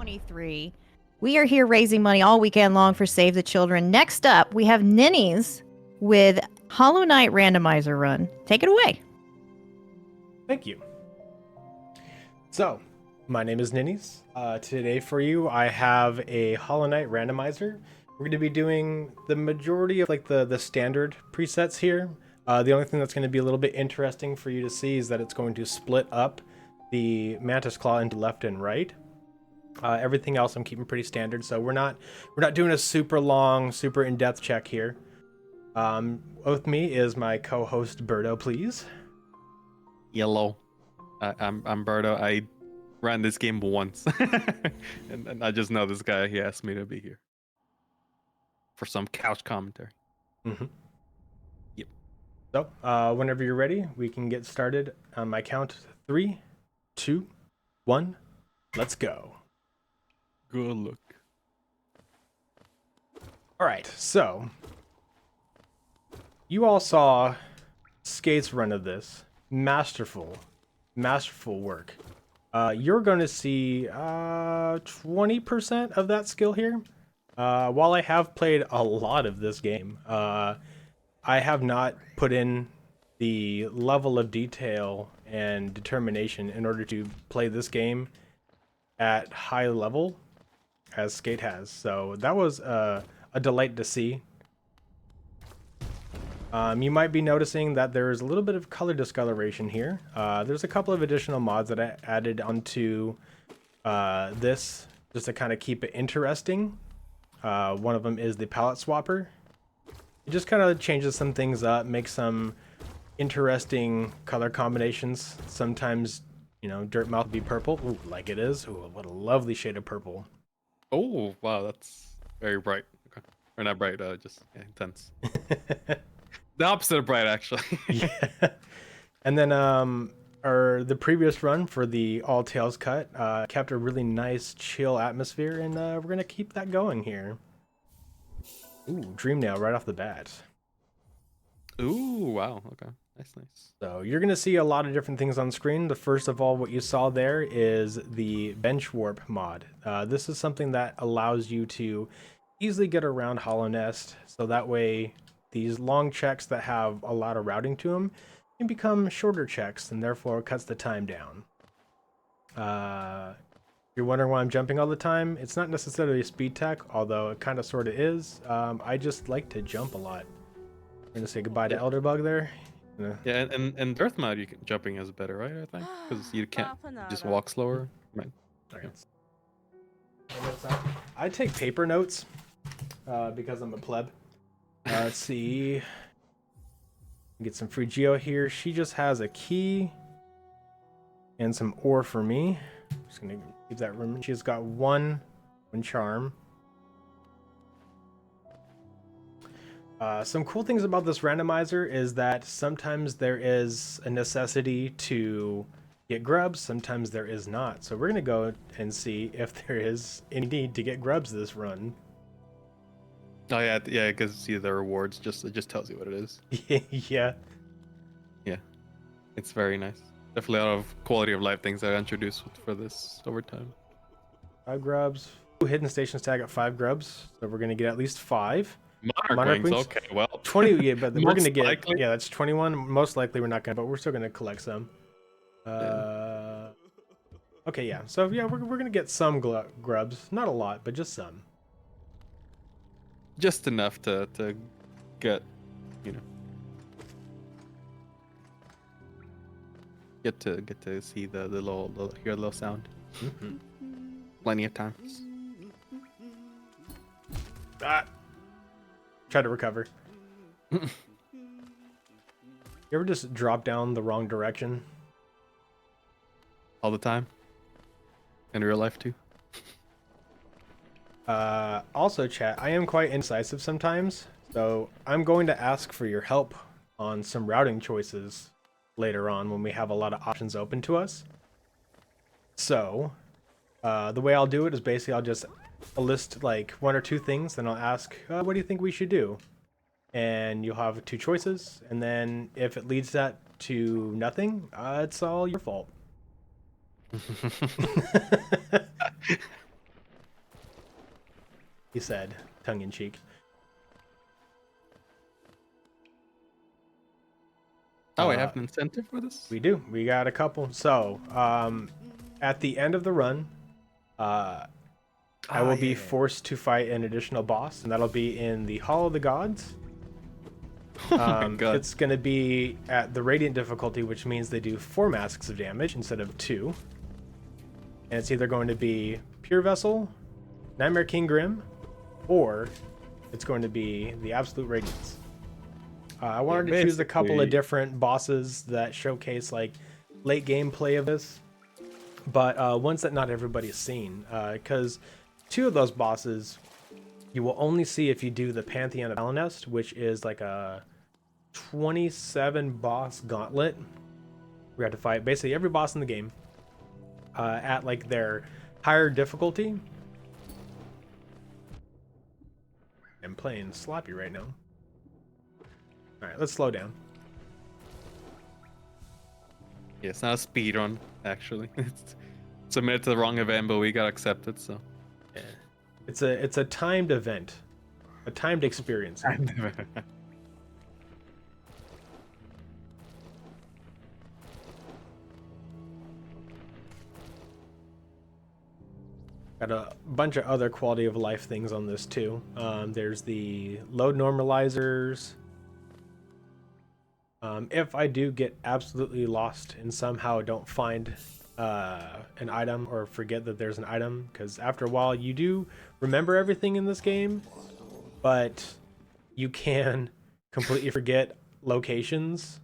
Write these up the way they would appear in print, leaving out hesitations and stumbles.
SCM2023. We are here raising money all weekend long for Save the Children. Next up, we have Ninnyz with Hollow Knight Randomizer Run. Take it away. Thank you. So, my name is Ninnyz. Today for you, I have a Hollow Knight Randomizer. We're going to be doing the majority of the standard presets here. The only thing that's going to be a little bit interesting for you to see is that it's going to split up the Mantis Claw into left and right. Everything else I'm keeping pretty standard, so we're not doing a super long, super in-depth check here. With me is my co-host Birdo, please. Yellow. I'm Berto. I ran this game once, and I just know this guy. He asked me to be here for some couch commentary. Mm-hmm. Yep. So, whenever you're ready, we can get started on my count. 3, 2, 1, let's go. Good look. All right, so you all saw Skate's run of this. Masterful work. You're going to see 20% of that skill here. While I have played a lot of this game, I have not put in the level of detail and determination in order to play this game at high level as Skate has. So that was a delight to see. You might be noticing that there's a little bit of color discoloration here. There's a couple of additional mods that I added onto this just to kind of keep it interesting. One of them is the palette swapper. It just kind of changes some things up, makes some interesting color combinations. Sometimes, you know, dirt mouth be purple. Ooh, like it is. Ooh, what a lovely shade of purple. Oh wow, that's very bright. Okay. Or not bright, just intense. The opposite of bright, actually. Yeah. And then the previous run for the all tails cut kept a really nice chill atmosphere, and we're gonna keep that going here. Ooh, dream nail right off the bat. Ooh, wow. Okay, nice. So you're gonna see a lot of different things on screen. The first of all, what you saw there is the bench warp mod. This is something that allows you to easily get around Hollow Nest, so that way these long checks that have a lot of routing to them can become shorter checks, and therefore cuts the time down. You're wondering why I'm jumping all the time. It's not necessarily a speed tech, although it kind of sort of is. I just like to jump a lot. I'm gonna say goodbye to Elderbug there. Yeah, and Earth mode, jumping is better, right? I think because you can't just walk slower. Right. Okay. I take paper notes because I'm a pleb. Let's see. Get some free geo here. She just has a key and some ore for me. Just gonna keep that room. She's got one charm. Some cool things about this randomizer is that sometimes there is a necessity to get grubs, sometimes there is not. So we're gonna go and see if there is any need to get grubs this run. Oh yeah, because see the rewards it just tells you what it is. Yeah. Yeah, it's very nice. Definitely a lot of quality of life things that I introduced for this over time. 5 grubs. Ooh, hidden stations tag at 5 grubs, so we're gonna get at least 5. Monarch wings. Okay, well 20. Yeah, but we're gonna get likely. Yeah, that's 21. Most likely we're not gonna, but we're still gonna collect some. Okay, yeah. So yeah, we're gonna get some grubs, not a lot, but just some. Just enough to get, you know, get to see the little hear the little sound. Mm-hmm. Plenty of times. Try to recover. You ever just drop down the wrong direction? All the time. In real life too. Also, chat, I am quite indecisive sometimes, so I'm going to ask for your help on some routing choices later on when we have a lot of options open to us. So, the way I'll do it is basically I'll just list like 1 or 2 things, then I'll ask, what do you think we should do? And you'll have 2 choices, and then if it leads that to nothing, it's all your fault. he said, tongue in cheek. Oh, we have an incentive for this? We do. We got a couple. So, at the end of the run, I will be forced to fight an additional boss, and that'll be in the Hall of the Gods. Oh my God. It's going to be at the Radiant difficulty, which means they do 4 masks of damage instead of 2. And it's either going to be Pure Vessel, Nightmare King Grim, or it's going to be the Absolute Radiance. I wanted to choose a couple of different bosses that showcase like late gameplay of this, but ones that not everybody's seen, because 2 of those bosses you will only see if you do the Pantheon of Alanest, which is like a 27 boss gauntlet. We have to fight basically every boss in the game at like their higher difficulty. I'm playing sloppy right now. All right, let's slow down. Yeah, it's not a speed run, actually. It's submitted to the wrong event, but we got accepted, so. Yeah. It's a timed event, a timed experience. Got a bunch of other quality of life things on this too. There's the load normalizers. If I do get absolutely lost and somehow don't find an item or forget that there's an item, because after a while you do remember everything in this game, but you can completely forget locations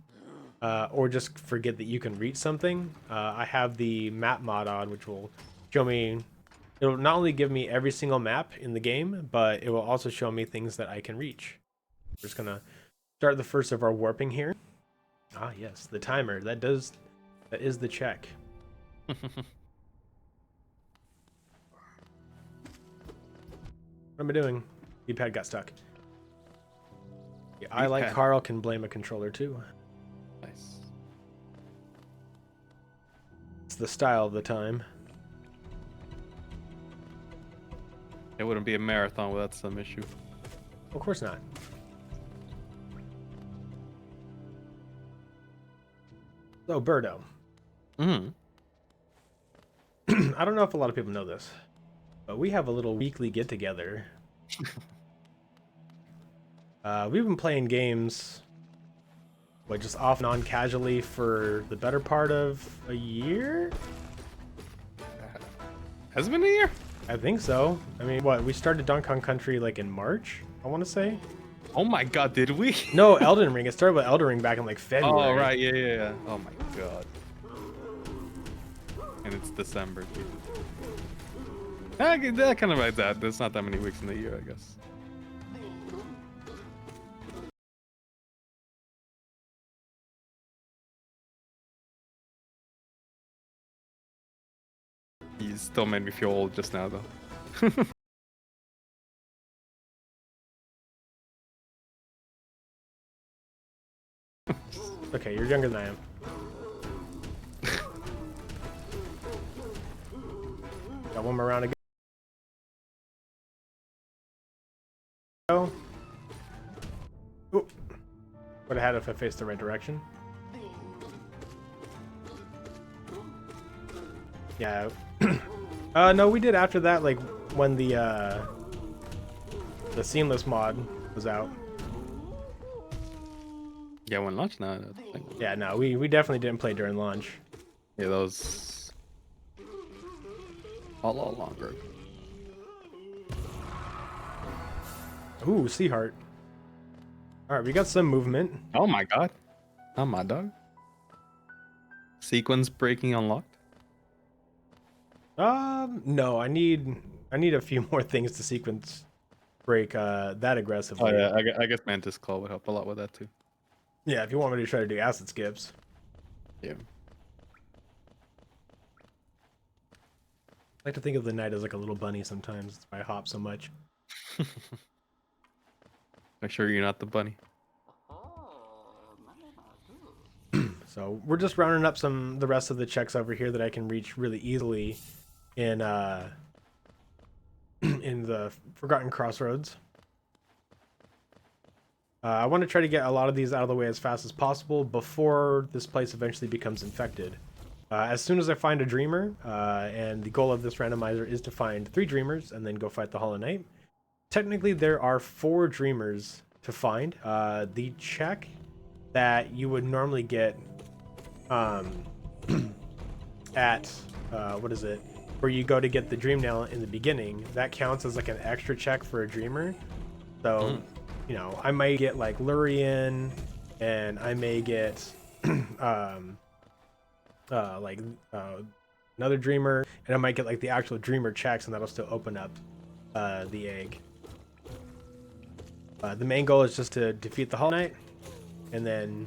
or just forget that you can reach something. I have the map mod on, which will show me, it'll not only give me every single map in the game, but it will also show me things that I can reach. We're just gonna start the first of our warping here. Ah yes, the timer, that is the check. What am I doing? D-pad got stuck. Yeah, I, like Carl, can blame a controller too. Nice. It's the style of the time. It wouldn't be a marathon without some issue. Of course not. So, Birdo. Mm-hmm. I don't know if a lot of people know this, but we have a little weekly get-together. We've been playing games, just off and on casually for the better part of a year? Has it been a year? I think so. I mean, we started Donkey Kong Country like in March, I want to say. Oh my God, did we? No, Elden Ring. It started with Elden Ring back in like February. Oh, right, yeah. Oh my God. And it's December, too. That kind of like that. There's not that many weeks in the year, I guess. You still made me feel old just now, though. Okay, you're younger than I am. Got one more round to go. Ooh. Would have had it if I faced the right direction. Yeah. No, we did after that, like when the seamless mod was out. Yeah, when launch now. Yeah, no, we definitely didn't play during launch. Yeah, that was a lot longer. Ooh, Sea Heart. Alright, we got some movement. Oh my God. Oh my dog. Sequence breaking unlocked? No, I need a few more things to sequence break that aggressively. Oh yeah, I guess Mantis Claw would help a lot with that too. Yeah, if you want me to try to do acid skips. Yeah. I like to think of the night as like a little bunny sometimes. That's why I hop so much. Make sure you're not the bunny. So we're just rounding up the rest of the checks over here that I can reach really easily in in the Forgotten Crossroads. I want to try to get a lot of these out of the way as fast as possible before this place eventually becomes infected. As soon as I find a dreamer, and the goal of this randomizer is to find 3 dreamers and then go fight the Hollow Knight. Technically, there are 4 dreamers to find. The check that you would normally get at, what is it? Where you go to get the dream nail in the beginning, that counts as like an extra check for a dreamer. So, you know, I might get like Lurian, and I may get another dreamer, and I might get like the actual dreamer checks, and that'll still open up the egg. The main goal is just to defeat the Hollow Knight, and then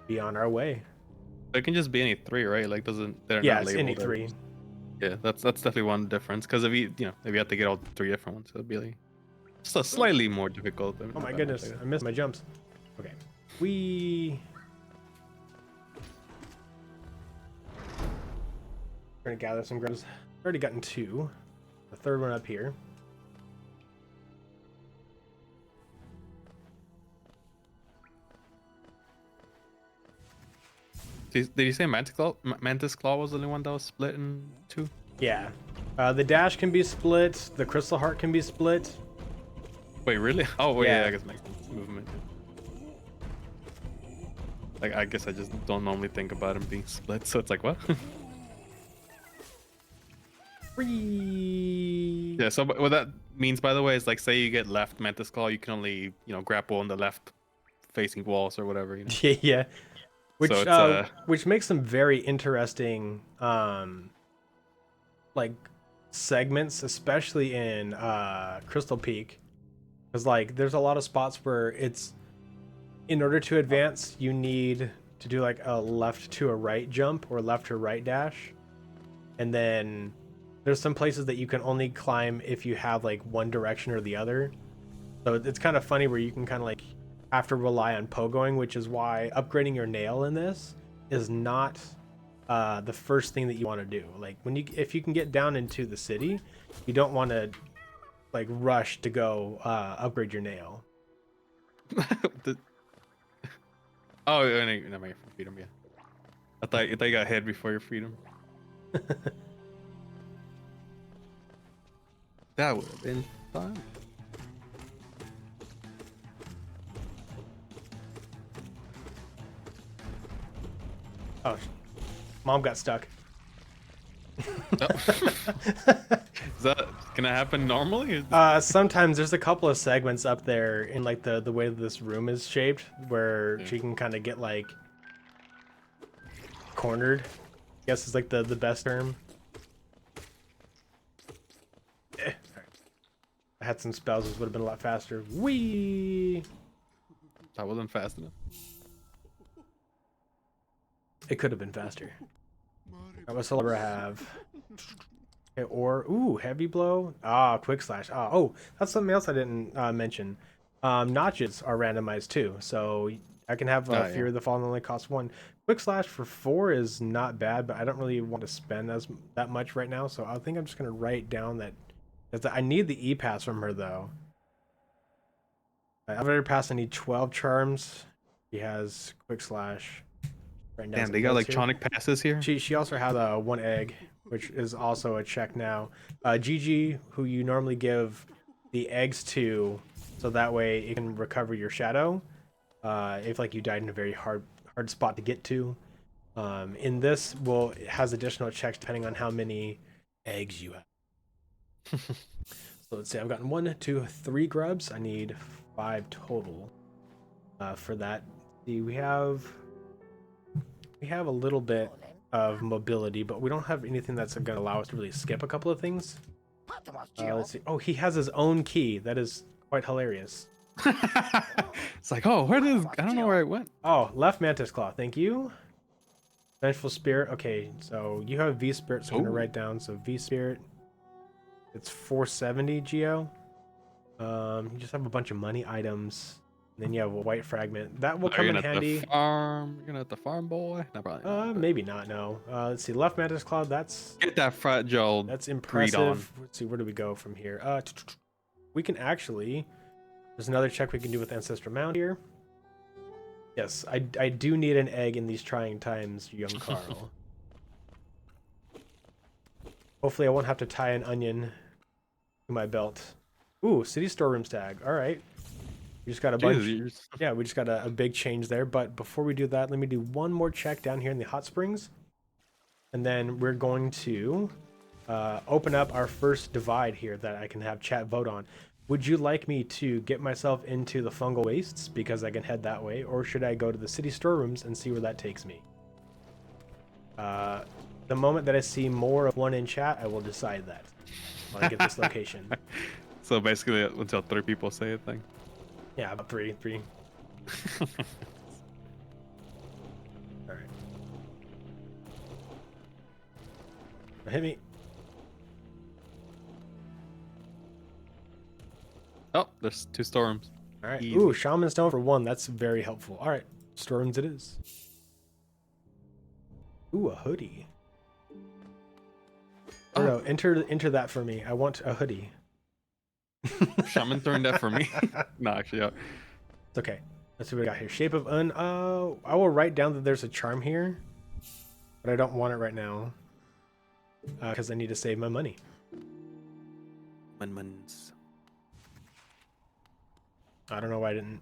be on our way. It can just be any 3, right? Like, they're Yeah, not it's labeled any as- 3. Yeah, that's definitely one difference. Because if you have to get all 3 different ones, it'll be like just a slightly more difficult. Oh my goodness, I missed my jumps. Okay, we gonna gather some grubs. Already gotten 2. The 3rd one up here. Did you say Mantis Claw was the only one that was split in 2? Yeah. The dash can be split. The crystal heart can be split. Wait, really? Oh, wait, Yeah. yeah, I guess it makes sense. Movement. Like, I guess I just don't normally think about them being split, so it's like, what? Free. Yeah, so what that means, by the way, is like, say you get left Mantis Claw, you can only, grapple on the left facing walls or whatever, you know? Yeah, yeah. Which So it's, which makes some very interesting like segments, especially in Crystal Peak, because like there's a lot of spots where it's, in order to advance, you need to do like a left to a right jump or left to right dash, and then there's some places that you can only climb if you have like one direction or the other. So it's kind of funny where you can kind of like have to rely on pogoing, which is why upgrading your nail in this is not the first thing that you want to do. Like if you can get down into the city, you don't want to like rush to go upgrade your nail. Oh, no, your freedom, yeah. I thought you got hit before your freedom. That would have been fun. Oh, mom got stuck. Is that gonna happen normally? Sometimes there's a couple of segments up there in like the way that this room is shaped where she can kind of get like cornered. I guess is like the best term. If I had some spells, this would have been a lot faster. Whee! That wasn't fast enough. It could have been faster. What celebrate I have? Okay, or heavy blow. Quick slash. Oh, that's something else I didn't mention. Notches are randomized too, so I can have Fear of the Fallen only costs 1. Quick slash for 4 is not bad, but I don't really want to spend that much right now, so I think I'm just gonna write down that I need the E-pass from her though. I've already passed. I need 12 charms. She has quick slash. Damn, they got electronic passes here. She also has 1 egg, which is also a check now. Gigi, who you normally give the eggs to, so that way it can recover your shadow. If like you died in a very hard spot to get to. In this, it has additional checks depending on how many eggs you have. So let's see, I've gotten 1, 2, 3 grubs. I need 5 total for that. See, we have a little bit of mobility, but we don't have anything that's going to allow us to really skip a couple of things. Let's see. Oh, he has his own key. That is quite hilarious. It's like, oh, I don't know where it went. Oh, left Mantis Claw. Thank you. Vengeful Spirit. Okay, so you have V Spirit, so I'm going to write down. So V Spirit. It's 470 Geo. You just have a bunch of money items. Then you have a white fragment. That will Are come you in gonna have handy. to farm? You're gonna have to farm, boy. No, probably not. But Maybe not. No. Let's see. Left mantis claw. That's get that fragile. that's breed on. impressive. Let's see. Where do we go from here? We can actually. There's another check we can do with Ancestral Mound here. Yes, I do need an egg in these trying times, young Carl. Hopefully, I won't have to tie an onion to my belt. Ooh, city storerooms tag. All right. We just got a bunch. Jesus, Yeah, we just got a big change there. But before we do that, let me do one more check down here in the hot springs. And then we're going to open up our first divide here that I can have chat vote on. Would you like me to get myself into the fungal wastes because I can head that way? Or should I go to the city storerooms and see where that takes me? The moment that I see more of one in chat, I will decide that. I want to get this location. So basically, until 3 people say a thing. Yeah, about three. All right. Hit me. Oh, there's 2 storms. All right. Easy. Ooh, Shaman Stone for 1. That's very helpful. All right. Storms it is. Ooh, a hoodie. Oh, no. Enter that for me. I want a hoodie. Shaman throwing that for me. No, actually, yeah. It's okay. Let's see what we got here. Shape of Un. I will write down that there's a charm here, but I don't want it right now because I need to save my money. Muns. I don't know why I didn't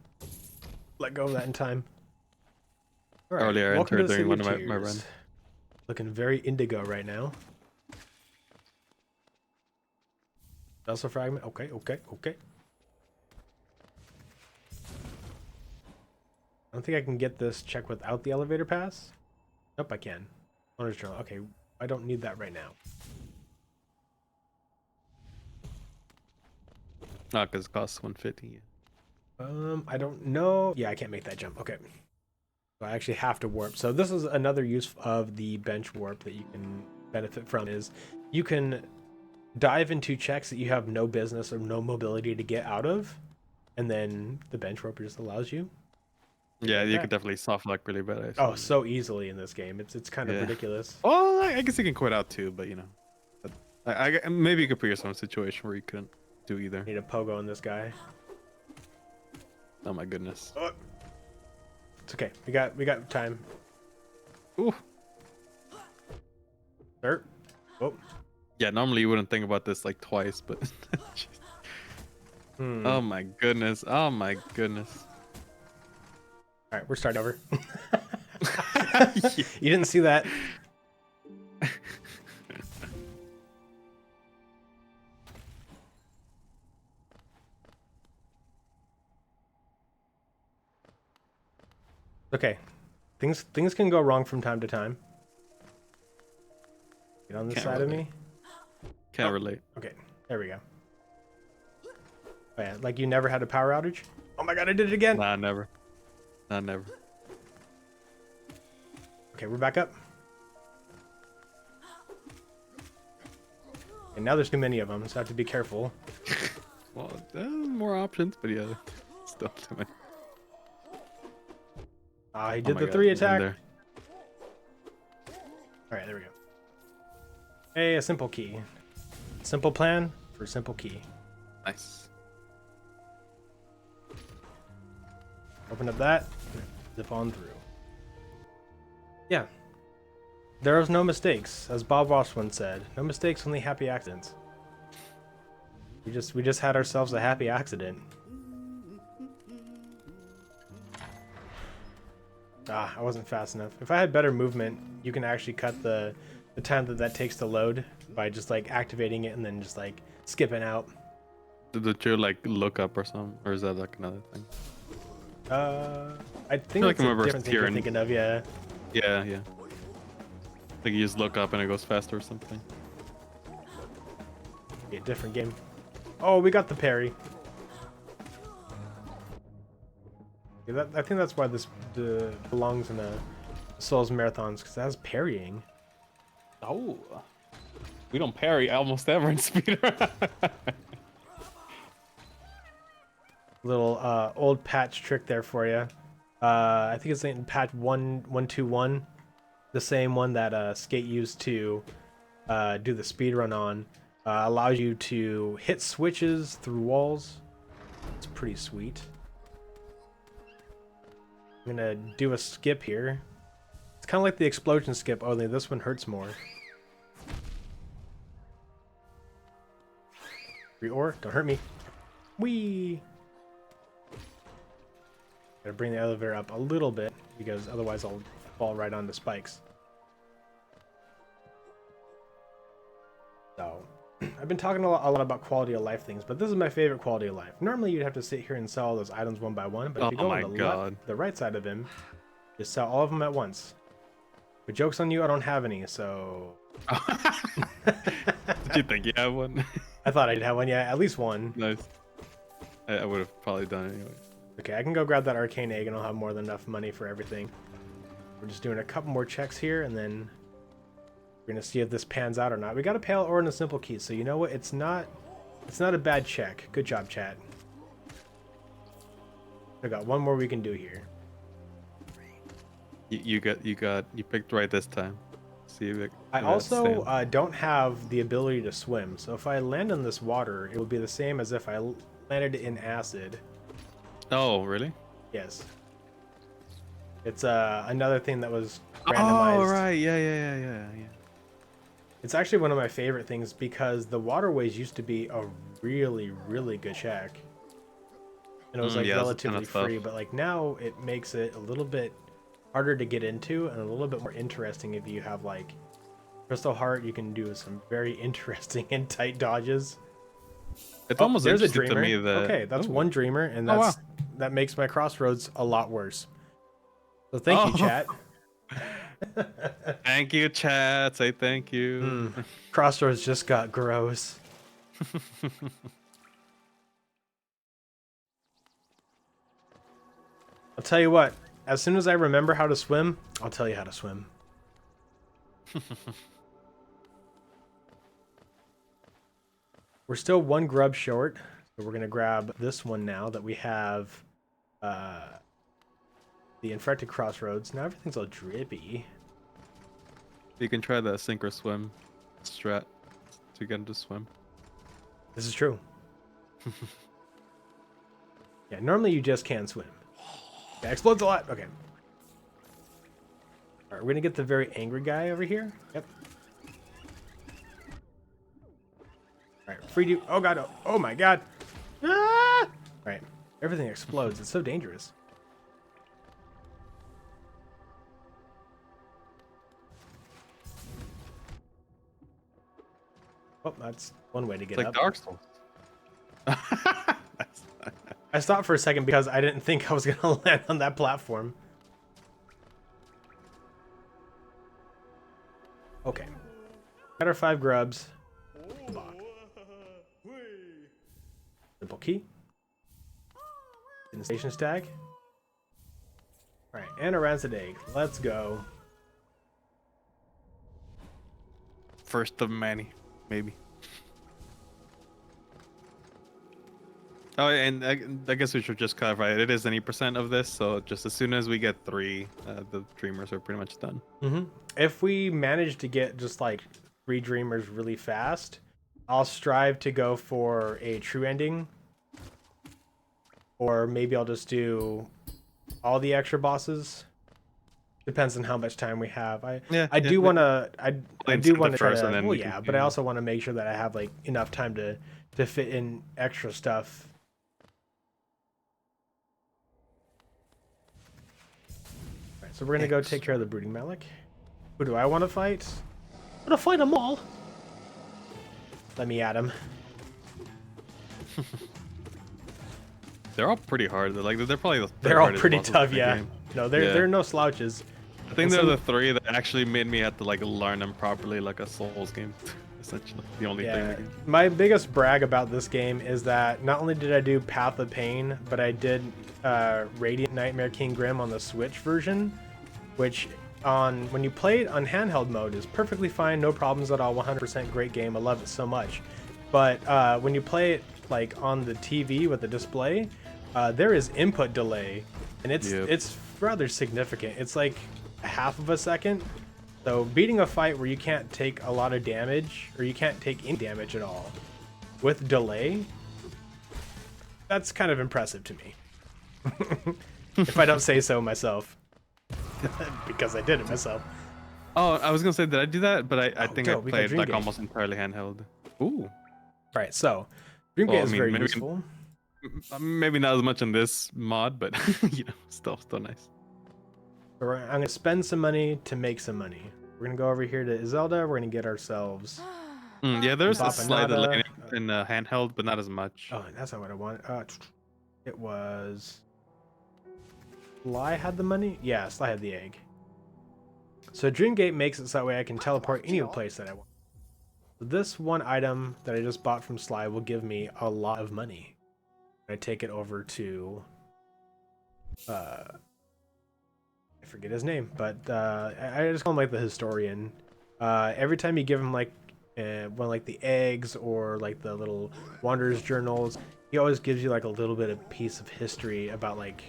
let go of that in time. All right. Earlier, I Welcome to entered the during one City of my Cheers. runs. Looking very indigo right now. Vessel fragment. Okay. I don't think I can get this check without the elevator pass. Nope, I can. Owner's journal. Okay, I don't need that right now. No, because it costs 150. I don't know. Yeah, I can't make that jump. Okay. So I actually have to warp. So this is another use of the bench warp that you can benefit from is you can dive into checks that you have no business or no mobility to get out of, and then the bench warp just allows you. Yeah, you that. could definitely soft lock really bad. Oh, so easily in this game. It's kind of ridiculous. Well, I guess you can quit out too, but you know, I maybe you could put yourself in a situation where you couldn't do either. Need a pogo on this guy. Oh my goodness. Oh. It's okay. We got time. Ooh. Dirt. Oh. Yeah, normally you wouldn't think about this like twice, but oh my goodness. Oh my goodness. All right, we're starting over. You didn't see that. Okay. Things can go wrong from time to time. Get on this side of me. Can't relate. Okay, there we go. Oh yeah, like you never had a power outage? Oh my god, I did it again! Nah, never. Nah, never. Okay, we're back up. And now there's too many of them, so I have to be careful. Well, more options, but yeah, still too many. Ah, he Oh did my the God, 3 he's in attack. there. Alright, there we go. Hey, a simple key. Simple plan for simple key. Nice. Open up that, zip on through. Yeah. There is no mistakes, as Bob Ross once said. No mistakes, only happy accidents. We just had ourselves a happy accident. Ah, I wasn't fast enough. If I had better movement, you can actually cut the time that takes to load by just like activating it and then just like skipping out. Did you like look up or something, or is that like another thing? I think like it's I a remember different thing you're steering. thinking of, yeah. Yeah, yeah. Like you just look up and it goes faster or something. Be a different game. Oh, we got the parry. Yeah, I think that's why this belongs in the Souls marathons, because it has parrying. Oh, we don't parry almost ever in speedrun. Little old patch trick there for you. I think it's in patch 1.121, the same one that Skate used to do the speedrun on. Allows you to hit switches through walls. It's pretty sweet. I'm gonna do a skip here. It's kind of like the explosion skip, only this one hurts more. Free ore, don't hurt me. Whee! Gotta bring the elevator up a little bit because otherwise I'll fall right on the spikes. So, I've been talking a lot about quality of life things, but this is my favorite quality of life. Normally you'd have to sit here and sell all those items one by one, but if you go on the right side of him, just sell all of them at once. But joke's on you, I don't have any, so... Did you think you had one? I thought I'd have one, yeah, at least one. Nice. I would have probably done it anyway. Okay, I can go grab that arcane egg and I'll have more than enough money for everything. We're just doing a couple more checks here and then we're gonna see if this pans out or not. We got a pale ore and a simple key, so you know what? It's not a bad check. Good job, chat. I got one more we can do here. You picked right this time. See if I also don't have the ability to swim, so if I land in this water, it would be the same as if I landed in acid. Oh, really? Yes. It's another thing that was randomized. Oh, right. Yeah. It's actually one of my favorite things because the waterways used to be a really, really good check. And it was like relatively free, but like now it makes it a little bit harder to get into and a little bit more interesting if you have like Crystal Heart. You can do some very interesting and tight dodges. It's almost there's a interesting dreamer. to me that... Okay, that's one dreamer, and that makes my crossroads a lot worse. So thank you, chat. Thank you, chat. Say thank you. Crossroads just got gross. I'll tell you what, as soon as I remember how to swim, I'll tell you how to swim. We're still one grub short, so we're gonna grab this one now that we have the infected crossroads. Now everything's all drippy. You can try the sink or swim strat to get him to swim. This is true. Yeah, normally you just can't swim. That explodes a lot. Okay. All right, we're gonna get the very angry guy over here. Yep. All right, freed you. Oh god. Oh my god. Ah! All right, everything explodes. It's so dangerous. Oh, that's one way to get it's up. like Dark Souls. I stopped for a second because I didn't think I was gonna land on that platform. Okay. Got our 5 grubs. Simple key. In the station stag. Alright, and a rancid egg. Let's go. First of many, maybe. Oh, and I guess we should just clarify, it is any % of this, so just as soon as we get 3, the dreamers are pretty much done. If we manage to get just like 3 dreamers really fast, I'll strive to go for a true ending. Or maybe I'll just do all the extra bosses. Depends on how much time we have. I do want to try to, well, yeah, but I also want to make sure that I have like enough time to fit in extra stuff. All right, so we're gonna go take care of the brooding Malik. Who do I want to fight? I want to fight them all. Let me at him. They're all pretty hard. They're probably they're all pretty tough, yeah. No, they're no slouches. I think they're the 3 that actually made me have to like learn them properly, like a Souls game. Essentially, the only thing. My biggest brag about this game is that not only did I do Path of Pain, but I did Radiant Nightmare King Grim on the Switch version, which when you play it on handheld mode is perfectly fine, no problems at all, 100% great game. I love it so much. But when you play it like on the TV with the display, there is input delay, and Yep. it's rather significant. It's like half of a second. So beating a fight where you can't take a lot of damage, or you can't take any damage at all, with delay, that's kind of impressive to me. If I don't say so myself. Because I did it myself. Oh, I was gonna say, did I do that? But I think dope, I we got played Dream like Gate. almost entirely handheld. Ooh. Right, so Dream Well, Gate I is mean, very maybe- useful. Maybe not as much in this mod, but you know, still nice. So I'm gonna spend some money to make some money. We're gonna go over here to Zelda. We're gonna get ourselves. Yeah, there's a Bop slight delay Anada. in handheld, but not as much. Oh, that's not what I want. It was. Sly had the money. Yeah, Sly had the egg. So Dreamgate makes it so that way I can teleport any place that I want. So this one item that I just bought from Sly will give me a lot of money. I take it over to. I forget his name, but I just call him like the historian. Every time you give him like one like the eggs or like the little wanderer's journals, he always gives you like a little bit of piece of history about like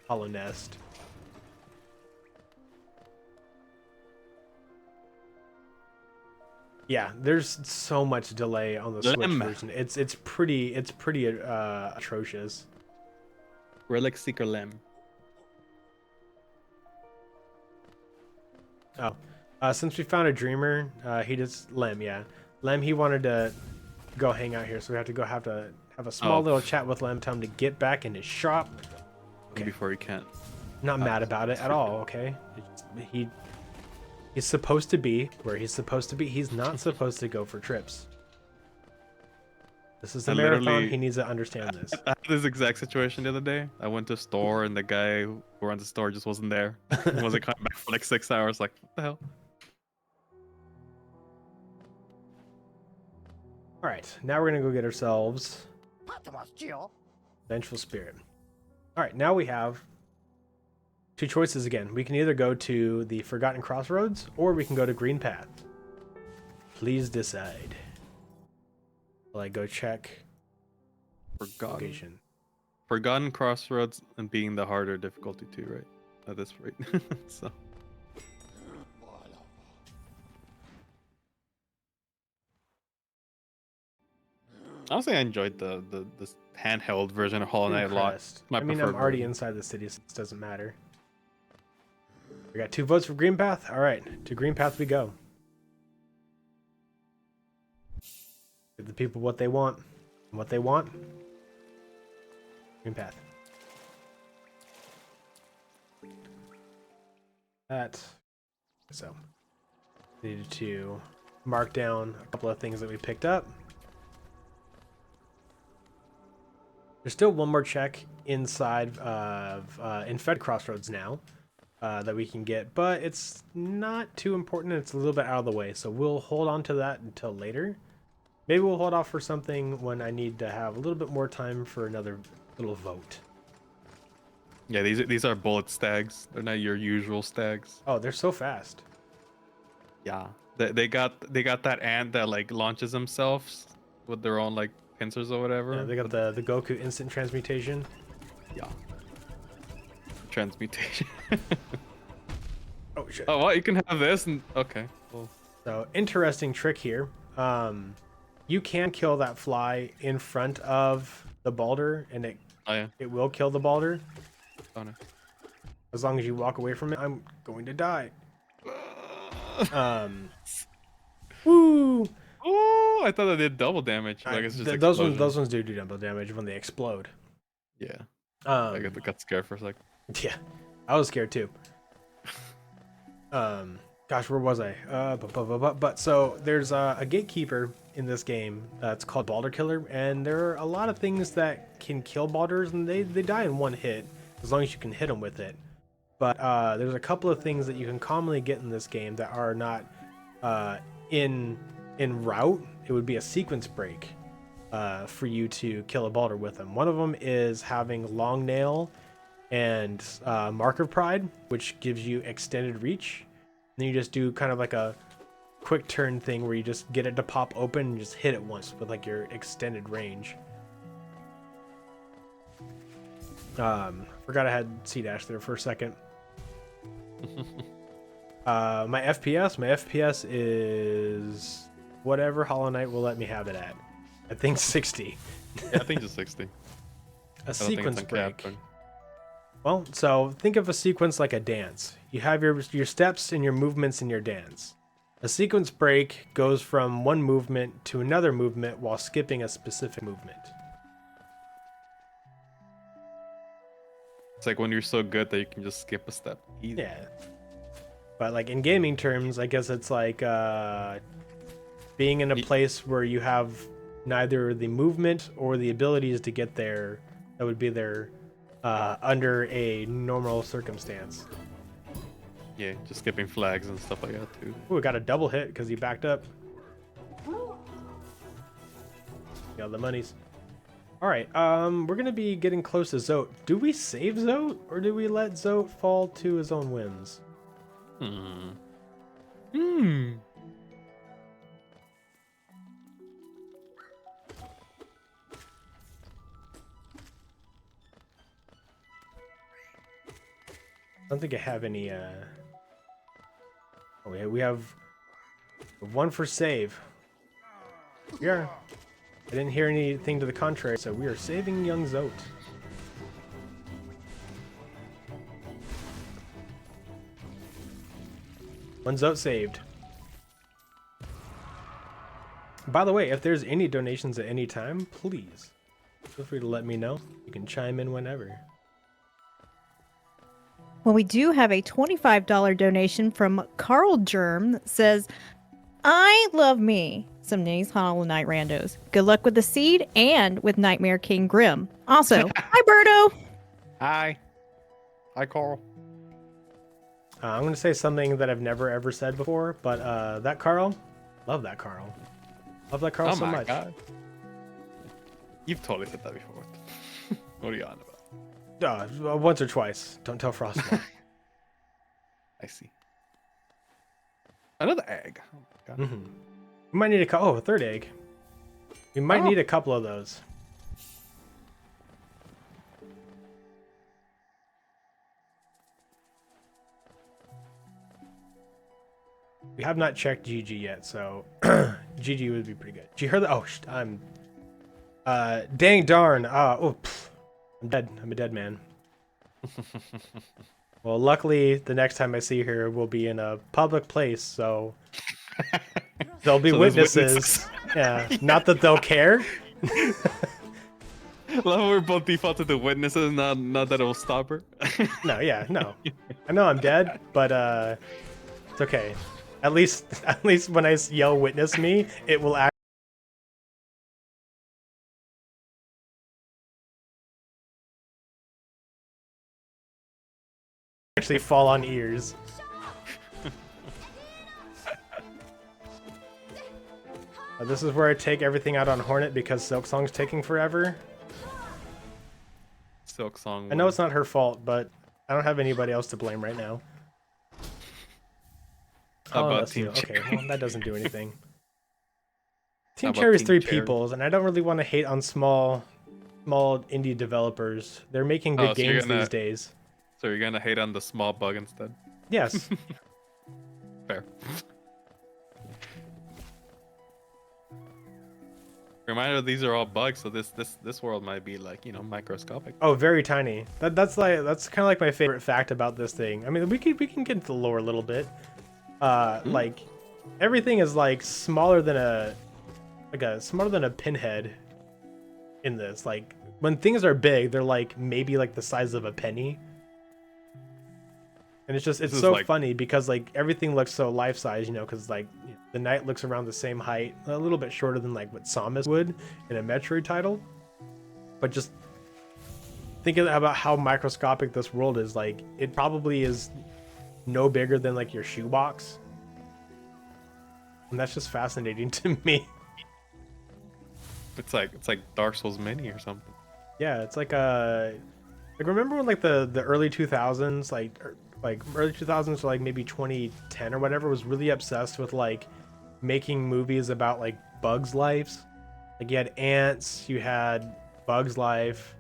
Hollow Nest. Yeah, there's so much delay on the Switch version. It's pretty atrocious. Relic Seeker Lem. Oh, since we found a dreamer, he just Lem, yeah. Lem, he wanted to go hang out here, so we have to have a small little chat with Lem, tell him to get back in his shop. Okay. Before you can't. Not mad about it at all, okay? He's supposed to be where he's supposed to be. He's not supposed to go for trips. This is a marathon. He needs to understand this. I had this exact situation the other day. I went to a store and the guy who runs the store just wasn't there. He wasn't coming back for like 6 hours. Like, what the hell? All right, now we're gonna go get ourselves Vengeful Spirit. All right, now we have two choices again. We can either go to the Forgotten Crossroads or we can go to Green Path. Please decide. Will I go check location? Forgotten Crossroads and being the harder difficulty too, right? At this rate. So. Honestly, I enjoyed the handheld version of Hollow Knight a lot. I mean, I'm already inside the city, so it doesn't matter. We got 2 votes for Green Path. All right, to Green Path we go. Give the people what they want. And what they want. Green Path. That. So, needed to mark down a couple of things that we picked up. There's still one more check inside of Infed Crossroads now that we can get, but it's not too important. It's a little bit out of the way, so we'll hold on to that until later. Maybe we'll hold off for something when I need to have a little bit more time for another little vote. Yeah, these are bullet stags. They're not your usual stags. Oh, they're so fast. Yeah, they got that ant that like launches themselves with their own like pincers or whatever. Yeah, they got the Goku instant transmutation. Yeah. Transmutation. Oh shit. Oh, well, you can have this and okay. Well, So interesting trick here. You can kill that fly in front of the boulder, and it will kill the boulder. oh no. As long as you walk away from it. I'm going to die. Woo! Oh, I thought they did double damage. Like it's just those ones do double damage when they explode. Yeah. I Um, got scared for a second. yeah, I was scared too. Gosh, where was I? But so there's a gatekeeper in this game that's called Balder Killer, and there are a lot of things that can kill Balders, and they die in one hit as long as you can hit them with it. But there's a couple of things that you can commonly get in this game that are not in route. It would be a sequence break for you to kill a Balder with them. One of them is having Long Nail and Mark of Pride, which gives you extended reach. And then you just do kind of like a quick turn thing where you just get it to pop open and just hit it once with like your extended range. Forgot I had C dash there for a second. My FPS is whatever Hollow Knight will let me have it at. I think 60. Yeah, I think it's 60. A sequence break. uncapped. Well, so think of a sequence like a dance. You have your steps and your movements in your dance. A sequence break goes from one movement to another movement while skipping a specific movement. It's like when you're so good that you can just skip a step. Easy. Yeah. But like in gaming terms, I guess it's like being in a place where you have neither the movement or the abilities to get there that would be there under a normal circumstance. Yeah, just skipping flags and stuff like that too. Ooh, we got a double hit because he backed up. Got the monies. All right, we're gonna be getting close to Zote. Do we save Zote or do we let Zote fall to his own whims? I don't think I have any. Oh, yeah, we have one for save. Yeah. I didn't hear anything to the contrary, so we are saving young Zote. One Zote saved. By the way, if there's any donations at any time, please feel free to let me know. You can chime in whenever. Well, we do have a $25 donation from Carl Germ that says, I love me some Ninnyz Hollow Knight randos. Good luck with the seed and with Nightmare King Grim. Also, hi, Berto. Hi. Hi, Carl. I'm going to say something that I've never ever said before, but that Carl, love that Carl. Love that Carl so much. God. You've totally said that before. What are you on about? Once or twice. Don't tell Frostborn. I see. Another egg. Oh my God. We might need a third egg. We might need a couple of those. We have not checked GG yet, so GG would be pretty good. Did you hear that? Oh, I'm. Dang darn. I'm dead. I'm a dead man. Well, luckily, the next time I see her, we'll be in a public place, so there'll be witnesses. Yeah, not that they'll care. Love we're both defaulted to witnesses, not that it'll stop her. No. I know I'm dead, but it's okay. At least when I yell "witness me," it will actually fall on ears. This is where I take everything out on Hornet because Silk Song's taking forever. Silk Song. I know it's not her fault, but I don't have anybody else to blame right now. How about Team okay, Cherry? well, that doesn't do anything. Team How about Cherry's Team three Cherry? peoples, and I don't really want to hate on small indie developers. They're making good so you're games gonna- these days. So you're gonna hate on the small bug instead? Yes. Fair. Reminder, these are all bugs, so this world might be like, microscopic. Oh, very tiny. That's kind of like my favorite fact about this thing. I mean, we can get into the lore a little bit. Like everything is like smaller than a pinhead in this. Like when things are big, they're like maybe like the size of a penny. And it's so funny because like everything looks so life-size, because like the knight looks around the same height, a little bit shorter than like what Samus would in a Metroid title. But just thinking about how microscopic this world is, like it probably is no bigger than like your shoebox. And that's just fascinating to me. It's like Dark Souls Mini or something. Yeah, it's like remember when like the early 2000s, like early 2000s to like maybe 2010 or whatever, was really obsessed with like making movies about like bugs' lives. Like you had Ants, you had Bugs' Life,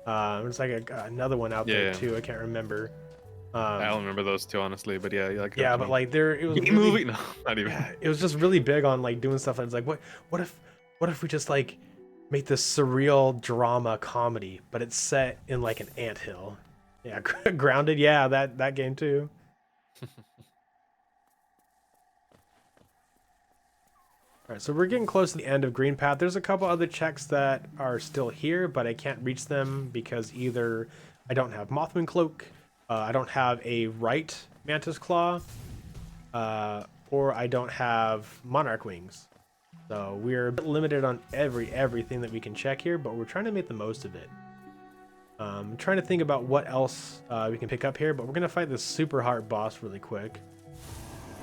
There's like another one out there Yeah. too. I can't remember. I don't remember those two honestly, but yeah, like Yeah, but like there, it was game really, movie. No, not even. yeah, it was just really big on like doing stuff. And it's like, what if we just like make this surreal drama comedy, but it's set in like an anthill? Yeah, Grounded. Yeah, that game too. All right, so we're getting close to the end of Green Path. There's a couple other checks that are still here, but I can't reach them because either I don't have Mothman Cloak, I don't have a right Mantis Claw, or I don't have Monarch Wings. So we're a bit limited on everything that we can check here, but we're trying to make the most of it. I'm trying to think about what else we can pick up here, but we're gonna fight this super hard boss really quick.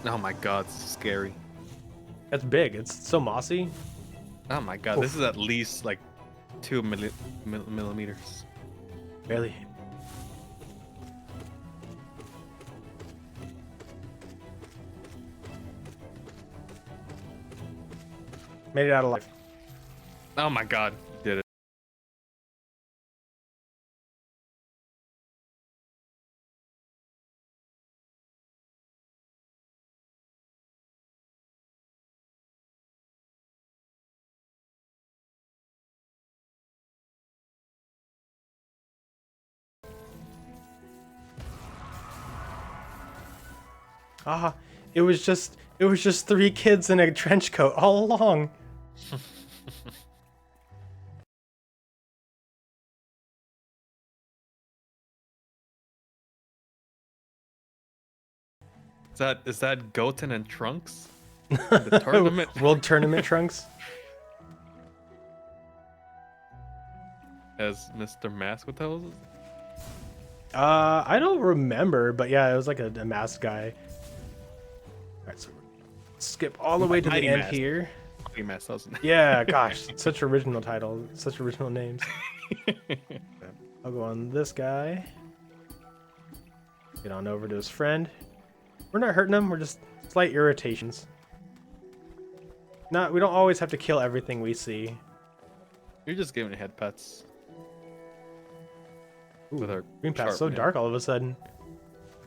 Oh my god, it's scary. That's big. It's so mossy. Oh my god, this is at least like 2 millimeters. Barely. Made it out alive. Oh my god, you did it. It was just 3 kids in a trench coat all along. Is that Goten and Trunks? The tournament? World Tournament Trunks. As Mr. Mask, what the hell is this? I don't remember, but yeah, it was like a masked guy. All right, so skip all the way to the Mighty end Mask. here. Mighty Mask, that was the Yeah, gosh, such original title, such original names. name. I'll go on this guy. Get on over to his friend. We're not hurting him. We're just slight irritations. We don't always have to kill everything we see. You're just giving head pets. Ooh, With our Green Path's sharp so man. dark all of a sudden.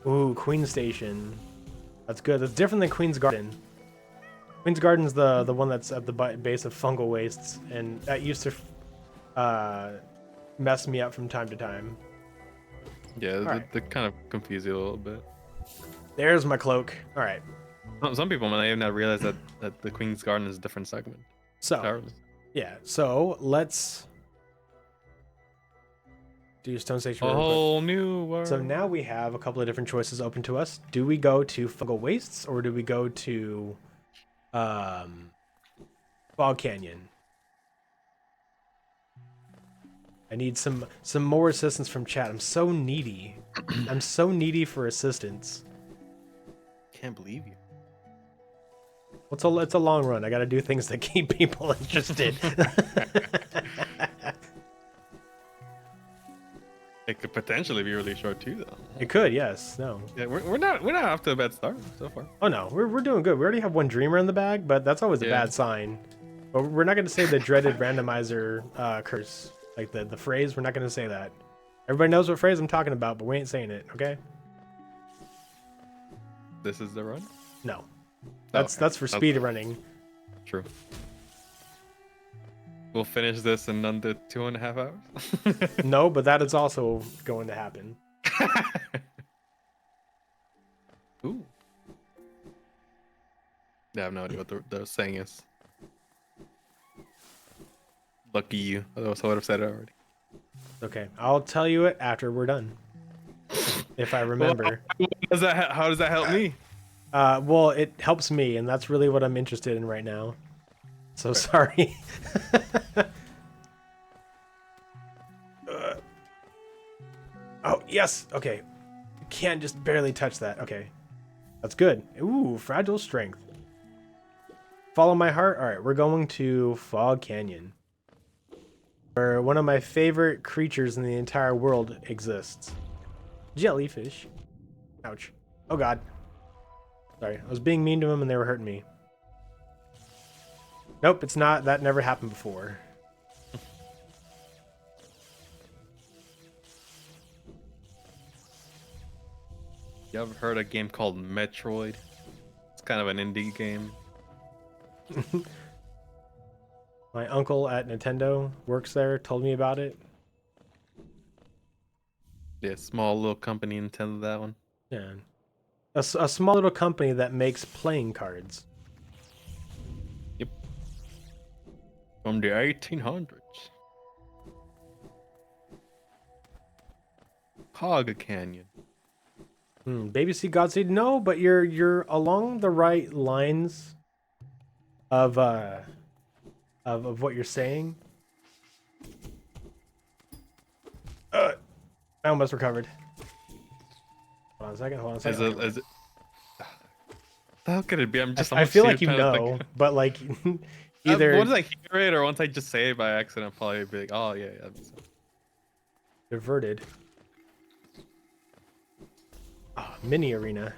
Ooh, Queen Station. That's good. That's different than Queen's Garden. Queen's Garden's the one that's at the base of Fungal Wastes, and that used to mess me up from time to time. Yeah, Alright. they kind of confuse you a little bit. There's my cloak. All right. Some people may have not realized that the Queen's Garden is a different segment. So, Entirely. yeah. So, let's do Stone Station. A real quick. whole new world. So now we have a couple of different choices open to us. Do we go to Fungal Wastes or do we go to Fog Canyon? I need some more assistance from chat. I'm so needy. I'm so needy for assistance. Can't believe you. It's a long run. I got to do things that keep people interested. It could potentially be really short too, though. It could, yes. No. Yeah, we're not off to a bad start so far. Oh no, we're doing good. We already have one dreamer in the bag, but that's always a Yeah. bad sign. But we're not going to say the dreaded randomizer curse, like the phrase. We're not going to say that. Everybody knows what phrase I'm talking about, but we ain't saying it. Okay? This is the run. No, that's for Okay. speed running. True. We'll finish this in under 2.5 hours. No, but that is also going to happen. Ooh. Yeah, I have no idea what the saying is. Lucky you. Otherwise, I would have said it already. Okay, I'll tell you it after we're done, if I remember. How does that help me? Well, it helps me, and that's really what I'm interested in right now. So sorry. Oh, yes. Okay. You can just barely touch that. Okay. That's good. Ooh, fragile strength. Follow my heart. All right, we're going to Fog Canyon, where one of my favorite creatures in the entire world exists. Jellyfish. Ouch. Oh, God. Sorry, I was being mean to them and they were hurting me. Nope, it's not. That never happened before. You ever heard of a game called Metroid? It's kind of an indie game. My uncle at Nintendo works there, told me about it. Yeah, small little company intended that one. Yeah. A small little company that makes playing cards. Yep. From the 1800s. Hog Canyon. Baby C Godseed, no, but you're along the right lines of what you're saying. I almost recovered. Hold on a second. Hold on a second. Is it? How could it be? I feel like you know, but like either once I hear it or once I just say it by accident, I'll probably be like, oh yeah. diverted. Oh, mini arena.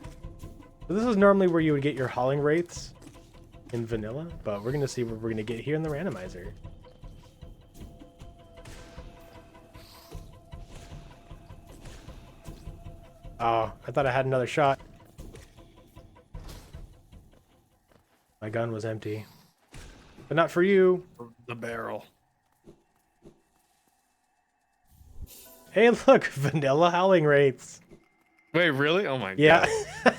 So this is normally where you would get your hauling wraiths in vanilla, but we're gonna see what we're gonna get here in the randomizer. Oh, I thought I had another shot. My gun was empty. But not for you. The barrel. Hey, look, vanilla howling wraiths. Wait, really? Oh my Yeah. god.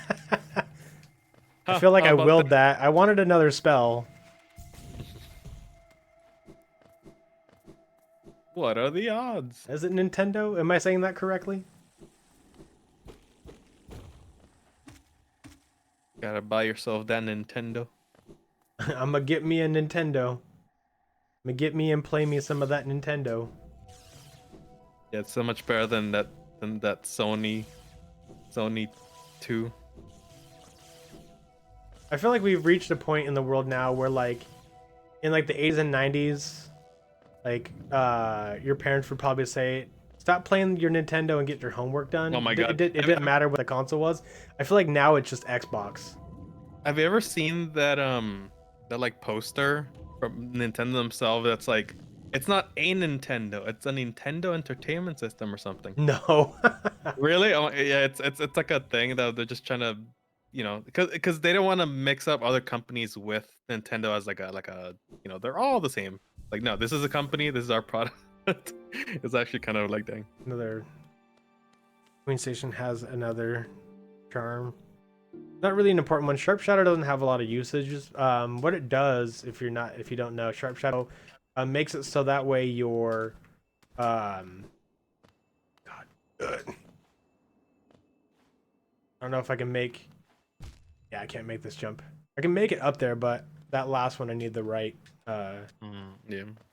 I feel like How I about willed that. I wanted another spell. What are the odds? Is it Nintendo? Am I saying that correctly? Gotta buy yourself that Nintendo. I'm gonna get me a Nintendo. I'm gonna get me and play me some of that Nintendo. Yeah, it's so much better than that Sony 2. I feel like we've reached a point in the world now where, like, in like the 80s and 90s, like your parents would probably say, stop playing your Nintendo and get your homework done. Oh my god. It didn't matter what the console was. I feel like now it's just Xbox. Have you ever seen that like poster from Nintendo themselves that's like, it's not a Nintendo, it's a Nintendo Entertainment System or something? No. Really? Oh, yeah, it's like a thing that they're just trying to, you know, because they don't want to mix up other companies with Nintendo as like a you know, they're all the same. Like, no, this is a company, this is our product. It's actually kind of like, dang. Another Queen Station has another charm. Not really an important one. Sharp Shadow doesn't have a lot of usages. What it does, if you don't know, Sharp Shadow makes it so that way your I don't know if I can make. Yeah, I can't make this jump. I can make it up there, but that last one I need the right Yeah.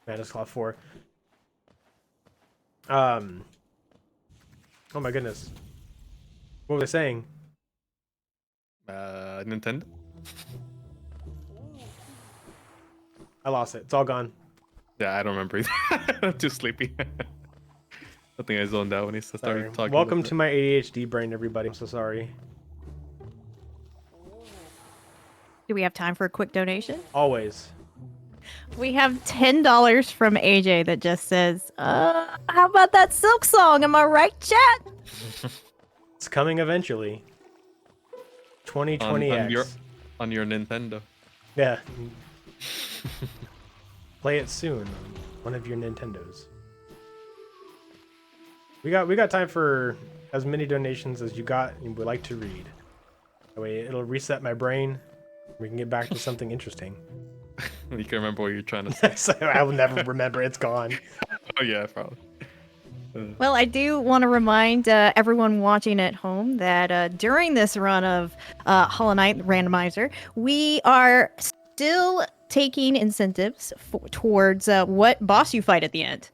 Mantis Claw for. Oh my goodness. What was I saying? Nintendo. I lost it. It's all gone. Yeah, I don't remember either. I'm too sleepy. I think I zoned out when he started Sorry. talking. Welcome to my ADHD brain, everybody. I'm so sorry. Do we have time for a quick donation? Always. We have $10 from AJ that just says, how about that Silk song? Am I right, chat? It's coming eventually. 2020X. on your Nintendo. Yeah. Play it soon on one of your Nintendos. We got time for as many donations as you got and would like to read. That way it'll reset my brain. We can get back to something interesting. You can remember what you're trying to say. So I will never remember. It's gone. Oh yeah, probably. Well, I do want to remind everyone watching at home that during this run of Hollow Knight Randomizer, we are still taking incentives towards what boss you fight at the end.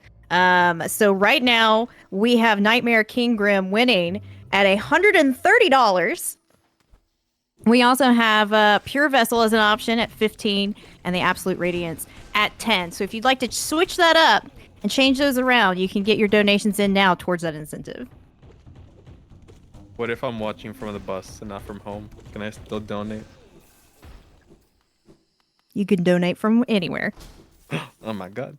So right now, we have Nightmare King Grim winning at $130. We also have Pure Vessel as an option at 15 and the Absolute Radiance at 10. So if you'd like to switch that up and change those around, you can get your donations in now towards that incentive. What if I'm watching from the bus and not from home? Can I still donate? You can donate from anywhere. Oh my god.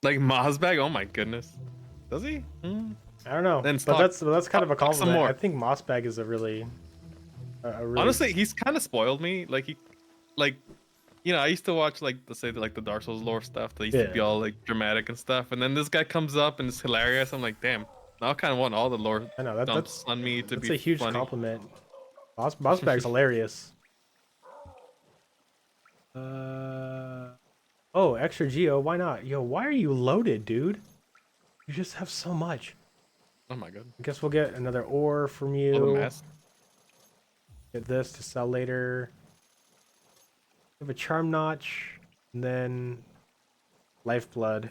Like Mazbag? Oh my goodness. Does he? I don't know, Then but that's kind of a talk some compliment. more. I think Mossbag is a really Honestly, he's kind of spoiled me. Like, I used to watch like the Dark Souls lore stuff. They used to be Yeah. all like dramatic and stuff, and then this guy comes up and it's hilarious. I'm like, damn. Now I kind of want all the lore I know dumps on me to that's be a huge funny. compliment. Mossbag's hilarious. Oh, extra geo, why not? Yo, why are you loaded, dude? You just have so much. Oh my god. I guess we'll get another ore from All the you. mess. Get this to sell later. We have a charm notch, and then lifeblood.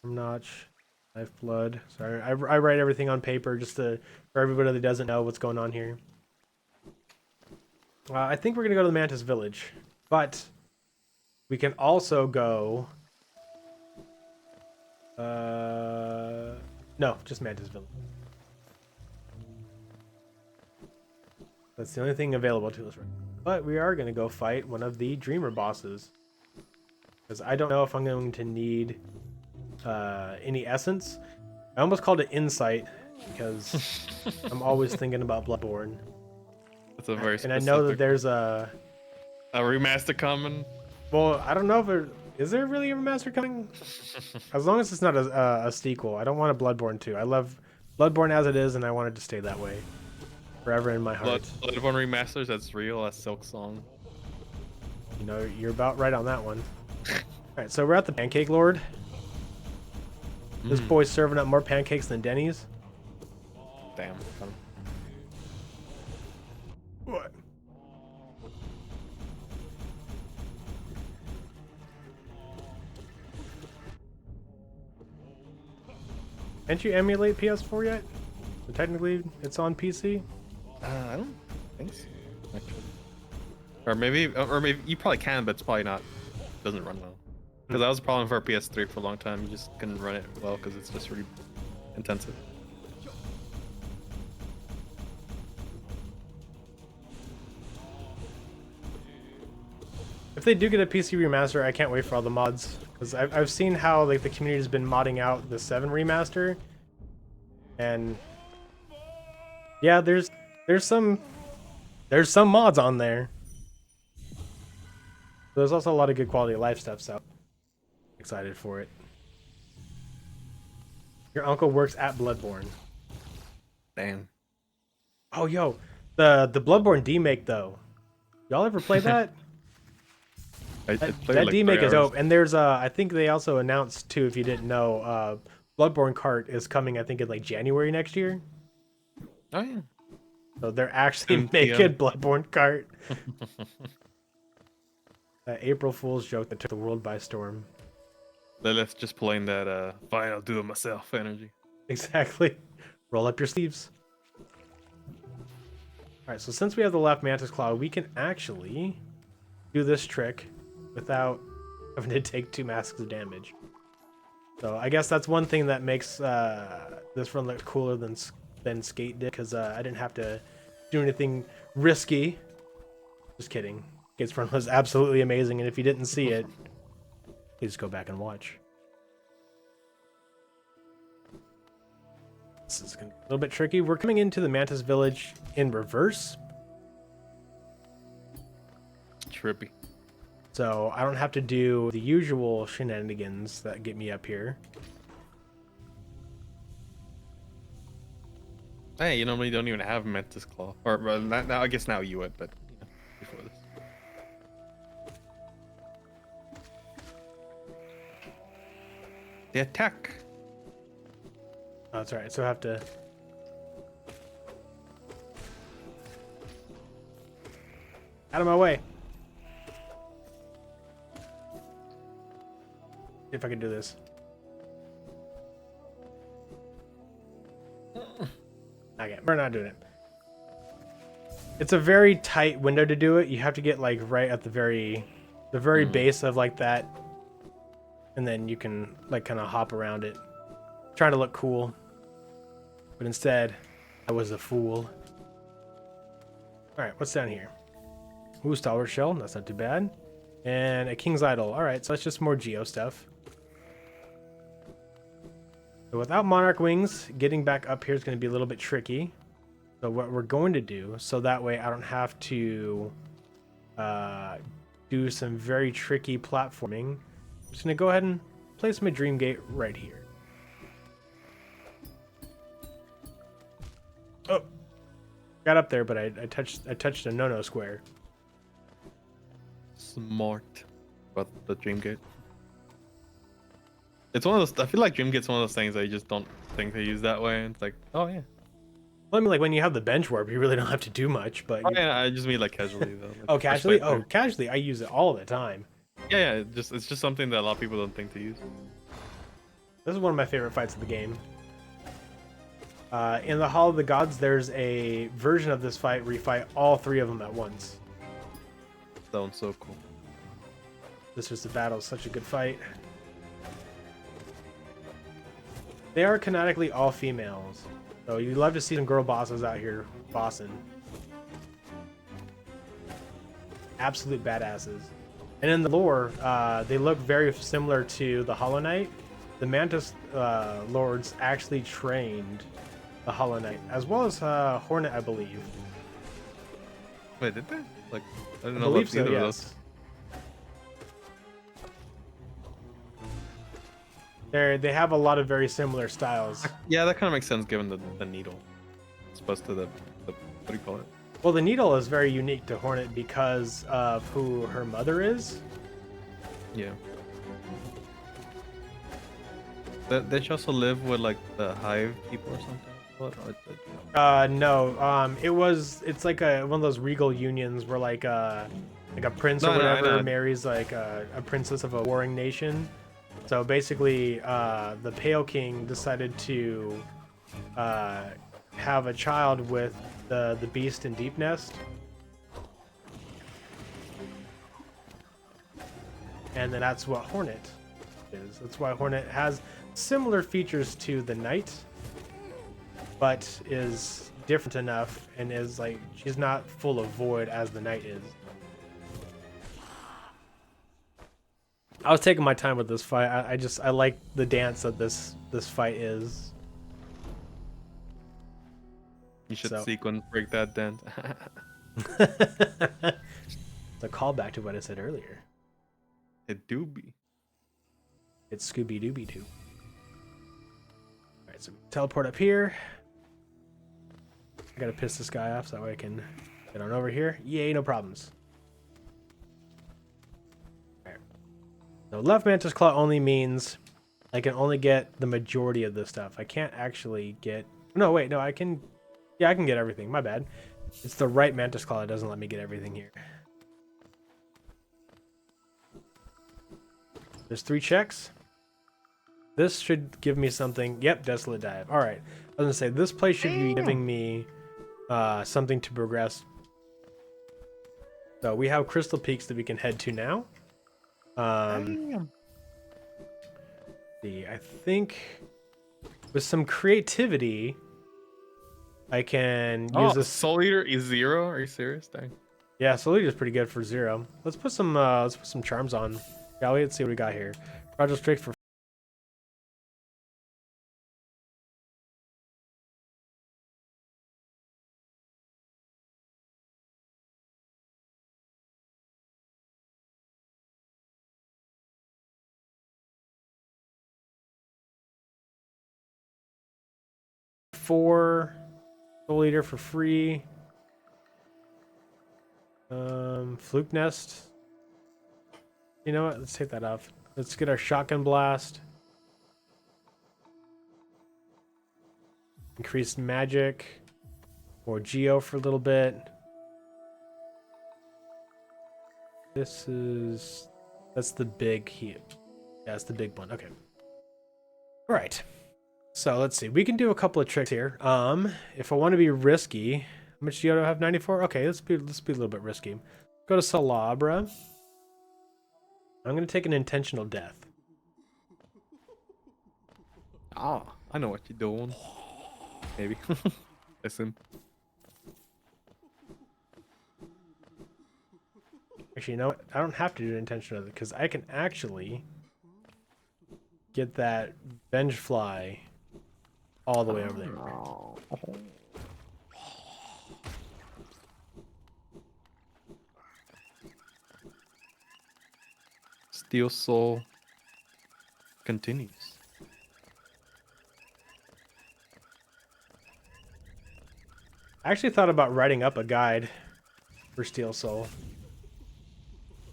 Charm notch, lifeblood. Sorry, I write everything on paper just for everybody that doesn't know what's going on here. I think we're gonna go to the Mantis Village, but we can also go. No, just Mantis Village. That's the only thing available to us right now. But we are gonna go fight one of the Dreamer bosses, because I don't know if I'm going to need any essence. I almost called it insight because I'm always thinking about Bloodborne. That's a very And I know that there's a remaster coming. Well, I don't know if is there really a remaster coming? As long as it's not a sequel. I don't want a Bloodborne 2. I love Bloodborne as it is, and I want it to stay that way forever in my heart. Bloodborne remasters, that's real. That's Silk Song. You know, you're about right on that one. All right, so we're at the Pancake Lord. This boy's serving up more pancakes than Denny's. Damn. What? Can't you emulate PS4 yet? So technically, it's on PC. I don't think so. Actually. Or maybe you probably can, but it's probably not. Doesn't run well. Because that was a problem for PS3 for a long time. You just couldn't run it well because it's just really intensive. If they do get a PC remaster, I can't wait for all the mods, because I've seen how like the community's been modding out the 7 remaster, and yeah, there's some mods on there. There's also a lot of good quality of life stuff, so excited for it. Your uncle works at Bloodborne. Damn. Oh, yo, the Bloodborne demake though. Y'all ever play that? I played That like demake 3 is hours. dope, and there's I think they also announced too, if you didn't know, Bloodborne Kart is coming, I think in like January next year. Oh yeah. So they're actually MTM. making Bloodborne Kart. April Fool's joke that took the world by storm. Let's just playing that fine, I'll do it myself energy. Exactly. Roll up your sleeves. Alright, so since we have the left Mantis Claw, we can actually do this trick without having to take 2 masks of damage. So I guess that's one thing that makes this run look cooler than Skate did, because I didn't have to do anything risky. Just kidding. Skate's run was absolutely amazing, and if you didn't see it, please go back and watch. This is gonna be a little bit tricky. We're coming into the Mantis Village in reverse, Trippy. so I don't have to do the usual shenanigans that get me up here. Hey, you normally don't even have Mantis Claw. Or now I guess now you would, but before this. The attack. Oh, that's right. So I have to. Out of my way. See if I can do this. Okay, we're not doing it. It's a very tight window to do it. You have to get like right at the very base of like that, and then you can like kind of hop around it, trying to look cool. But instead, I was a fool. All right, what's down here? Ooh, Stalwart Shell. That's not too bad. And a King's Idol. All right, so that's just more Geo stuff. So without Monarch Wings, getting back up here is going to be a little bit tricky. So what we're going to do, so that way I don't have to do some very tricky platforming, I'm just going to go ahead and place my Dream Gate right here. Oh, got up there, but I touched a no-no square. Smart. But the Dream Gate. It's one of those. I feel like Dream Gate's one of those things that you just don't think they use that way. It's like, oh yeah. Well, I mean, like when you have the bench warp, you really don't have to do much. But Oh, yeah, I just mean like casually though. Like, oh, casually. especially- Oh, casually. I use it all the time. Yeah, it's just something that a lot of people don't think to use. This is one of my favorite fights of the game. In the Hall of the Gods, there's a version of this fight where you fight all three of them at once. That one's so cool. This was the battle. Such a good fight. They are canonically all females. So you'd love to see some girl bosses out here bossing. Absolute badasses. And in the lore, they look very similar to the Hollow Knight. The Mantis Lords actually trained the Hollow Knight, as well as Hornet, I believe. Wait, did they? Like, I don't I know believe about so, either of yes. those. They have a lot of very similar styles. Yeah, that kind of makes sense given the needle. It's opposed to the what do you call it? Well, the needle is very unique to Hornet because of who her mother is. Yeah. They should also live with like the hive people or something. What? No. It's like one of those regal unions where like a prince or No, I whatever know. marries like a princess of a warring nation. So basically, the Pale King decided to have a child with the beast in Deep Nest. And then that's what Hornet is. That's why Hornet has similar features to the Knight, but is different enough and is like, she's not full of void as the Knight is. I was taking my time with this fight. I like the dance that this fight is. You should So- sequence break that dance. It's a callback to what I said earlier. It do be. It's Scooby Dooby Doo. Alright, so teleport up here. I gotta piss this guy off so that way I can get on over here. Yay, no problems. Alright. So left Mantis Claw only means I can only get the majority of this stuff. I can't actually get... No, wait, no, I can... Yeah, I can get everything. My bad. It's the right Mantis Claw that doesn't let me get everything here. There's 3 checks. This should give me something. Yep, Desolate Dive. All right. I was gonna say this place should be giving me something to progress. So we have Crystal Peaks that we can head to now. See, I think with some creativity, I can use this. Soul Eater is 0. Are you serious? Dang. Yeah, Soul Eater is pretty good for 0. Let's put some charms on. Shall we? Let's see what we got here. Fragile Strike for Soul Eater for free. Fluke Nest. You know what? Let's take that off. Let's get our Shotgun Blast. Increased magic. More Geo for a little bit. That's the big heat. Yeah, that's the big one. Okay. All right. So let's see. We can do a couple of tricks here. If I want to be risky, how much Geo do I have? 94. Okay, let's be a little bit risky. Go to Salabra. I'm gonna take an intentional death. Ah, I know what you're doing. Maybe. Listen. Actually, you know what? I don't have to do an intentional death because I can actually get that Vengefly all the way over there. Steel Soul continues. I actually thought about writing up a guide for Steel Soul.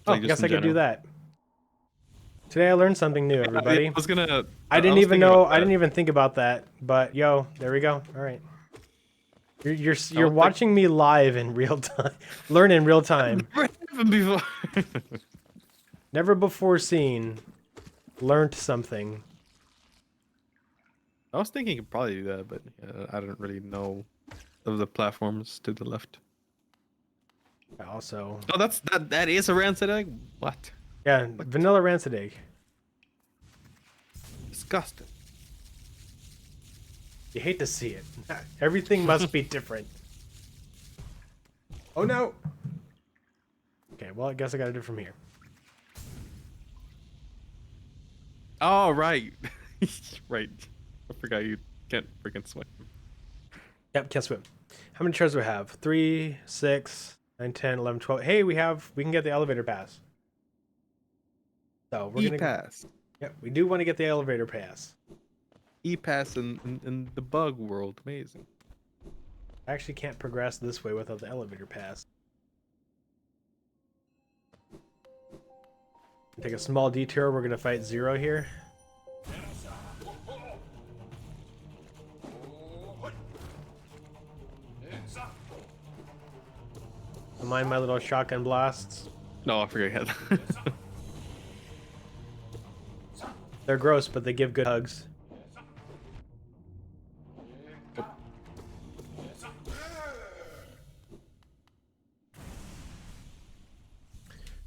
Oh, Like, I just guess in I could do general. that. Today I learned something new, everybody. I was gonna. I didn't was even thinking know. about I didn't that. even think about that. But yo, there we go. All right. You're I you're was watching me live in real time, learn in real time. Never happened before. Never before seen. Learned something. I was thinking you could probably do that, but I don't really know of the platforms to the left. Also, Oh, that is a rancid egg. What? yeah, vanilla rancid egg. Disgusting. You hate to see it. Everything must be different. Oh no. Okay, well I guess I gotta do it from here. Oh right, right. I forgot you can't freaking swim. Yep, can't swim. How many treasures do we have? 3, 6, 9, 10, 11, 12. Hey, we can get the elevator pass. So we're gonna. E-pass. Yep, we do want to get the elevator pass. E-pass in the bug world. Amazing. I actually can't progress this way without the elevator pass. Take a small detour. We're gonna fight Zero here. Don't mind my little shotgun blasts. No, I forgot. You had that. They're gross, but they give good hugs.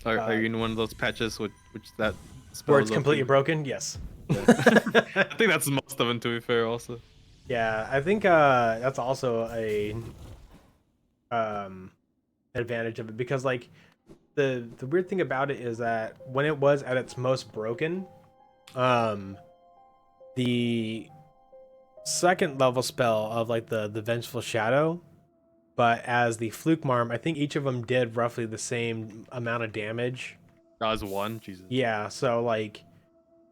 Are you in one of those patches which that spell Where it's is completely OP? broken? Yes. I think that's most of them, to be fair. Also, Yeah, I think that's also a advantage of it because like the weird thing about it is that when it was at its most broken, the second level spell of like the Vengeful Shadow, but as the Fluke Marm, I think each of them did roughly the same amount of damage. that was one. Jesus. Yeah, so like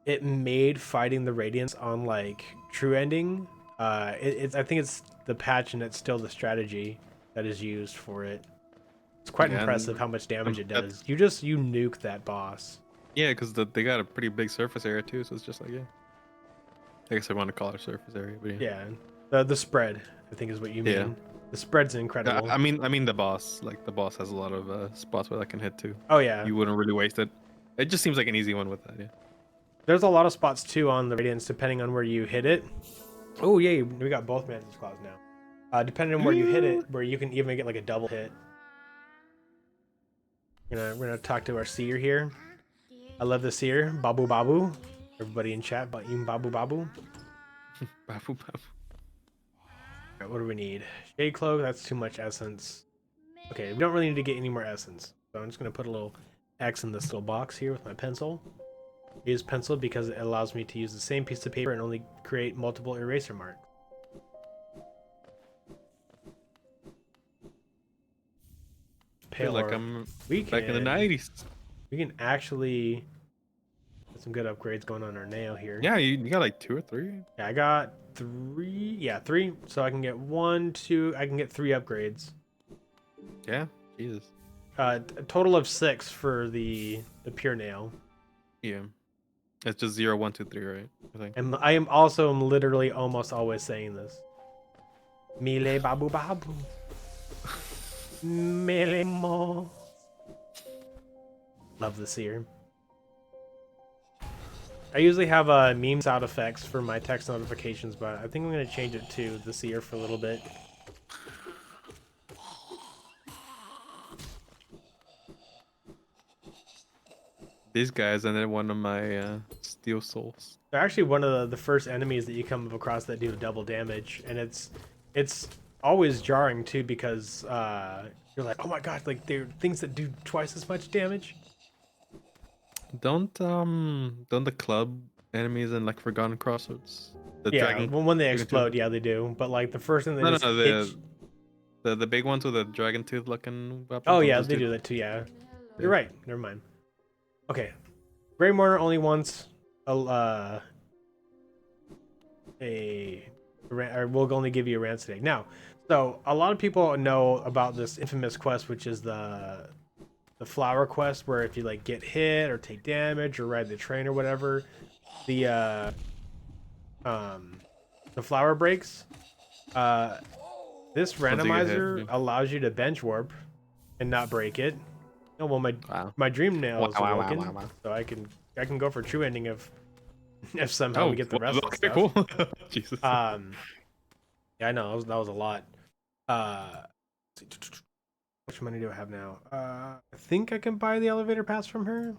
it made fighting the Radiance on like True Ending. It's I think it's the patch and it's still the strategy that is used for it. It's quite Yeah, impressive and how much damage it that- does. You nuke that boss. Yeah, because they got a pretty big surface area too, so it's just like, yeah. I guess I want to call it a surface area, but yeah. Yeah, the spread I think is what you mean. Yeah. The spread's Yeah, incredible. I mean the boss. Like the boss has a lot of spots where that can hit too. Oh yeah, You wouldn't really waste it. It just seems like an easy one with that, yeah. there's a lot of spots too on the Radiance depending on where you hit it. Oh yeah, we got both Mantis Claws now. Depending on where you hit it, where you can even get like a double hit. We're gonna talk to our seer here. I love the seer, Babu Babu. Everybody in chat, but you Babu Babu. Bafu, bafu. Alright, what do we need? Shade Cloak, that's too much essence. Okay, we don't really need to get any more essence. So I'm just gonna put a little X in this little box here with my pencil. Use pencil because it allows me to use the same piece of paper and only create multiple eraser marks. I feel like Pale I'm we back in the can- 90s. We can actually get some good upgrades going on our nail here. Yeah, you got like 2 or 3. Yeah, I got 3. Yeah, 3. So I can get 1, 2. I can get 3 upgrades. Yeah, Jesus. A total of 6 for the pure nail. Yeah. It's just 0, 1, 2, 3, right? I think. And I am also literally almost always saying this. Mile babu babu. Mele mo. Love the seer. I usually have meme sound effects for my text notifications, but I think I'm going to change it to the seer for a little bit. These guys and then one of my steel souls. They're actually one of the first enemies that you come across that do double damage, and it's always jarring too because you're like, oh my god, like they're things that do twice as much damage. Don't the club enemies in like Forgotten Crossroads The Yeah, dragon. when they dragon explode, tooth- yeah, they do. But like the first thing they No, just no, hit. the big ones with the dragon tooth looking weapons. Oh yeah, those they two- do that too. Yeah, you're right. Never mind. Okay, Grey Mourner only wants or we'll only give you a rance today. Now, so a lot of people know about this infamous quest, which is the flower quest, where if you like get hit or take damage or ride the train or whatever, the flower breaks. This Once you get hit, randomizer yeah. allows you to bench warp and not break it. Oh well, Wow. my dream nail is Wow, wow, wow, awoken, wow, wow. so I can go for true ending if somehow we get the well, rest of the okay, stuff. cool. Jesus. Yeah, I know that was a lot. How much money do I have now? I think I can buy the elevator pass from her.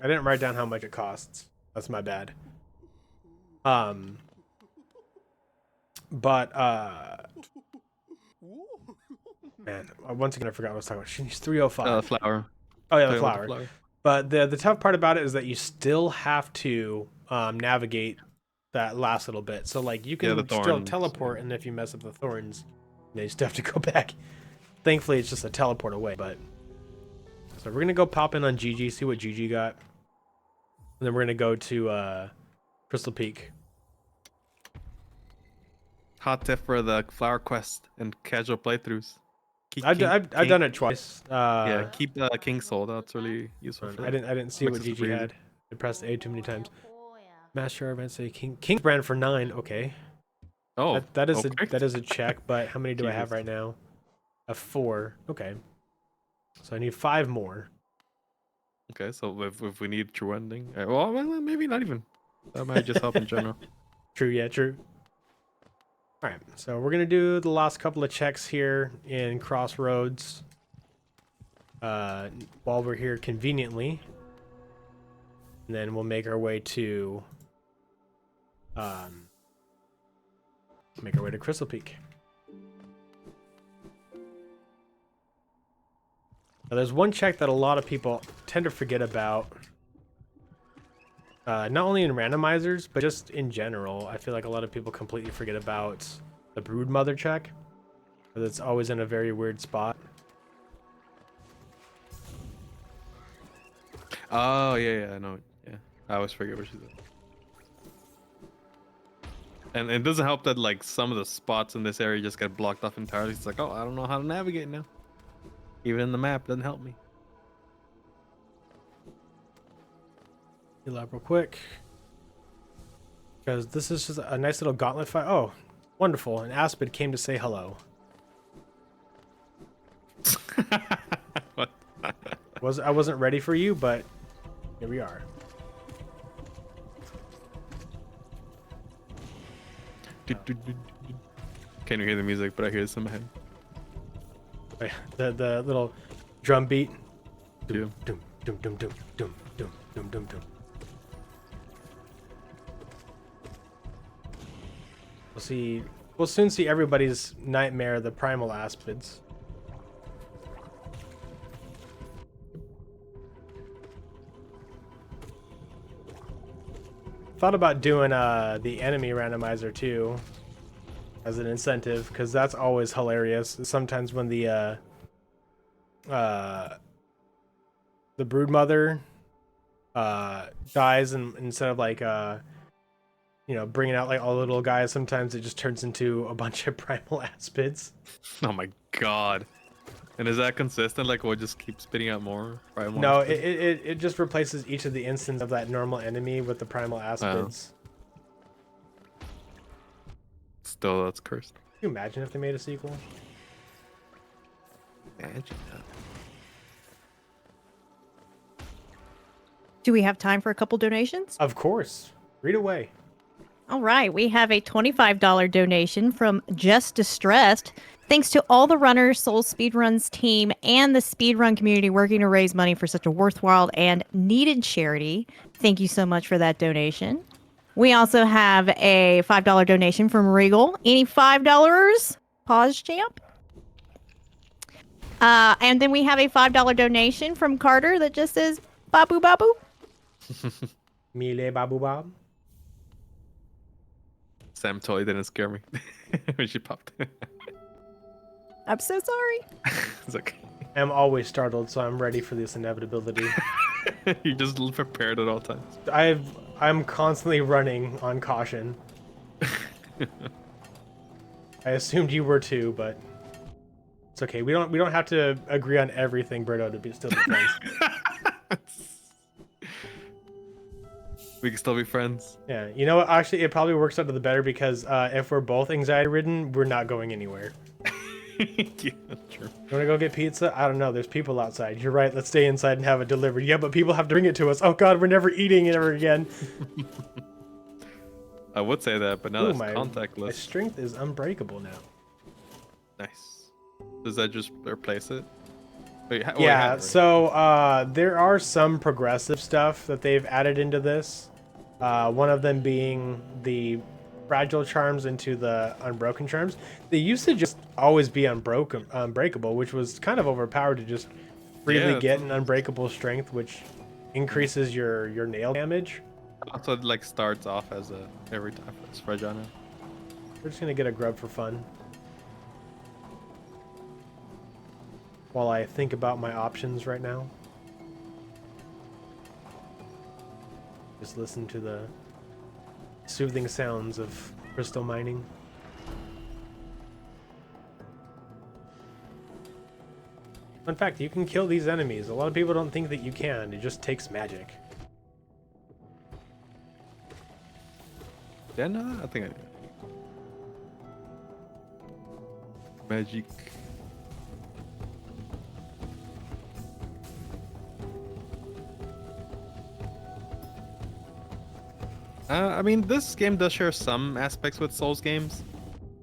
I didn't write down how much it costs. That's my bad. But man, once again I forgot what I was talking about. She needs 305. Flower. Oh yeah, the Play with the flower. But the tough part about it is that you still have to navigate that last little bit. So like you can the still thorns, teleport, and if you mess up the thorns, you still have to go back. Thankfully, it's just a teleport away. But so we're gonna go pop in on GG, see what GG got, and then we're gonna go to Crystal Peak. Hot tip for the flower quest and casual playthroughs. Keep I've done it twice. Yeah, keep King Soul. That's really useful. I didn't see what Makes it GG super easy. had. I pressed A too many times. Master event say King brand for 9. Okay. Oh, That is okay. that is a check, but how many do I have Jesus. right now? A 4. Okay. So I need 5 more. Okay, so if we need true ending, well, maybe not even. That might just help in general. True, yeah, true. All right, so we're gonna do the last couple of checks here in Crossroads. While we're here conveniently, and then we'll make our way to Crystal Peak. Now, there's one check that a lot of people tend to forget about. Not only in randomizers, but just in general. I feel like a lot of people completely forget about the Brood Mother check. Because it's always in a very weird spot. Oh yeah, I know. Yeah, I always forget what she said. And it doesn't help that like some of the spots in this area just get blocked off entirely. It's like, oh, I don't know how to navigate now. Even in the map doesn't help me. Heal up real quick. Because this is just a nice little gauntlet fight. Oh, wonderful. And Aspid came to say hello. What? I wasn't ready for you, but here we are. Can't hear the music, but I hear this in my head. Wait, the little drum beat. Yeah. Dum, dum, dum, dum, dum, dum, dum, dum, dum. We'll soon see everybody's nightmare, the primal aspids. Thought about doing the enemy randomizer too as an incentive, because that's always hilarious. Sometimes when the brood mother dies, and instead of like bringing out like all the little guys, sometimes it just turns into a bunch of primal aspids. Oh my god. And is that consistent? Like, we'll just keep spitting out more primal No, aspids? it just replaces each of the instances of that normal enemy with the primal aspids. Still, that's cursed. Can you imagine if they made a sequel? Imagine that. Do we have time for a couple donations? Of course. Read away. All right, we have a $25 donation from Just Distressed. Thanks to all the runners, SoulsSpeedruns team, and the speedrun community working to raise money for such a worthwhile and needed charity. Thank you so much for that donation. We also have a $5 donation from Regal. Any $5? Pause, champ. And then we have a $5 donation from Carter that just says, Babu Babu. Mile babu bab. Sam totally didn't scare me when she popped. I'm so sorry. It's okay. I'm always startled, so I'm ready for this inevitability. You just prepared at all times. I'm constantly running on caution. I assumed you were too, but it's okay. We don't have to agree on everything, Berto, to still be friends. We can still be friends. Yeah, you know what? Actually, it probably works out to the better because if we're both anxiety-ridden, we're not going anywhere. Yeah, true. You want to go get pizza? I don't know. There's people outside. You're right. Let's stay inside and have it delivered. Yeah, but people have to bring it to us. Oh God, we're never eating it ever again. I would say that, but now Ooh, that's my contactless. strength is unbreakable now. Nice. Does that just replace it? Wait, Yeah, so there are some progressive stuff that they've added into this. One of them being the fragile charms into the unbroken charms. They used to just always be unbreakable, which was kind of overpowered to just freely get an unbreakable strength, which increases your nail damage. Also, it like starts off as a every time it's fragile now. We're just gonna get a grub for fun. While I think about my options right now. Just listen to the soothing sounds of crystal mining. Fun fact, you can kill these enemies. A lot of people don't think that you can. It just takes magic. Yeah, no, I think I do. Magic. I mean, this game does share some aspects with Souls games.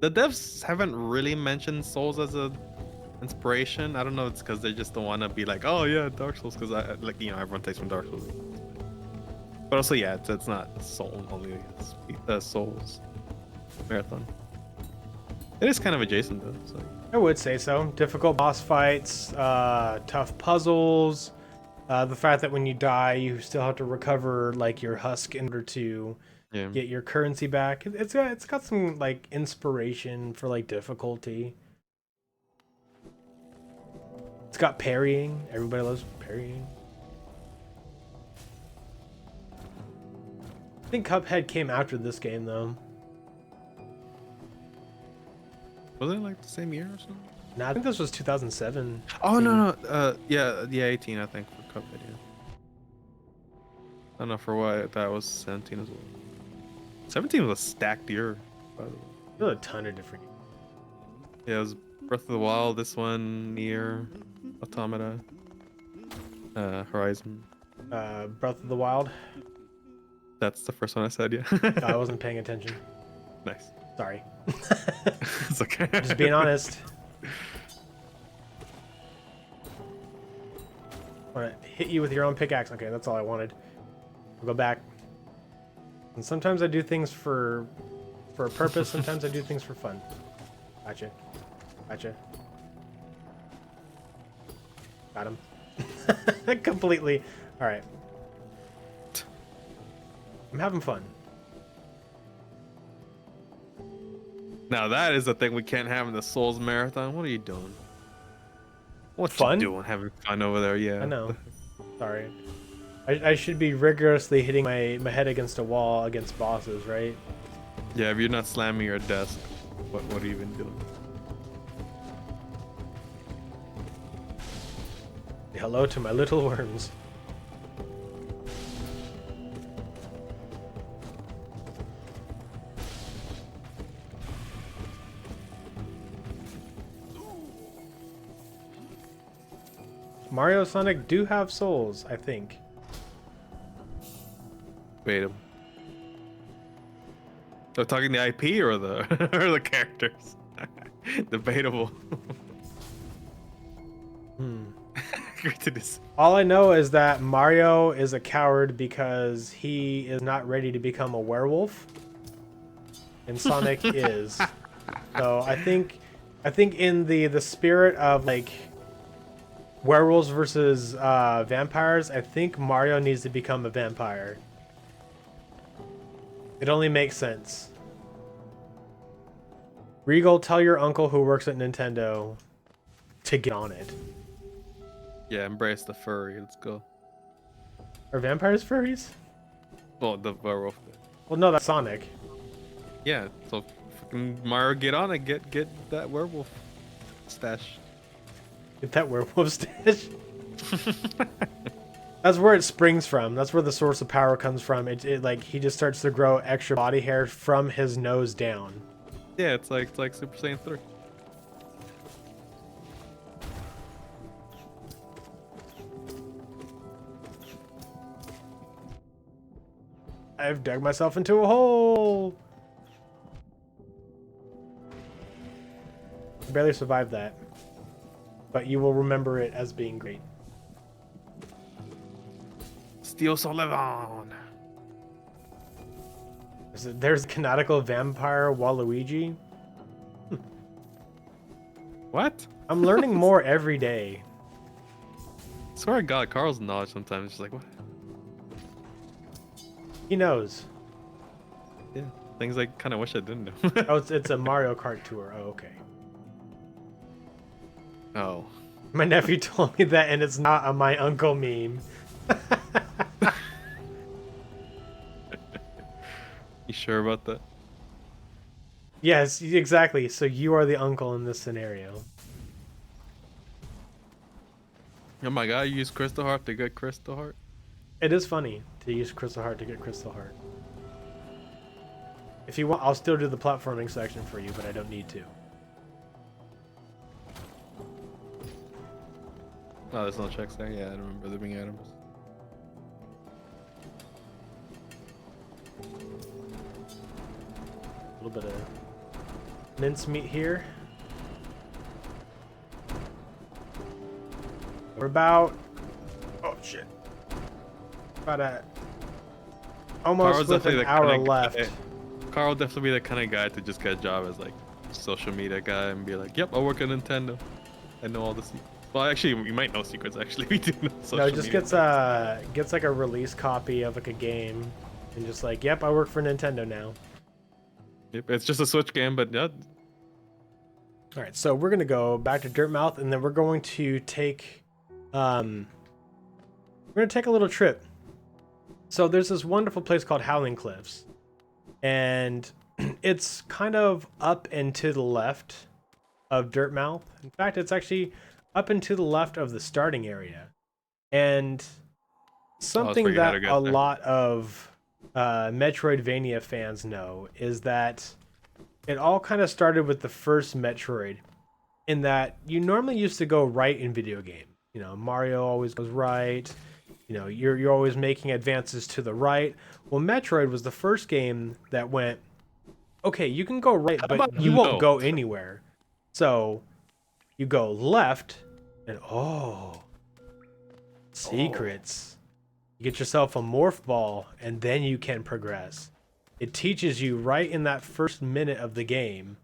The devs haven't really mentioned Souls as a inspiration. I don't know if it's because they just don't want to be like, oh yeah, Dark Souls, because everyone takes from Dark Souls. But also, yeah, it's not Soul only. It's Souls Marathon. It is kind of adjacent though. So. I would say so. Difficult boss fights, tough puzzles. The fact that when you die, you still have to recover like your husk in order to get your currency back. It's got some like inspiration for like difficulty. It's got parrying. Everybody loves parrying. I think Cuphead came after this game though. Was it like the same year or something? No, I think this was 2007. Oh no, yeah, 18 I think for Cuphead. Yeah. I don't know for what that was 17 as well. 17 was a stacked year, by the way. There's a ton of different. Yeah, it was Breath of the Wild. This one, Nier, Automata, Horizon. Breath of the Wild. That's the first one I said. Yeah. I wasn't paying attention. Nice. Sorry. It's okay. Just being honest. I want to hit you with your own pickaxe. Okay, that's all I wanted. I'll go back. And sometimes I do things for a purpose. Sometimes I do things for fun. Gotcha. Gotcha. Got him. Completely. All right. I'm having fun. Now that is the thing we can't have in the Souls Marathon. What are you doing? What Fun? you doing? Having fun over there? Yeah. I know. Sorry. I should be rigorously hitting my head against a wall against bosses, right? Yeah, if you're not slamming your desk, what are you even doing? Hello to my little worms. Mario Sonic do have souls, I think. Debatable. So talking the IP or the or the characters? Debatable. All I know is that Mario is a coward because he is not ready to become a werewolf, and Sonic is. So I think in the spirit of like werewolves versus vampires, I think Mario needs to become a vampire. It only makes sense. Regal, tell your uncle who works at Nintendo to get on it. Yeah, embrace the furry. Let's go. Are vampires furries? Oh, the werewolf. Well, no, that's Sonic. Yeah, so fucking Mario, get on it. Get that werewolf stash. Get that werewolf stash. That's where it springs from. That's where the source of power comes from. It like he just starts to grow extra body hair from his nose down. Yeah, it's like Super Saiyan 3. I've dug myself into a hole. I barely survived that, but you will remember it as being great. Steel Sullivan. There's canonical vampire Waluigi. What? I'm learning more every day. Swear to God, Carl's knowledge sometimes is just like, what? He knows. Yeah, things I kind of wish I didn't know. Oh, it's a Mario Kart tour. Oh, okay. Oh. My nephew told me that, and it's not a my uncle meme. You sure about that? Yes, exactly. So you are the uncle in this scenario. Oh my God, you use Crystal Heart to get Crystal Heart? It is funny to use Crystal Heart to get Crystal Heart. If you want, I'll still do the platforming section for you, but I don't need to. Oh, there's no checks there? Yeah, I don't remember there being items. A little bit of mincemeat here. We're about... Oh, shit. About almost with an hour left. Carl definitely be the kind of guy to just get a job as like social media guy and be like, "Yep, I work at Nintendo. I know all the secrets." Well, actually, you might know secrets. Actually, we do know social No, just media. gets like a release copy of like a game, and just like, "Yep, I work for Nintendo now." Yep, it's just a Switch game, but yeah. All right, so we're gonna go back to Dirtmouth, and then we're going to take, we're gonna take a little trip. So there's this wonderful place called Howling Cliffs, and it's kind of up and to the left of Dirtmouth. In fact, it's actually up and to the left of the starting area. And something that a lot of Metroidvania fans know is that it all kind of started with the first Metroid, in that you normally used to go right in video game. You know, Mario always goes right. You know, you're always making advances to the right. Well, Metroid was the first game that went, okay, you can go right, but you won't go anywhere. So you go left, and secrets. You get yourself a morph ball, and then you can progress. It teaches you right in that first minute of the game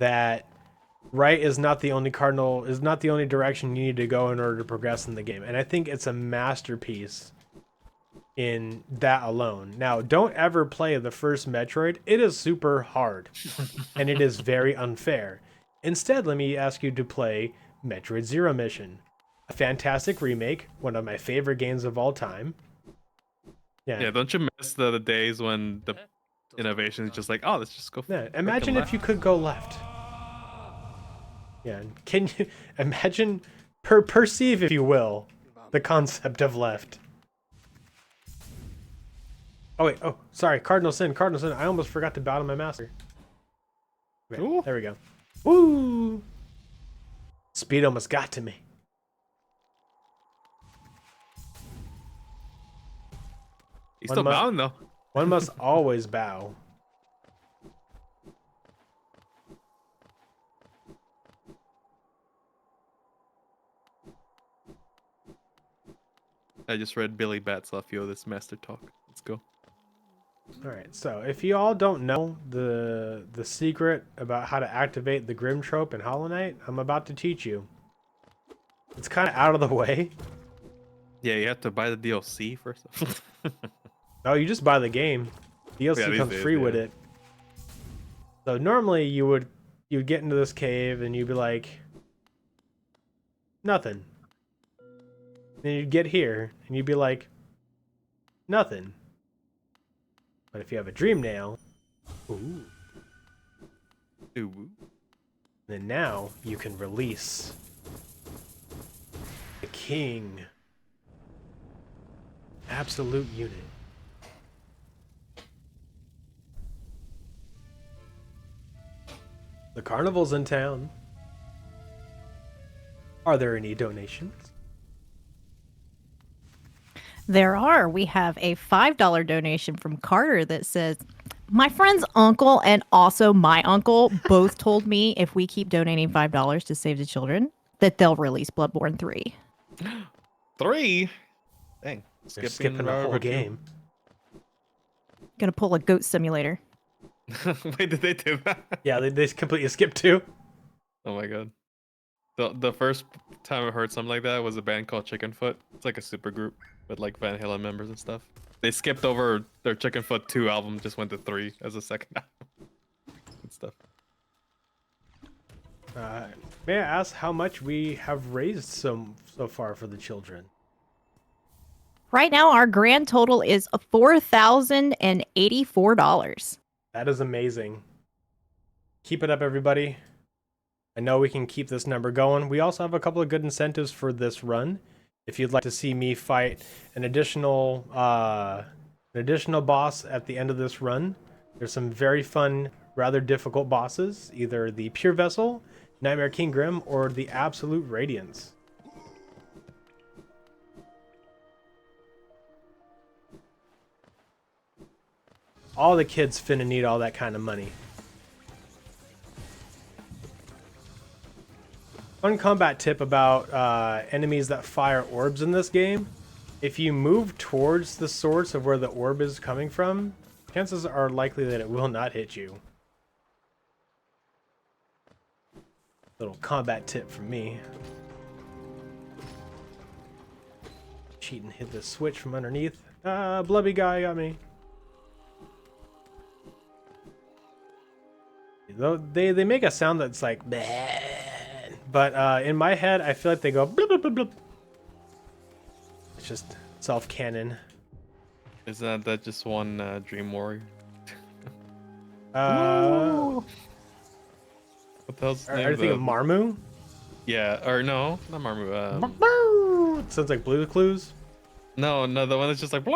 that right is not the only direction you need to go in order to progress in the game. And I think it's a masterpiece in that alone. Now, don't ever play the first Metroid. It is super hard and it is very unfair. Instead, let me ask you to play Metroid Zero Mission, a fantastic remake, one of my favorite games of all time. Yeah, don't you miss the days when the innovation is just like, oh, let's just go. Yeah, imagine if you could go left. Yeah, can you imagine, perceive, if you will, the concept of left? Oh wait, oh, sorry, Cardinal Sin. I almost forgot to bow to my master. Okay, there we go. Woo! Speed almost got to me. He's still bowing though. One must always bow. I just read Billy Bat's off you this master talk. Let's go. All right, so if you all don't know the secret about how to activate the Grim trope in Hollow Knight, I'm about to teach you. It's kind of out of the way. Yeah, you have to buy the DLC first. No, you just buy the game. DLC comes free with it. So normally you'd get into this cave and you'd be like, nothing. Then you'd get here and you'd be like, nothing. But if you have a dream nail, ooh, Ooh. then now you can release the king. Absolute unit. The carnival's in town. Are there any donations? There are. We have a $5 donation from Carter that says, my friend's uncle and also my uncle both told me if we keep donating $5 to save the children, that they'll release Bloodborne 3. 3? Dang. They're skipping the whole game. Gonna pull a goat simulator. Wait, did they do that? Yeah, they completely skipped 2. Oh my god. The first time I heard something like that was a band called Chickenfoot. It's like a super group with like Van Halen members and stuff. They skipped over their Chickenfoot 2 album, just went to 3 as a second album. Good stuff. May I ask how much we have raised so far for the children? Right now, our grand total is $4,084. That is amazing. Keep it up, everybody. I know we can keep this number going. We also have a couple of good incentives for this run. If you'd like to see me fight an additional boss at the end of this run, there's some very fun, rather difficult bosses. Either the Pure Vessel, Nightmare King Grim, or the Absolute Radiance. All the kids finna need all that kind of money. Fun combat tip about enemies that fire orbs in this game. If you move towards the source of where the orb is coming from, chances are likely that it will not hit you. Little combat tip from me. Cheat and hit the switch from underneath. Blubby guy got me. Though they make a sound that's like bleh, but in my head I feel like they go blub, blub, blub, blub. It's just self-canon. Is that just one Dream Warrior? What What the hell's the are name you of thinking Marmu? Yeah, or no, not Marmu. It sounds like Blue Clues. No, the one that's just like you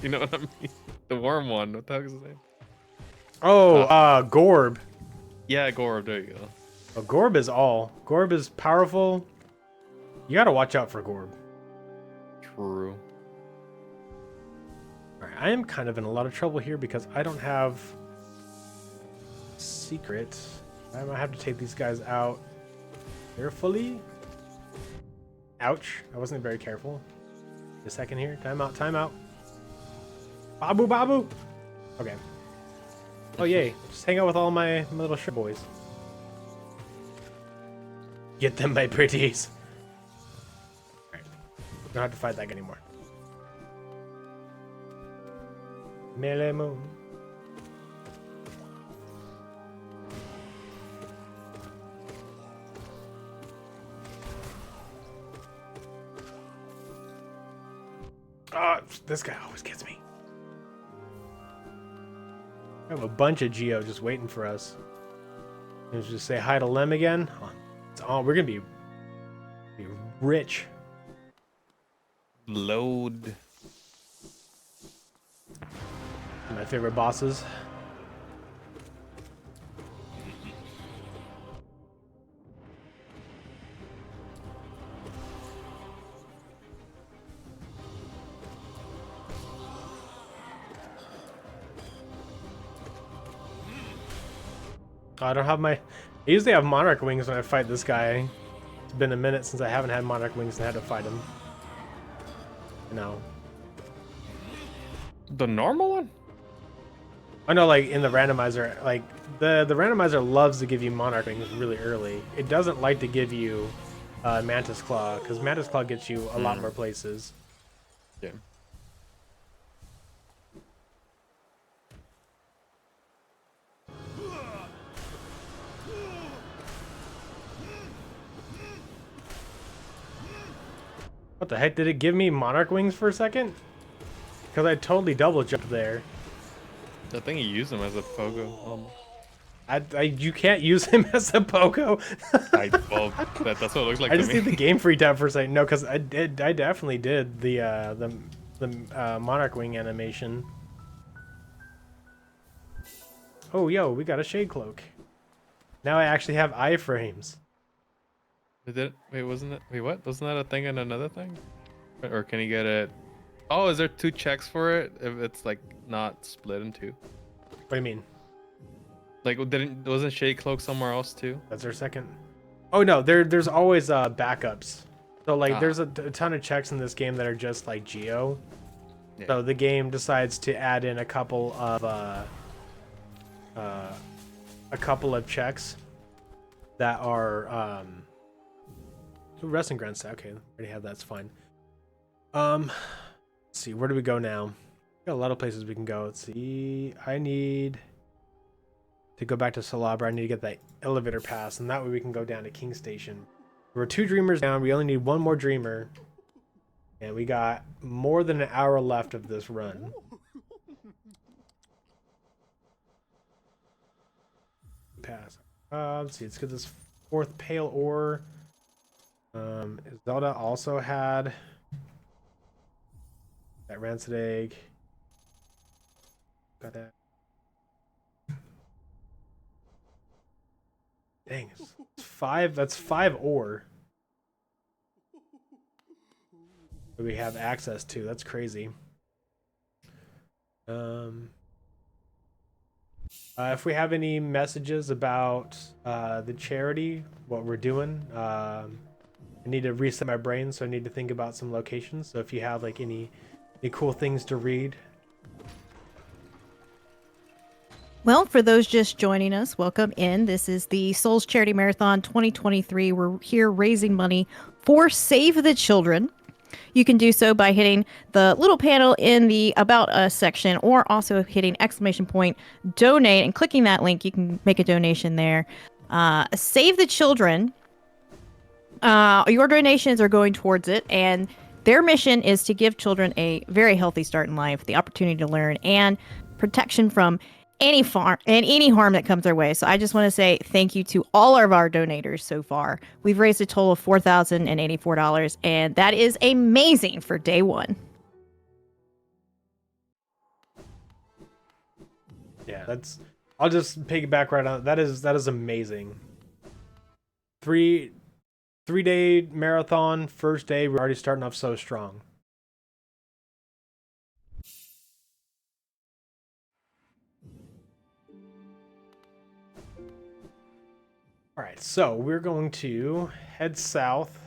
know what I mean? The worm one. What the heck is his name? Oh, Gorb. Yeah, Gorb. There you go. Oh, Gorb is all. Gorb is powerful. You gotta watch out for Gorb. True. Alright, I am kind of in a lot of trouble here because I don't have secret. I might have to take these guys out carefully. Ouch. I wasn't very careful. A second here. Time out, time out. Babu, babu. Okay. Oh, yay. Just hang out with all my little shit boys. Get them, my pretties. Alright. Don't have to fight that guy anymore. Melee moon. Oh, this guy always gets me. I have a bunch of Geo just waiting for us. Let's just say hi to Lem again. Oh, we're gonna be rich. Load. My favorite bosses. I don't have my... I usually have Monarch Wings when I fight this guy. It's been a minute since I haven't had Monarch Wings and had to fight him. No. The normal one? I know, like, in the randomizer, like, the randomizer loves to give you Monarch Wings really early. It doesn't like to give you Mantis Claw, because Mantis Claw gets you a lot more places. What the heck? Did it give me monarch wings for a second? Because I totally double jumped there. I think you use them as a pogo. You can't use him as a pogo. Well, that's what it looks like I to just me. think the game freaked out for a second. No, because I definitely did the monarch wing animation. Oh, yo, we got a shade cloak. Now I actually have iframes. Wait, wasn't it? Wait, what? Wasn't that a thing and another thing? Or can you get it? Oh, is there 2 checks for it if it's like not split in 2? What do you mean? Like, wasn't Shade Cloak somewhere else too? That's our second. Oh no, there's always backups. So like there's a ton of checks in this game that are just like geo. Yeah. So the game decides to add in a couple of checks that are wrestling ground set. Okay, already have that's fine. Let's see, where do we go now? Got a lot of places we can go. Let's see. I need to go back to Salabra. I need to get that elevator pass, and that way we can go down to King Station. We're 2 dreamers down. We only need 1 more dreamer, and we got more than an hour left of this run. Pass. Let's see. Let's get this 4th pale ore. Zelda also had that rancid egg. Got that. Dang, it's 5. That's 5 ore that we have access to. That's crazy. If we have any messages about the charity, what we're doing, I need to reset my brain, so I need to think about some locations. So if you have like any cool things to read. Well, for those just joining us, welcome in. This is the Souls Charity Marathon 2023. We're here raising money for Save the Children. You can do so by hitting the little panel in the About Us section, or also hitting !donate and clicking that link. You can make a donation there. Save the Children. Your donations are going towards it, and their mission is to give children a very healthy start in life, the opportunity to learn, and protection from any harm that comes their way. So I just want to say thank you to all of our donators so far. We've raised a total of $4,084, and that is amazing for day 1. Yeah, that's. I'll just piggyback right on. That is amazing. 3-day marathon, first day. We're already starting off so strong. All right, so we're going to head south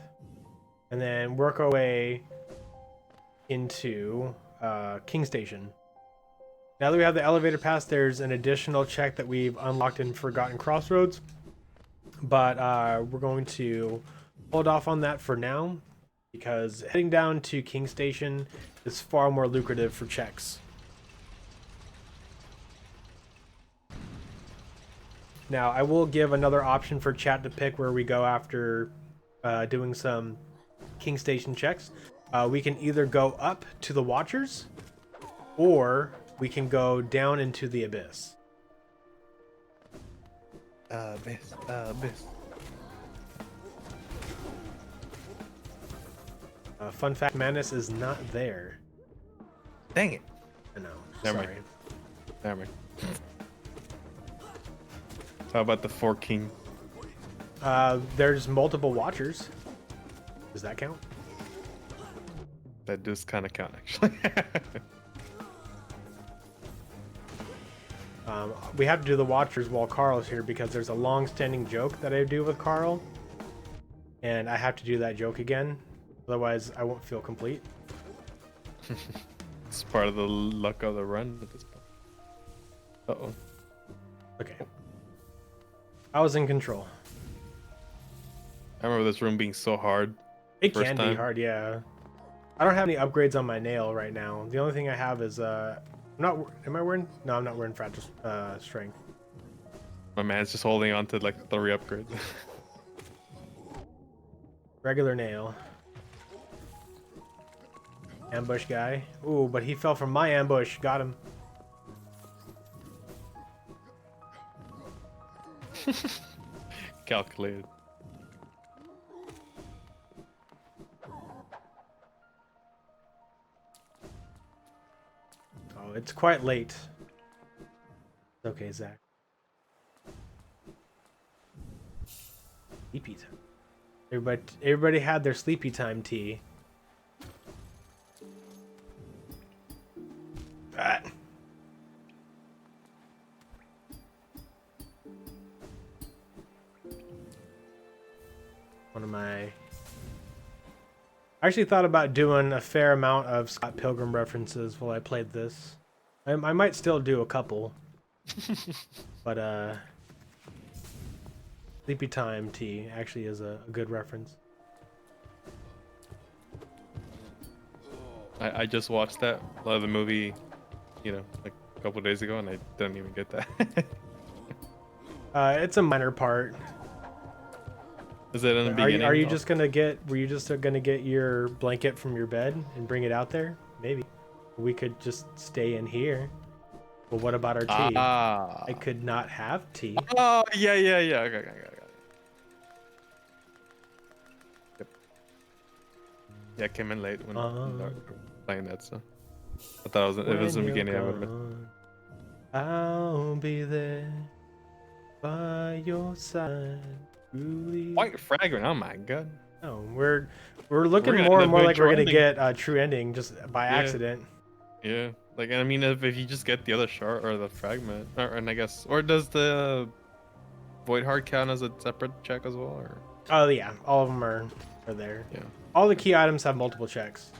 and then work our way into King Station. Now that we have the elevator pass, there's an additional check that we've unlocked in Forgotten Crossroads, but we're going to hold off on that for now because heading down to King Station is far more lucrative for checks. Now, I will give another option for chat to pick where we go after doing some King Station checks. We can either go up to the Watchers, or we can go down into the Abyss. Abyss. Fun fact, Madness is not there. Dang it. I know. Never Sorry. mind. Never mind. How about the 4 king? There's multiple Watchers. Does that count? That does kind of count, actually. We have to do the Watchers while Carl's here because there's a long-standing joke that I do with Carl, and I have to do that joke again. Otherwise, I won't feel complete. It's part of the luck of the run at this point. Uh-oh. Okay. I was in control. I remember this room being so hard. It First can be time. hard, yeah. I don't have any upgrades on my nail right now. The only thing I have is am I wearing? No, I'm not wearing fragile strength. My man's just holding on to like 3 upgrades. Regular nail. Ambush guy. Ooh, but he fell from my ambush. Got him. Calculated. Oh, it's quite late. It's okay, Zach. Sleepy time. Everybody had their sleepy time tea. Ah. One of my... I actually thought about doing a fair amount of Scott Pilgrim references while I played this. I might still do a couple. But, Sleepy Time Tea actually is a good reference. I just watched that the movie, you know, like a couple days ago, and I didn't even get that. It's a minor part. Is it in the beginning? Are you just gonna get? Were you just gonna get your blanket from your bed and bring it out there? Maybe. We could just stay in here. But what about our tea? I could not have tea. Oh yeah. Okay. Yep. Yeah, I came in late when they were playing that, so I thought it was the beginning of it. I'll be there by your side. Quite fragrant. Oh my god. No, we're looking We're gonna more end and up more with like true we're gonna ending. get a true ending just by Yeah. accident. Yeah. Like, I mean, if you just get the other shard or the fragment, and I guess, or does the void heart count as a separate check as well? Or Oh yeah, all of them are there. yeah. All the key items have multiple checks.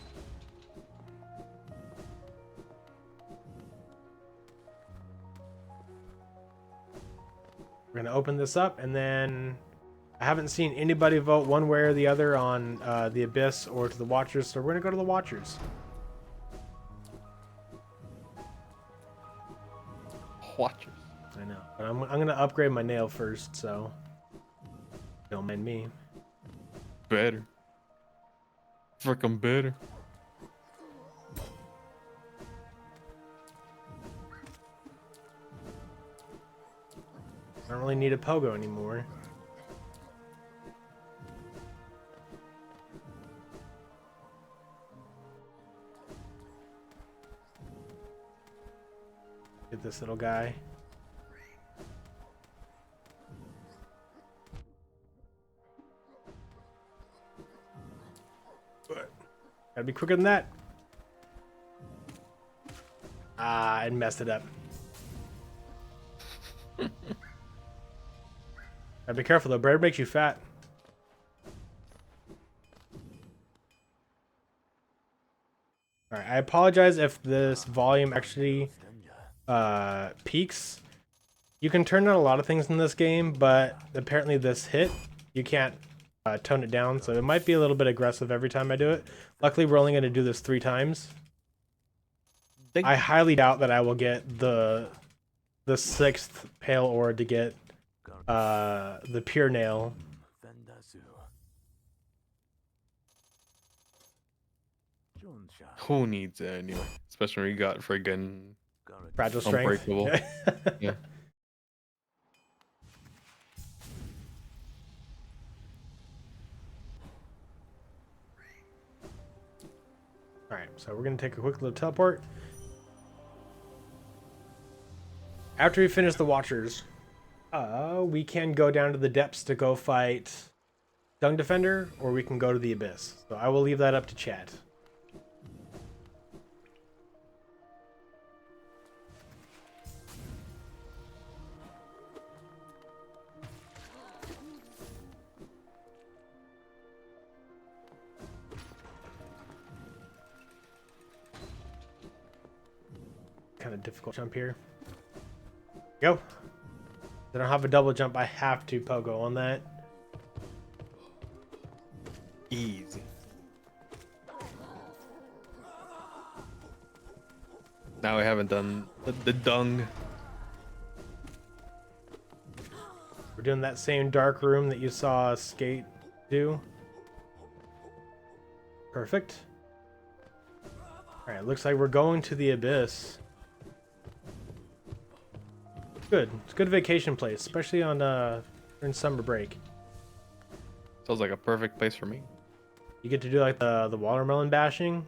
We're gonna open this up, and then I haven't seen anybody vote one way or the other on the Abyss or to the Watchers, so we're gonna go to the Watchers. Watchers. I know, but I'm gonna upgrade my nail first, so don't mind me. Better. Freaking better. I don't really need a pogo anymore. Get this little guy. But gotta be quicker than that. Ah, I messed it up. Gotta be careful though, bread makes you fat. Alright, I apologize if this volume actually peaks. You can turn down a lot of things in this game, but apparently this hit, you can't tone it down, so it might be a little bit aggressive every time I do it. Luckily, we're only going to do this 3 times. I highly doubt that I will get the 6th pale ore to get the pure nail. Who needs it anyway? Especially when you got friggin' Fragile strength. unbreakable. Yeah. Alright, so we're going to take a quick little teleport. After we finish the Watchers, we can go down to the depths to go fight Dung Defender, or we can go to the Abyss. So I will leave that up to chat. Kind of difficult jump here. Go. I don't have a double jump. I have to pogo on that. Easy. Now we haven't done the dung. We're doing that same dark room that you saw Skate do. Perfect. Alright, looks like we're going to the abyss. Good. It's a good vacation place, especially on during summer break. Sounds like a perfect place for me. You get to do like the watermelon bashing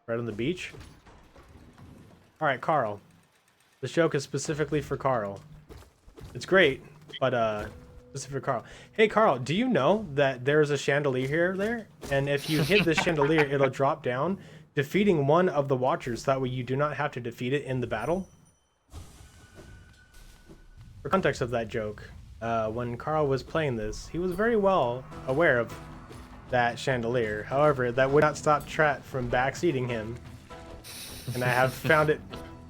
right on the beach. Alright, Carl. This joke is specifically for Carl. It's great, but specific for Carl. Hey Carl, do you know that there's a chandelier here there? And if you hit this chandelier, it'll drop down, defeating one of the watchers. That way you do not have to defeat it in the battle. For context of that joke, when Carl was playing this, he was very well aware of that chandelier. However, that would not stop Trat from backseating him. And I have found it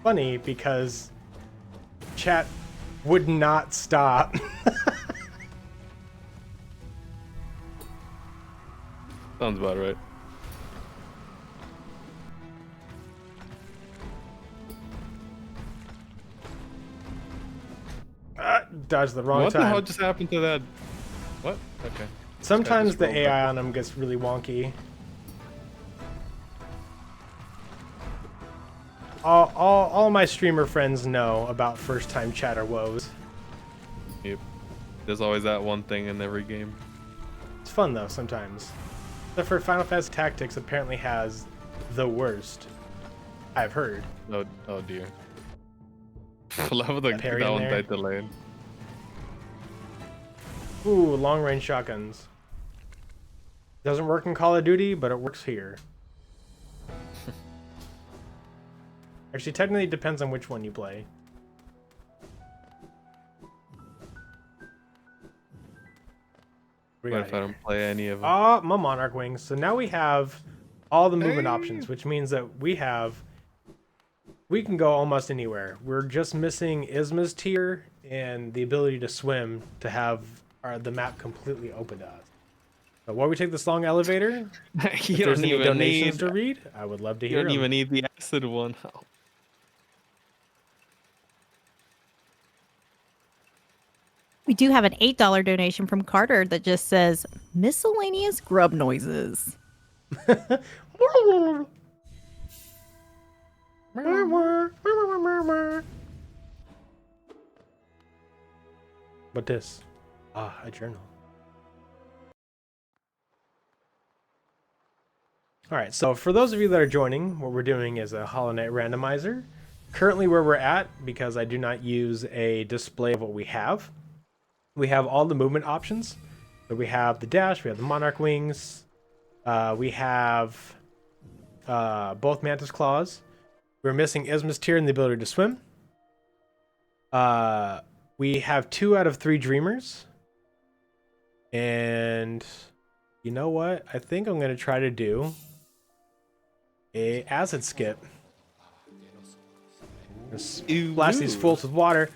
funny because chat would not stop. Sounds about right. Dodged the wrong What time. the hell just happened to that? What? Okay. Sometimes just the rolled AI back. on him gets really wonky. All my streamer friends know about first time chatter woes. Yep. There's always that one thing in every game. It's fun though sometimes. Except for Final Fantasy Tactics apparently has the worst. I've heard. Oh dear. I love the Parry that in one there. died delayed. Ooh, long range shotguns. Doesn't work in Call of Duty, but it works here. Actually, technically it depends on which one you play. We What got if I here. don't play any of them? Ah, my Monarch Wings. So now we have all the movement Hey. options, which means that we can go almost anywhere. We're just missing Isma's tier and the ability to swim to have the map completely open to us. So while we take this long elevator, if You there's don't any even donations need. to read, I would love to You hear don't them. even need the acid one. Oh. We do have an $8 donation from Carter that just says miscellaneous grub noises. What this? Ah, a journal. All right, so for those of you that are joining, what we're doing is a Hollow Knight randomizer. Currently where we're at, because I do not use a display of what we have all the movement options. So we have the dash, we have the Monarch Wings, we have both Mantis Claws. We're missing Isma's tier and the ability to swim. We have 2 out of 3 Dreamers. And you know what? I think I'm going to try to do a acid skip. Splash these Ooh. fools with water.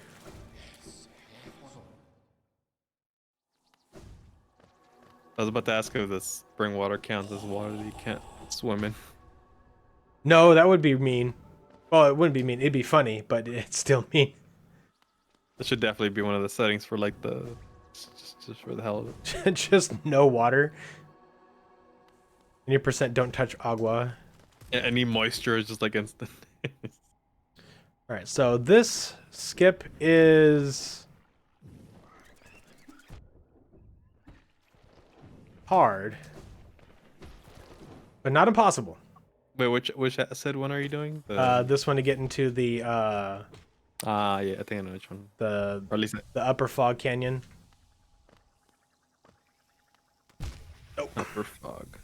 I was about to ask if the spring water counts as water that you can't swim in. No, that would be mean. Well, it wouldn't be mean. It'd be funny, but it's still mean. That should definitely be one of the settings for like the just for the hell of it. Just no water. And your percent don't touch agua. Yeah, any moisture is just like instant. All right, so this skip is hard, but not impossible. Wait, which acid one are you doing? The This one to get into the yeah, I think I know which one. the Or at least Upper Fog Canyon. upper fog.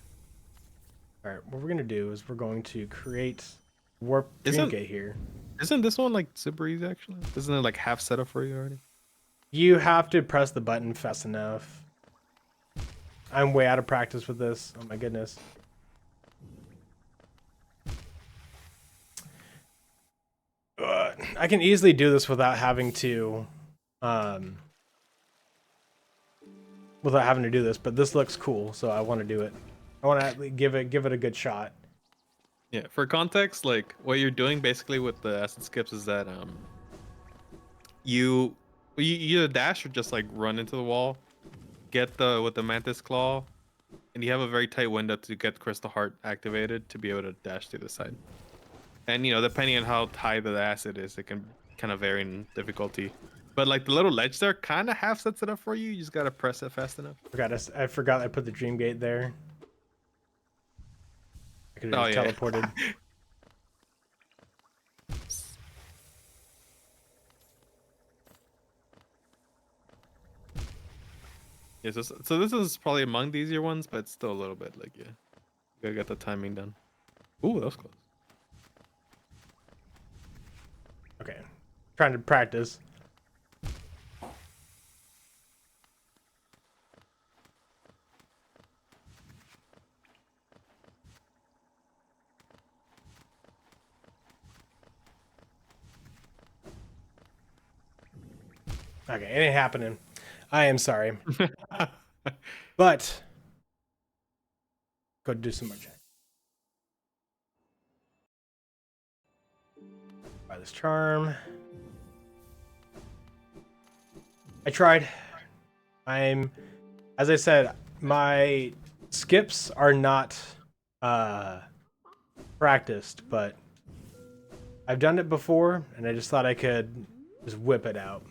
All right, what we're gonna do is we're going to create warp Isn't- Dreamgate here. Isn't this one like super easy actually? Isn't it like half set up for you already? You have to press the button fast enough. I'm way out of practice with this. Oh my goodness. I can easily do this without having to do this, but this looks cool, so I want to do it. I want to give it a good shot. Yeah, for context, like what you're doing basically with the acid skips is that you either dash or just like run into the wall, get with the mantis claw and you have a very tight window to get Crystal Heart activated to be able to dash to the side. And you know, depending on how high the acid is, it can kind of vary in difficulty. But like the little ledge there kind of half sets it up for you. You just gotta press it fast enough. I forgot I put the dream gate there. I could have just teleported. Yeah, so this is probably among the easier ones, but it's still a little bit like, yeah, you gotta get the timing done. Ooh, that was close. Okay, trying to practice. Okay, it ain't happening. I am sorry. But go do some more check. Buy this charm. I tried. As I said, my skips are not practiced, but I've done it before, and I just thought I could just whip it out.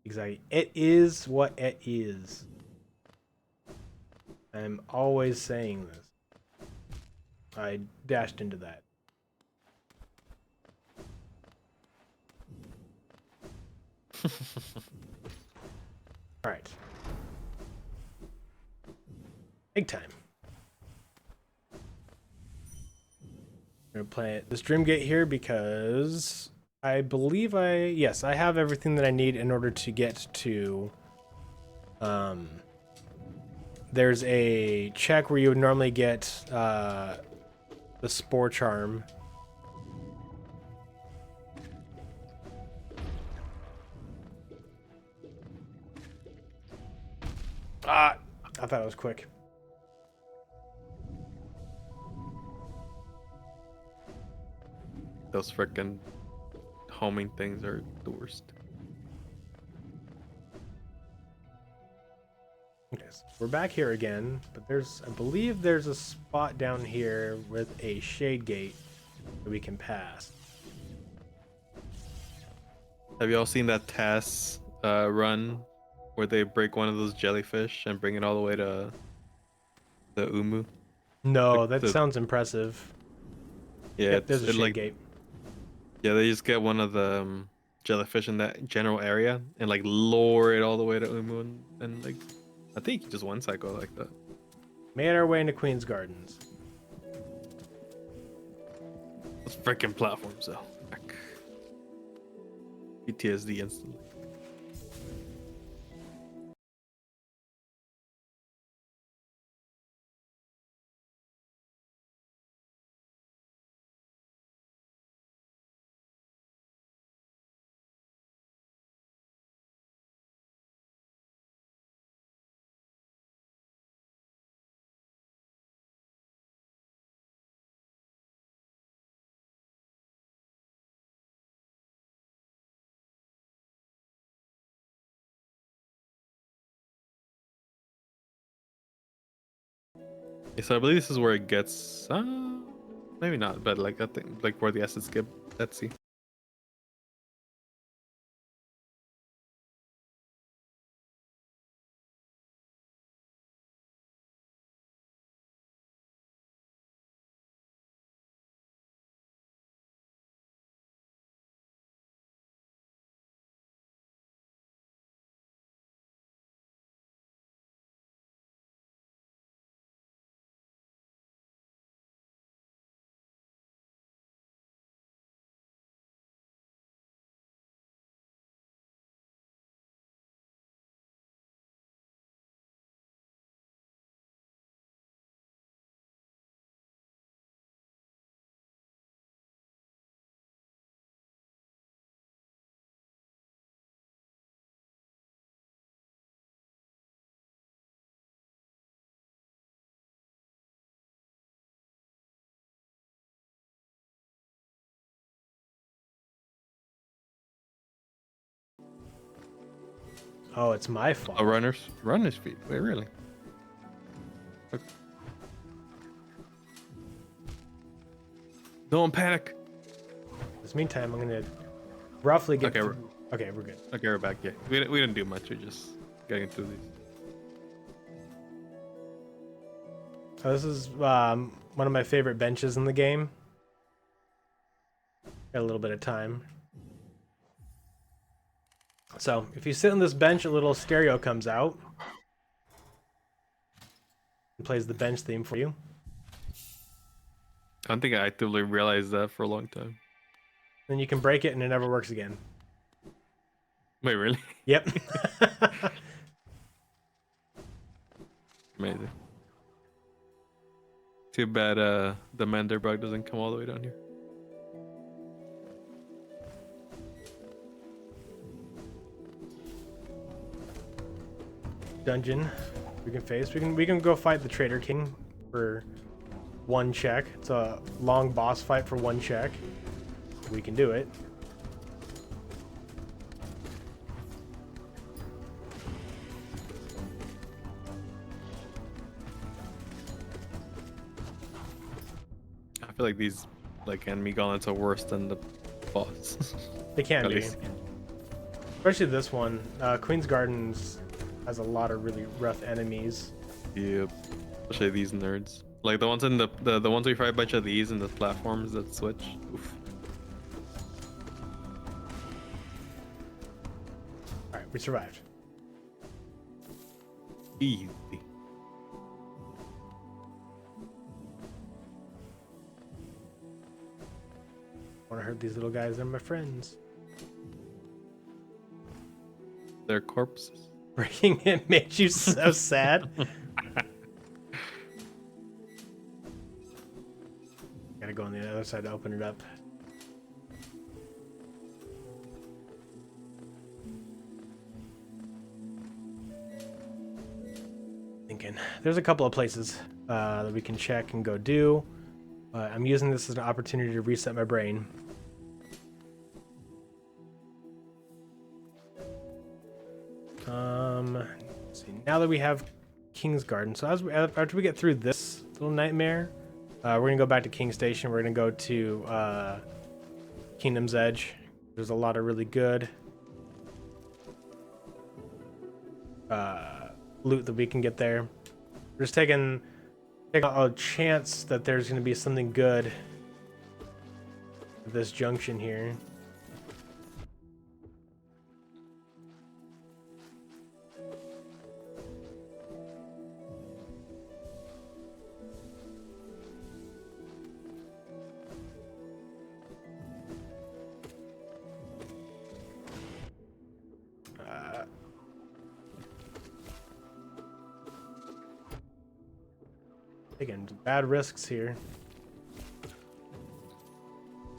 Exactly. It is what it is. I'm always saying this. I dashed into that. All right. Big time. I'm gonna play this Dream Gate here because I believe yes, I have everything that I need in order to get to there's a check where you would normally get the Spore Charm. I thought it was quick. Those frickin' homing things are the worst. Okay, so we're back here again, but I believe there's a spot down here with a shade gate that we can pass. Have you all seen that TAS run where they break one of those jellyfish and bring it all the way to the Umu? No, Like that sounds impressive. Yeah, Yep, there's a shade like, gate. yeah, they just get one of the jellyfish in that general area and like lower it all the way to Umu and like I think just one cycle like that. Made our way into Queen's Gardens. Those freaking platforms though. PTSD instantly. Yeah, so I believe this is where it gets maybe not, but like I think like where the acid skip. Let's see. Oh, it's my fault. Oh, runner's feet. Wait, really? Don't panic. In this meantime, I'm gonna roughly get. Okay, through. Okay, we're good. Okay, we're back. Yeah, we didn't do much. We're just getting through these. So this is one of my favorite benches in the game. Got a little bit of time. So if you sit on this bench, a little stereo comes out and plays the bench theme for you. I don't think I actively realized that for a long time. Then you can break it and it never works again. Wait, really? Yep. Amazing. Too bad the Mender bug doesn't come all the way down here. Dungeon we can face. We can go fight the Trader King for 1 check. It's a long boss fight for 1 check. We can do it. I feel like these enemy gauntlets are worse than the boss. They can At be. least. Especially this one. Queen's Gardens has a lot of really rough enemies. Yep. Especially these nerds. Like the ones in the ones we fight a bunch of these and the platforms that switch. Oof. Alright, we survived. Easy. Wanna hurt these little guys, they're my friends. Their corpses. Breaking it made you so sad. Gotta go on the other side to open it up. Thinking. There's a couple of places that we can check and go do. I'm using this as an opportunity to reset my brain. Let's see. Now that we have King's Garden, so after we get through this little nightmare, we're gonna go back to King Station. We're gonna go to Kingdom's Edge. There's a lot of really good loot that we can get there. We're just taking a chance that there's gonna be something good at this junction here. Taking bad risks here.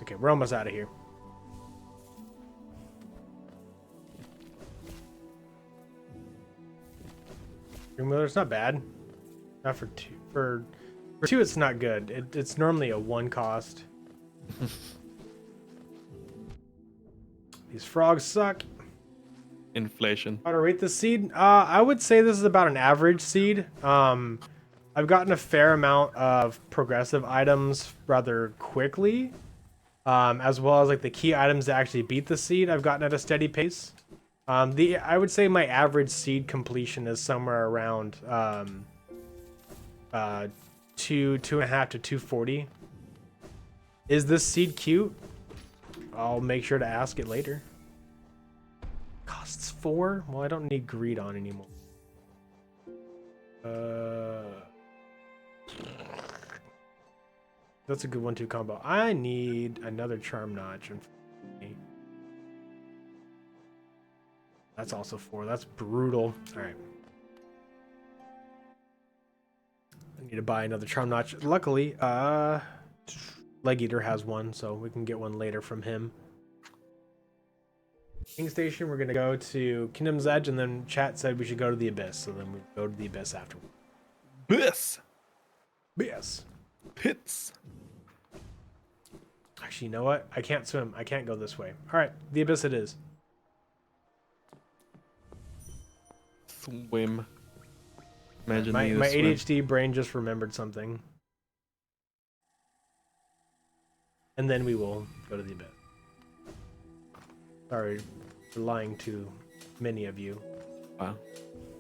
Okay, we're almost out of here. It's not bad. Not for two. For two, it's not good. It's normally a 1 cost. These frogs suck. Inflation. How to rate this seed? I would say this is about an average seed. I've gotten a fair amount of progressive items rather quickly, as well as like the key items that actually beat the seed. I've gotten at a steady pace. I would say my average seed completion is somewhere around 2.5 to 240. Is this seed cute? I'll make sure to ask it later. Costs 4? Well, I don't need greed on anymore. That's a good 1-2 combo. I need another charm notch. That's also 4. That's brutal. All right. I need to buy another charm notch. Luckily, Leg Eater has one, so we can get one later from him. King Station, we're gonna go to Kingdom's Edge, and then chat said we should go to the Abyss, so then we go to the Abyss afterward. Abyss. Yes. Pits. Actually, you know what? I can't swim. I can't go this way. All right, the Abyss it is. Swim. Imagine my needing to swim. ADHD brain just remembered something. And then we will go to the abyss. Sorry for lying to many of you. Wow.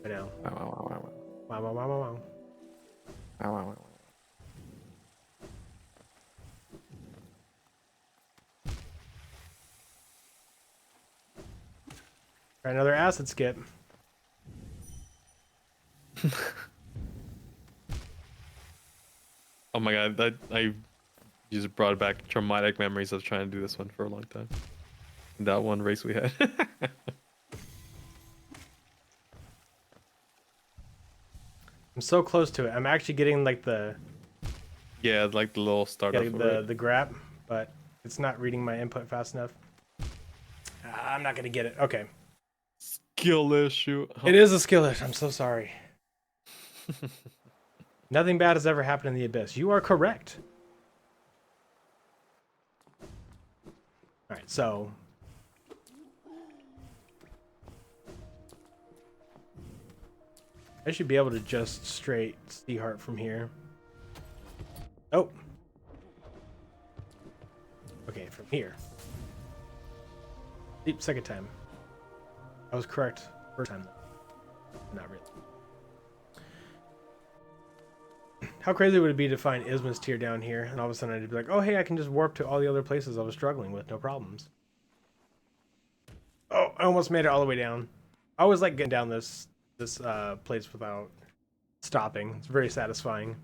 I know. Wow, wow, wow, wow, Wow, wow, wow, wow, wow. wow, wow, wow. Try another acid skip. Oh my god, I just brought back traumatic memories of trying to do this one for a long time. That one race we had. I'm so close to it. I'm actually getting like the Yeah, like the little startup. the grab, but it's not reading my input fast enough. I'm not gonna get it. Okay. Skill issue. It is a skill issue. I'm so sorry. Nothing bad has ever happened in the abyss. You are correct. All right, so I should be able to just straight Sea Heart from here. Oh. Okay, from here. Deep second time. I was correct first time though. Not really. How crazy would it be to find Isma's tier down here and all of a sudden I'd be like, oh hey, I can just warp to all the other places I was struggling with, no problems. Oh, I almost made it all the way down. I always like getting down this place without stopping. It's very satisfying.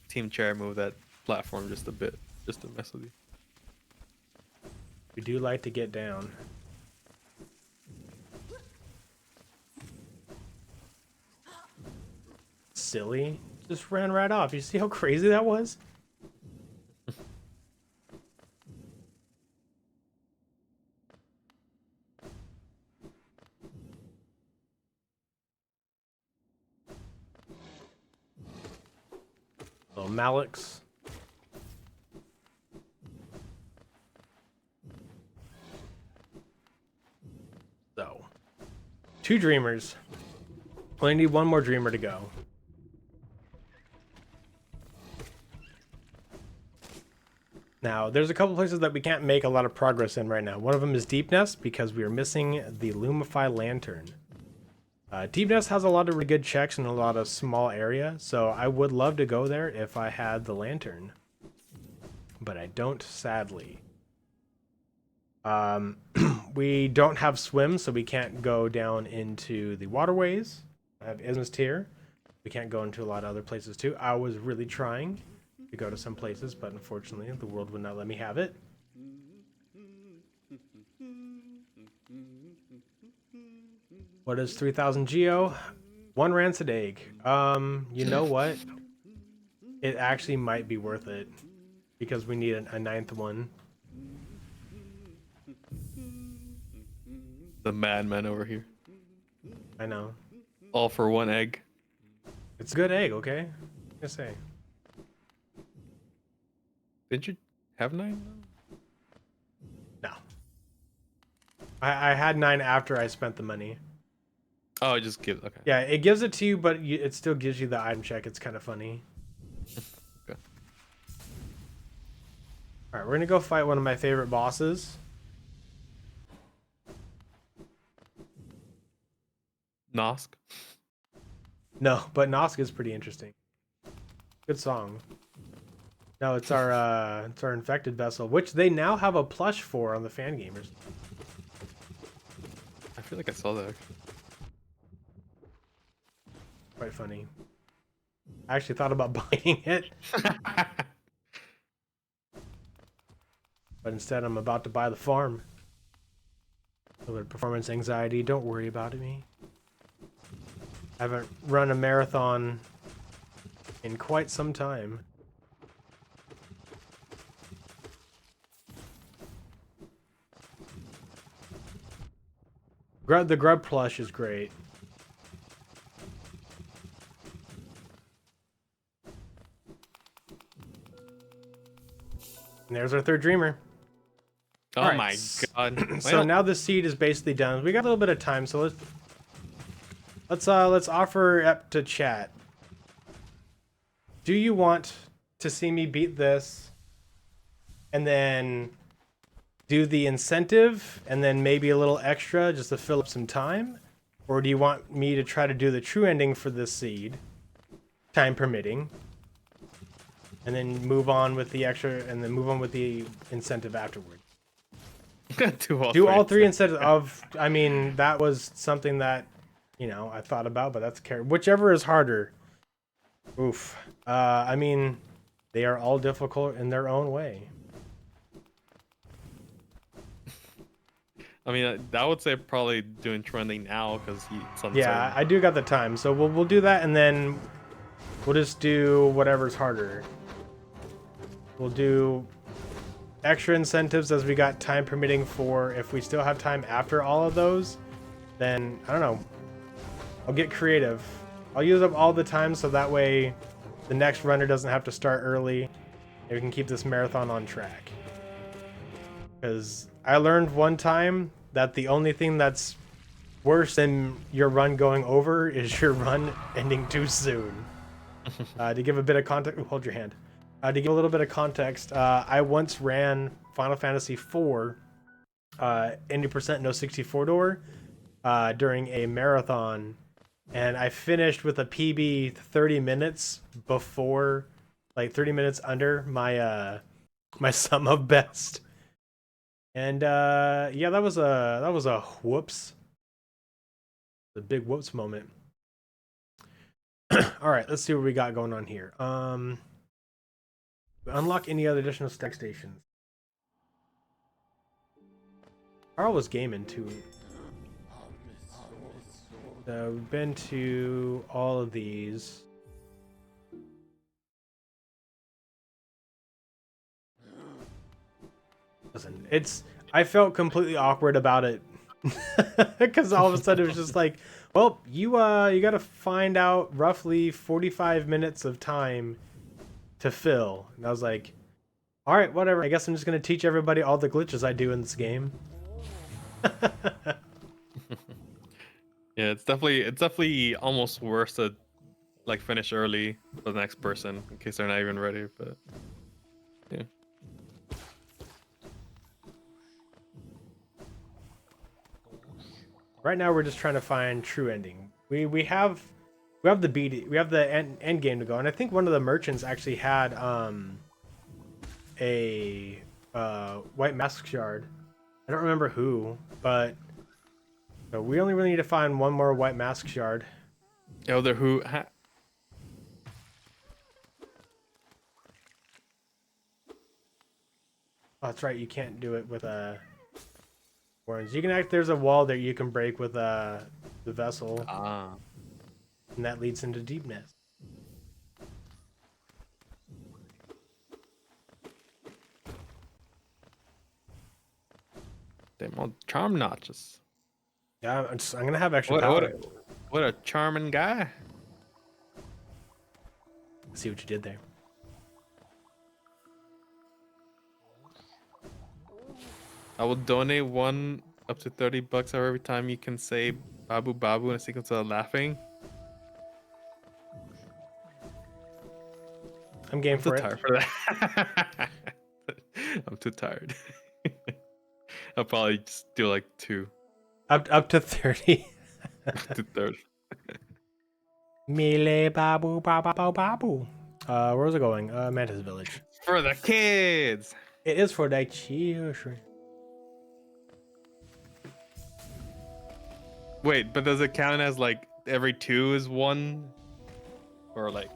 Team chair move that platform just a bit, just to mess with you. We do like to get down. Silly. Just ran right off. You see how crazy that was? Little Malix. So, 2 dreamers. Only need 1 more dreamer to go. Now, there's a couple places that we can't make a lot of progress in right now. One of them is Deep Nest because we are missing the Lumify Lantern. Deep Nest has a lot of really good checks in a lot of small area, so I would love to go there if I had the lantern. But I don't, sadly. We don't have swim, so we can't go down into the waterways. I have Isma's tier. We can't go into a lot of other places too. I was really trying to go to some places, but unfortunately the world would not let me have it. What is 3,000 geo? 1 rancid egg. You know what? It actually might be worth it because we need a 9th one. The madman over here. I know. All for 1 egg. It's a good egg, okay? Just say. Didn't you have 9? No. I had 9 after I spent the money. Oh, it just gives. Okay. Yeah, it gives it to you, but it still gives you the item check. It's kind of funny. Okay. All right, we're gonna go fight one of my favorite bosses. Nosk. No, but Nosk is pretty interesting. Good song. No, it's our infected vessel, which they now have a plush for on the fan gamers. I feel like I saw that. Quite funny. I actually thought about buying it, but instead I'm about to buy the farm. A little bit of performance anxiety. Don't worry about me. I haven't run a marathon in quite some time. The grub plush is great. And there's our 3rd dreamer. Oh Alright, my god. So Well, now the seed is basically done. We got a little bit of time, so let's offer up to chat. Do you want to see me beat this and then do the incentive and then maybe a little extra just to fill up some time? Or do you want me to try to do the true ending for this seed, time permitting, and then move on with the extra and then move on with the incentive afterward? Do all three instead of, I mean, that was something that, you know, I thought about, but that's whichever is harder. Oof. I mean, they are all difficult in their own way. I mean, I would say probably doing trending now because it's uncertain. Yeah, I do got the time, so we'll do that, and then we'll just do whatever's harder. We'll do extra incentives as we got time permitting for if we still have time after all of those, then I don't know. I'll get creative. I'll use up all the time so that way the next runner doesn't have to start early and we can keep this marathon on track. Because I learned one time that the only thing that's worse than your run going over is your run ending too soon. To give a bit of context, hold your hand. To give a little bit of context, I once ran Final Fantasy IV 80% no 64 door during a marathon, and I finished with a PB 30 minutes before, like 30 minutes under my my sum of best. And yeah, that was a whoops. The big whoops moment. All right, let's see what we got going on here. Unlock any other additional stack stations. Carl was gaming too. So we've been to all of these. Listen, I felt completely awkward about it because all of a sudden it was just like, well, you got to find out roughly 45 minutes of time to fill. And I was like, all right, whatever. I guess I'm just going to teach everybody all the glitches I do in this game. Yeah, it's definitely almost worse to like finish early for the next person in case they're not even ready, but yeah. Right now we're just trying to find true ending. We have the end game to go, and I think one of the merchants actually had a white mask shard. I don't remember who, but so we only really need to find one more white mask shard. Yo, there who Oh, that's right, you can't do it with orange. You can there's a wall there you can break with the vessel. And that leads into deepness. damn old charm notches. Yeah, I'm gonna have extra power. What a charming guy. See what you did there. I will donate one up to $30 every time you can say Babu Babu in a sequence of laughing. I'm game for it. Tired for that. I'm too tired. I'll probably just do like 2. Up to 30. To 30. Melee babu babu babu babu. Where was it going? Mantis Village. For the kids. It is for the children. Wait, but does it count as like every 2 is 1? Or like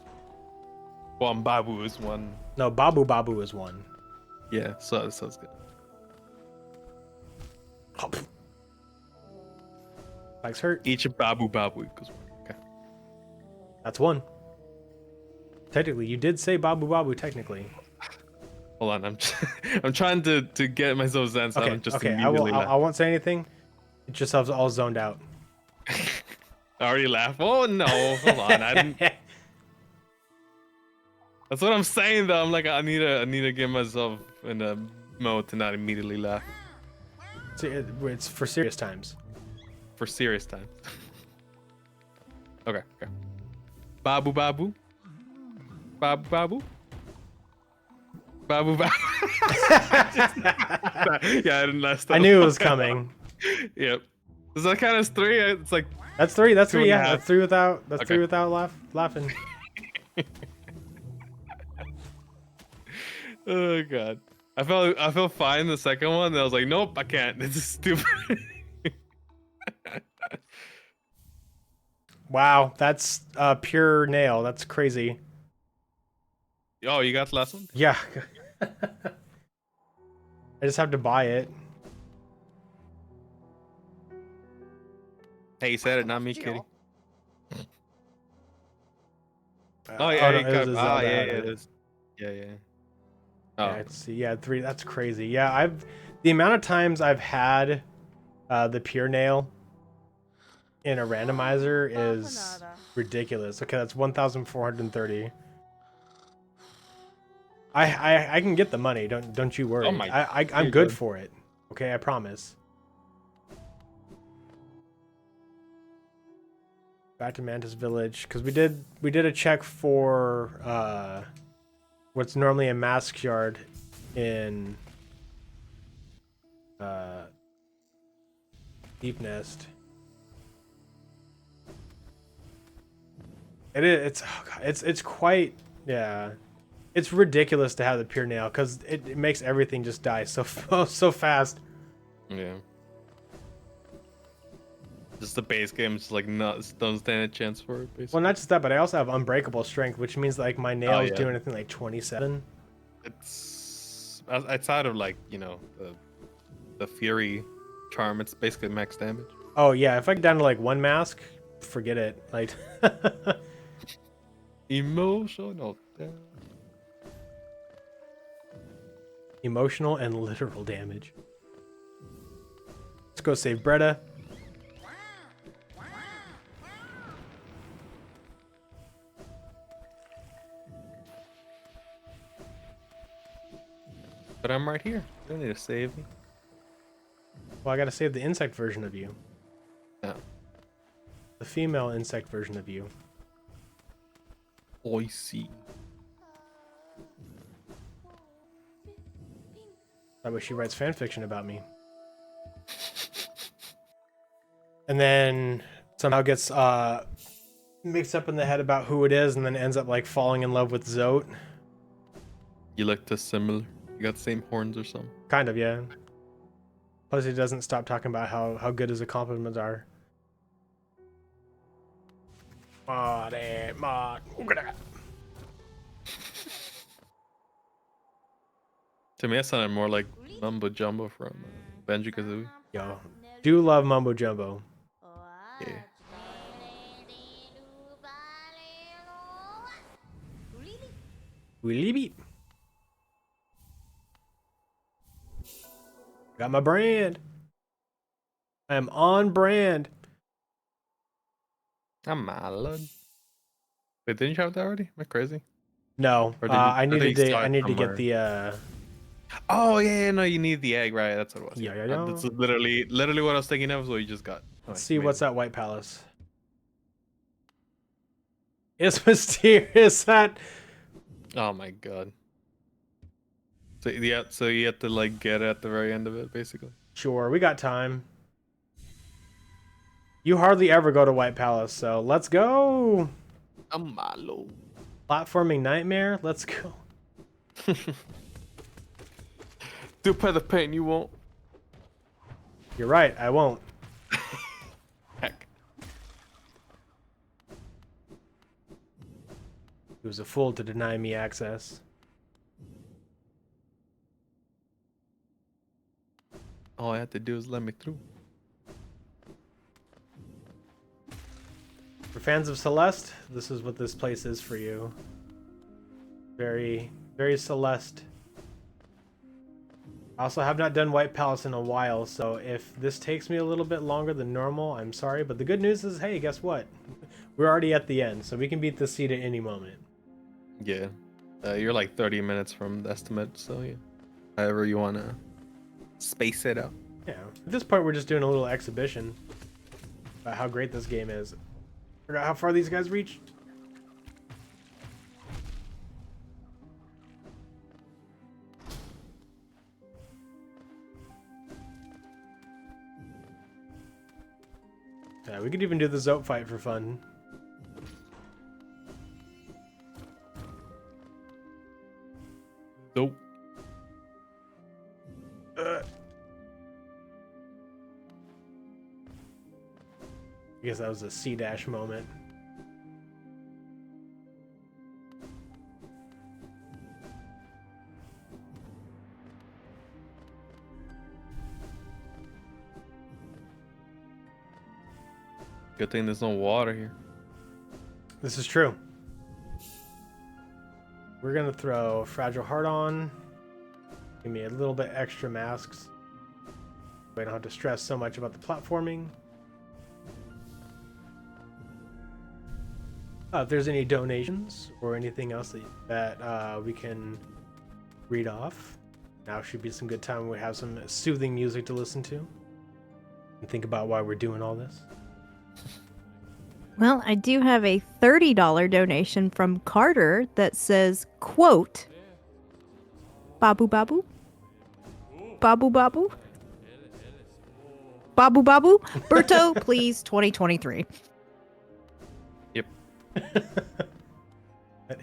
one Babu is 1? No, Babu Babu is 1. Yeah, so that sounds good. Legs hurt. Each Babu Babu equals 1. Okay. That's 1. Technically, you did say Babu Babu. Technically. Hold on, I'm trying to get myself zen. So Okay. I'm just Okay. immediately I won't say anything. Get yourselves all zoned out. I already laughed. Oh no! Hold on. I didn't. That's what I'm saying though. I'm like I need to get myself in a mode to not immediately laugh. It's for serious times. For serious times. Okay. Babu babu. Babu babu. Babu babu. Yeah, I didn't last time. I knew it was coming. Yep. Does that count as 3? It's like That's 3. That's 3. 2.5. Yeah, that's 3 without. That's Okay. 3 without laughing. Oh god. I felt fine the second one, and I was like, nope, I can't. This is stupid. Wow, that's pure nail. That's crazy. Oh, you got the last one? Yeah. I just have to buy it. Hey, you said it, not me, kitty. Oh no, yeah, it was a yeah, Zelda yeah, ad. it is. Yeah. Oh, Yeah, it's 3. That's crazy. Yeah, the amount of times I've had the pure nail in a randomizer is ridiculous. Okay, that's 1,430. I can get the money. Don't you worry. Oh my- I'm you're good good. for it. Okay, I promise. Back to Mantis Village because we did a check for what's normally a mask yard in Deep Nest. It's quite, yeah. It's ridiculous to have the pure nail because it makes everything just die so fast. yeah. Just the base game is like don't stand a chance for it. Basically. Well, not just that, but I also have unbreakable strength, which means like my nails yeah. do anything like 27. It's outside of like the fury charm. It's basically max damage. Oh yeah, if I get down to like 1 mask, forget it. Like Emotional. emotional and literal damage. Let's go save Bretta. But I'm right here. You don't need to save me. Well, I gotta save the insect version of you. No. The female insect version of you. I see. That way she writes fan fiction about me. And then somehow gets mixed up in the head about who it is and then ends up like falling in love with Zote. You look too similar. You got the same horns or something. Kind of, yeah. Plus he doesn't stop talking about how good his accomplishments are. Look at that. To me, that sounded more like Mumbo Jumbo from Banjo-Kazooie. Yo, do love Mumbo Jumbo. Yeah. Willy beep. Got my brand. I am on brand. I'm malad. Wait, didn't you have that already? Am I crazy? No, Or did you- I or did needed you to. start I need to get somewhere? the. Oh yeah, no, you need the egg, right? That's what it was. Yeah. That's literally what I was thinking of. So you just got. Let's see what's at White Palace. It's mysterious that. Oh my god. So yeah, so you have to like get at the very end of it, basically. Sure, we got time. You hardly ever go to White Palace, so let's go. I'm malo. Platforming nightmare. Let's go. Do pay the pain you won't. You're right. I won't. Heck. He was a fool to deny me access. All I had to do is let me through. For fans of Celeste, this is what this place is for you. Very, very Celeste. I also have not done White Palace in a while, so if this takes me a little bit longer than normal, I'm sorry. But the good news is, hey, guess what? We're already at the end, so we can beat this seed at any moment. Yeah. You're like 30 minutes from the estimate, so yeah. However you want to space it out. Yeah, at this point we're just doing a little exhibition about how great this game is. Forgot how far these guys reach. Yeah, we could even do the Zope fight for fun. Nope. I guess that was a C-dash moment. Good thing there's no water here. This is true. We're gonna throw Fragile Heart on. Give me a little bit extra masks. We don't have to stress so much about the platforming. If there's any donations or anything else that we can read off, now should be some good time when we have some soothing music to listen to and think about why we're doing all this. Well, I do have a $30 donation from Carter that says, quote, Babu Babu? Babu Babu? Babu Babu? Berto, please, 2023. Yep. That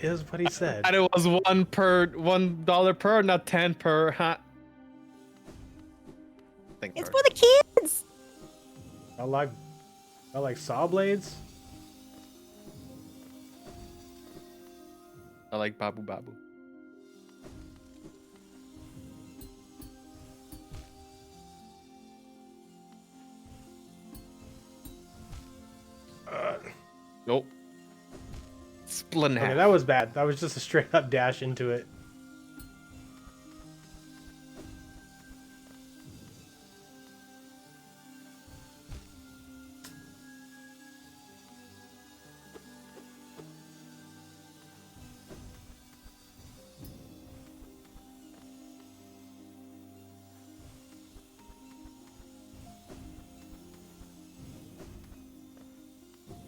is what he said. And it was $1 per, not 10 per. Huh? It's for the kids! I like saw blades. I like Babu Babu. Nope. Split in half. Okay, that was bad. That was just a straight up dash into it.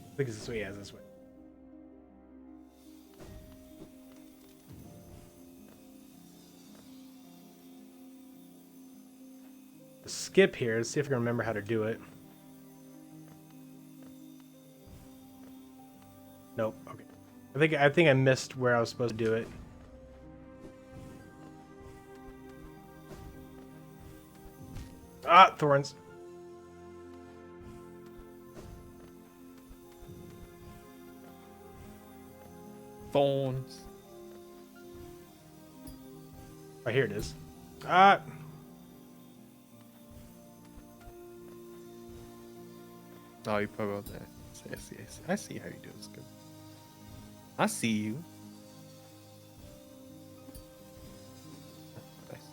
I think it's this way. Yeah, it's this way. Skip here. Let's see if I can remember how to do it. Nope. Okay. I think I missed where I was supposed to do it. Ah, thorns. Thorns. Oh, here it is. Ah. Oh, you put about that. I see how you do this. Good. I see you. Nice.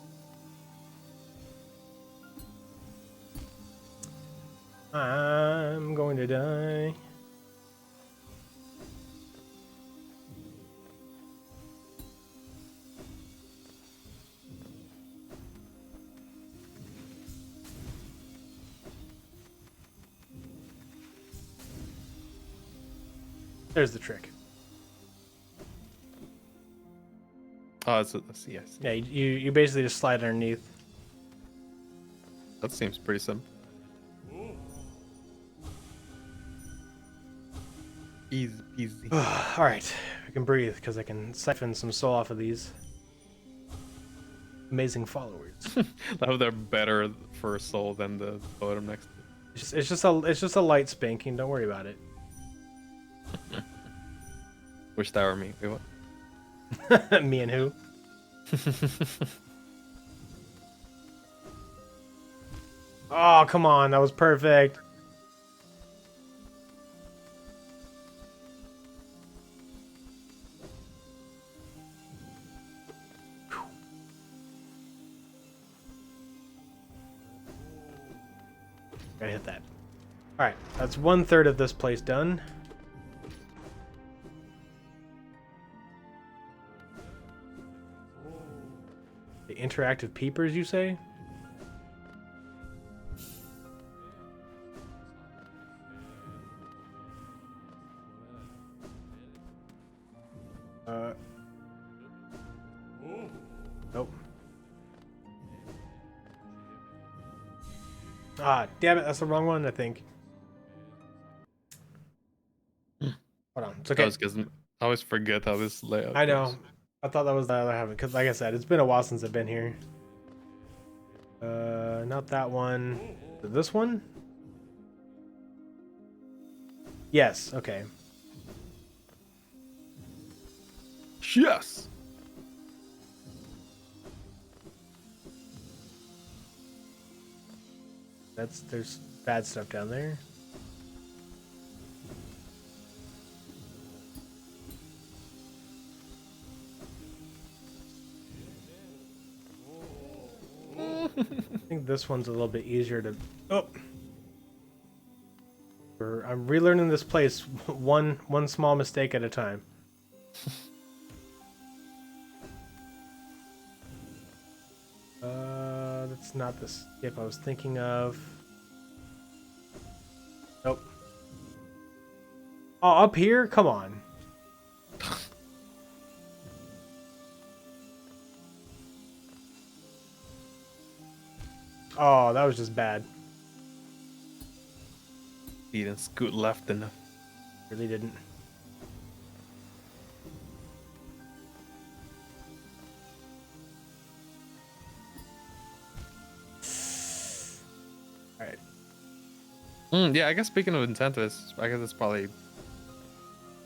I'm going to die. There's the trick. Oh, it's yes. Yeah, you basically just slide underneath. That seems pretty simple. Easy peasy. All right, I can breathe because I can siphon some soul off of these amazing followers. Now they're better for a soul than the totem next to it. It's just a light spanking. Don't worry about it. Wish that were me. Wait, what? Me and who? Oh, come on. That was perfect. Gotta hit that. Alright, that's 1/3 of this place done. The interactive peepers, you say? Ah, damn it, that's the wrong one, I think. Hold on, it's okay. Because I always forget how this layout I goes. know. I thought that was the other habit, because like I said, it's been a while since I've been here. Not that one. This one? Yes, okay. Yes. There's bad stuff down there. I think this one's a little bit easier to. Oh, I'm relearning this place one small mistake at a time. That's not the skip I was thinking of. Nope. Oh, up here? Come on. Oh, that was just bad. He didn't scoot left enough. Really didn't. Alright. Yeah, I guess speaking of incentives, I guess it's probably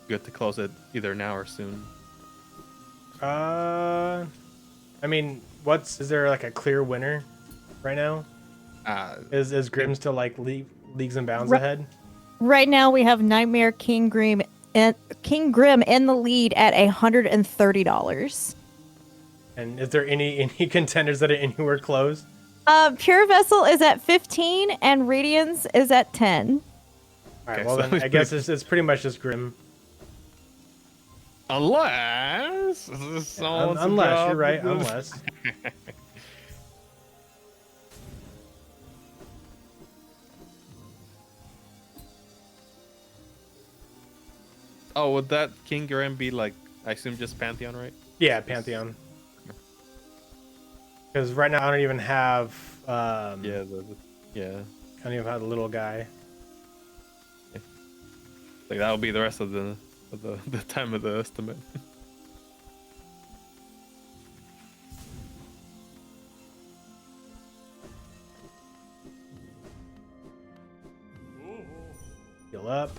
good to close it either now or soon. I mean, is there like a clear winner right now? Is Grim still like leagues and bounds ahead? Right now, we have Nightmare King Grim in the lead at $130. And is there any contenders that are anywhere close? Pure Vessel is at 15 and Radiance is at 10. All right, Okay, well so then I guess it's pretty much just Grim. Unless Unless you're right, unless. Oh, would that King Grim be like, I assume just Pantheon, right? Yeah, Pantheon. Because right now I don't even have. Yeah, yeah. I don't even have the little guy. Like that'll be the rest of the time of the estimate. Heal up.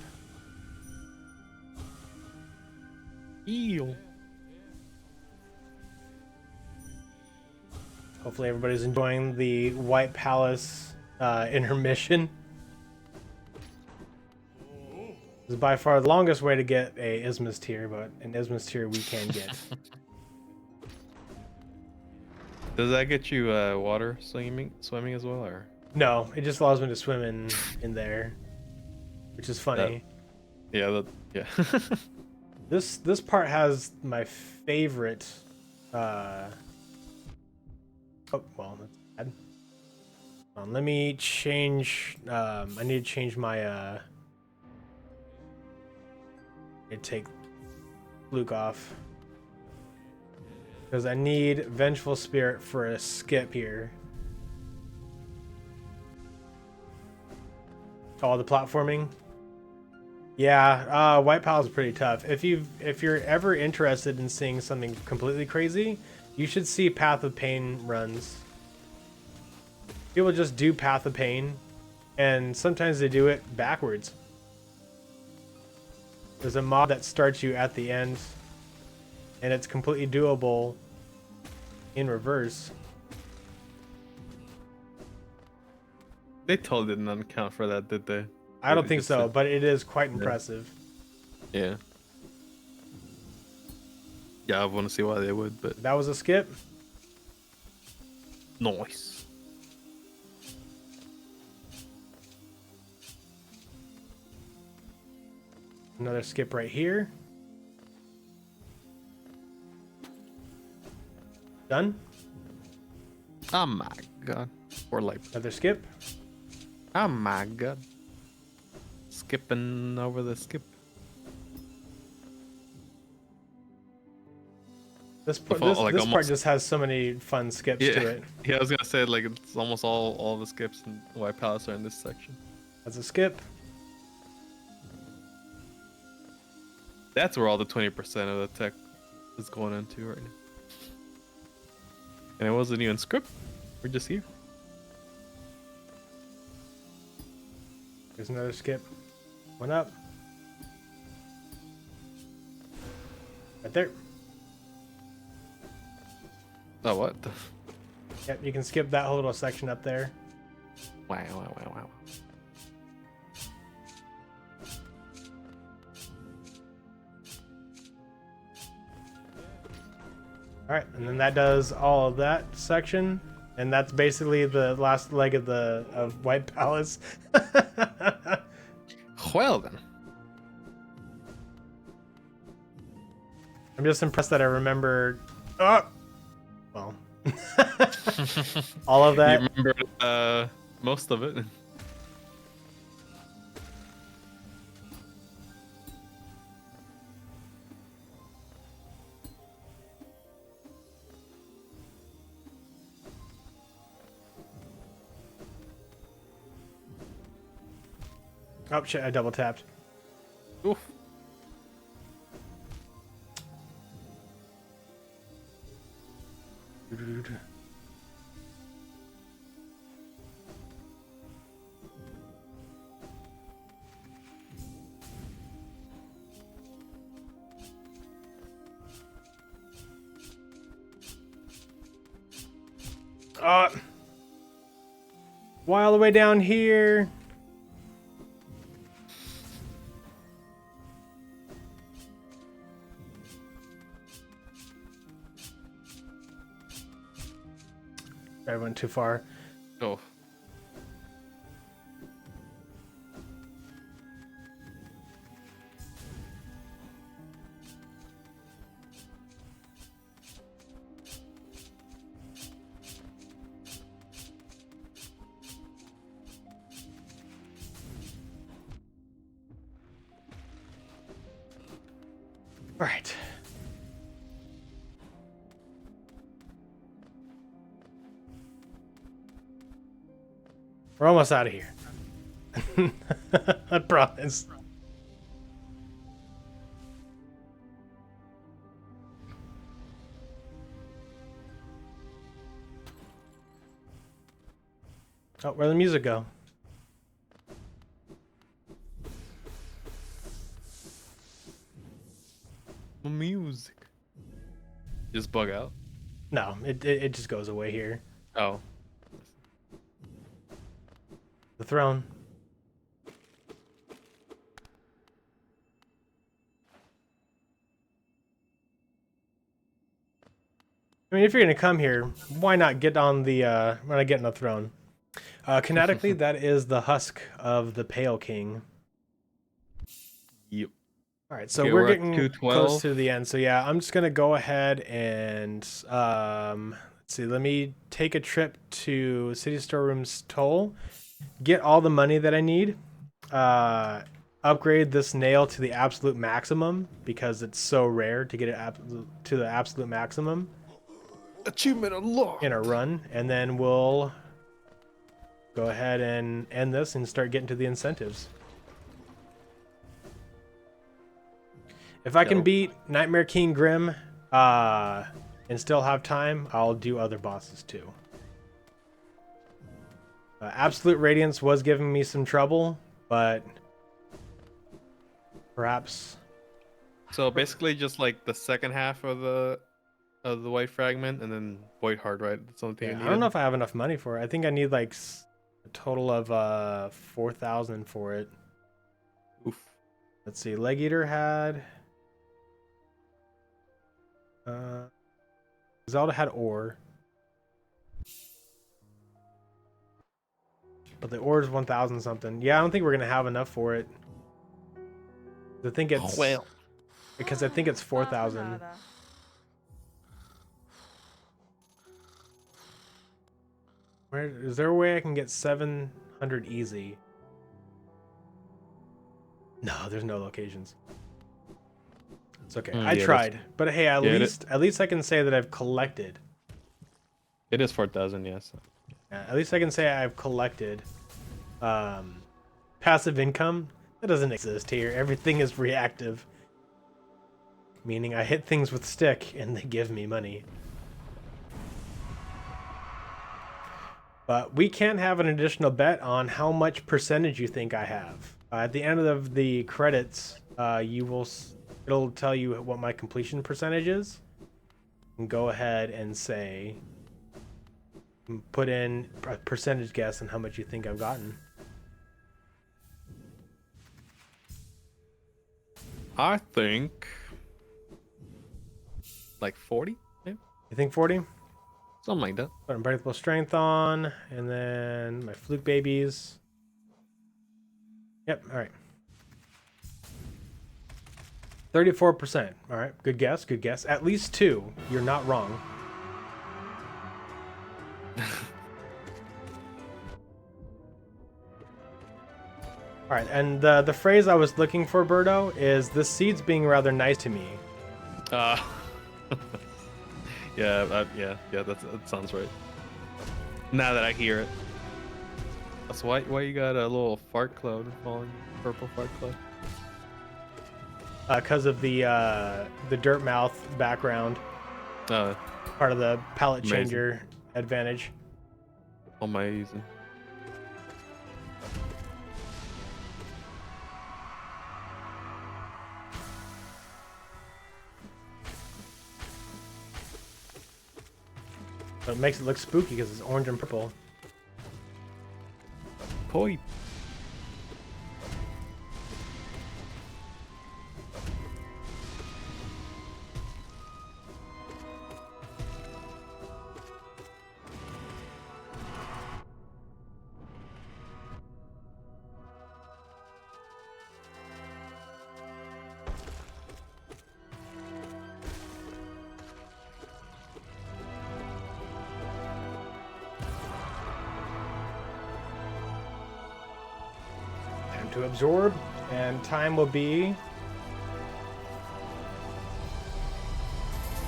Eel. Hopefully everybody's enjoying the White Palace intermission. This is by far the longest way to get a Isthmus tier, but an Isthmus tier we can get. Does that get you water swimming as well, or? No, it just allows me to swim in there, which is funny. Yeah, yeah. This part has my favorite. Oh well, that's bad. Let me change. I need to change my. Take Luke off because I need Vengeful Spirit for a skip here. Oh, the platforming. Yeah, White Palace is pretty tough. If you're ever interested in seeing something completely crazy, you should see Path of Pain runs. People just do Path of Pain, and sometimes they do it backwards. There's a mod that starts you at the end, and it's completely doable in reverse. They totally didn't account for that, did they? I don't think so, but it is quite impressive. Yeah. Yeah, I want to see why they would, but That was a skip. nice. Another skip right here. Done. Oh my god. Or like, Another skip. oh my god. Skipping over the skip. This The fall, like, this part almost- just has so many fun skips Yeah, to it. yeah. I was gonna say like it's almost all the skips in White Palace are in this section. That's a skip. That's where all the 20% of the tech is going into right now. And it wasn't even script. We're just here. There's another skip. One up. Right there. Oh, what? Yep, you can skip that whole little section up there. Wow, wow, wow, wow. All right, and then that does all of that section, and that's basically the last leg of White Palace. Well then. I'm just impressed that I remember. Oh, well, all of that. You remember most of it. Oh shit! I double tapped. Oof. Why all the way down here? I went too far. Oh. All right. We're almost out of here. I promise. Oh, where'd the music go? Music. Just bug out. No, it just goes away here. Oh. The throne. I mean, if you're gonna come here, why not get on the why not get on the throne? Kinetically, that is the husk of the Pale King. Yep. All right, so Okay, we're we're at getting 212. close to the end. So yeah, I'm just gonna go ahead and let's see. Let me take a trip to City Storeroom's Toll, get all the money that I need, upgrade this nail to the absolute maximum because it's so rare to get it to the absolute maximum Achievement unlocked. in a run, and then we'll go ahead and end this and start getting to the incentives. If I can Dope. beat Nightmare King Grim and still have time, I'll do other bosses too. Absolute Radiance was giving me some trouble, but perhaps. So basically, just like the second half of the white fragment, and then Void Heart, right? That's the only thing. Yeah, you I don't know needed? if I have enough money for it. I think I need like a total of 4,000 for it. Oof. Let's see. Leg Eater had. Zelda had ore. But the ore is 1,000 something. Yeah, I don't think we're gonna have enough for it. I think it's because I think it's 4,000. Where is there a way I can get 700 easy? No, there's no locations. It's okay. Mm, I yeah, tried, but hey, at Yeah, least I can say that I've collected. It is 4,000, yes. At least I can say I've collected passive income. That doesn't exist here. Everything is reactive, meaning I hit things with stick and they give me money. But we can have an additional bet on how much percentage you think I have. At the end of the credits, it'll tell you what my completion percentage is. And go ahead and say, put in a percentage guess on how much you think I've gotten. I think like 40, maybe? You think 40? Something like that. Put unbreakable strength on, and then my fluke babies. Yep, all right. 34%. All right, good guess, good guess. At least 2. You're not wrong. All right, and the phrase I was looking for, Birdo, is "this seed's being rather nice to me." Yeah, that sounds right. Now that I hear it. That's why you got a little fart cloud falling, purple fart cloud. Because of the dirt mouth background, part of the palette Amazing. changer advantage. Amazing. But it makes it look spooky because it's orange and purple. Koi. Time to absorb, and time will be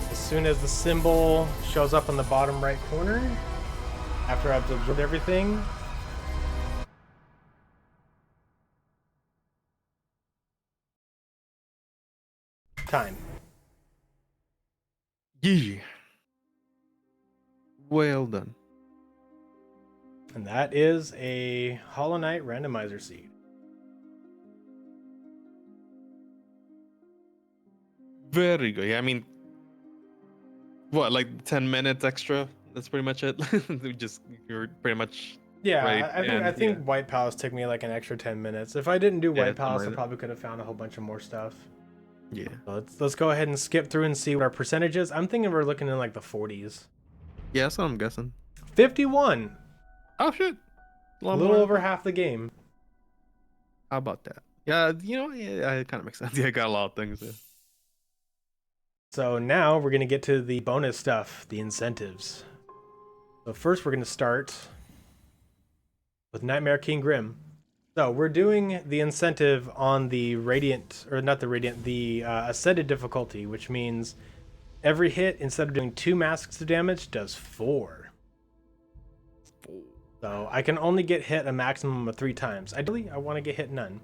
as soon as the symbol shows up on the bottom right corner. After I've absorbed everything. Time. Yeah. Well done. And that is a Hollow Knight randomizer seed. Very good. Yeah, I mean, what, like 10 minutes extra? That's pretty much it. You're pretty much. Yeah, right, I think White Palace took me like an extra 10 minutes. If I didn't do Yeah, White Palace, I something like probably could have found a whole bunch of more stuff. Yeah. So let's go ahead and skip through and see what our percentage is. I'm thinking we're looking in like the 40s. Yeah, that's what I'm guessing. 51. Oh shit. A little over half the game. How about that? Yeah, yeah, it kind of makes sense. Yeah, I got a lot of things there. So now we're going to get to the bonus stuff, the incentives. So first we're going to start with Nightmare King Grim. So we're doing the incentive on the Radiant, or not the Radiant, the Ascended difficulty, which means every hit, instead of doing 2 masks of damage, does 4. So I can only get hit a maximum of 3 times. Ideally, I want to get hit none.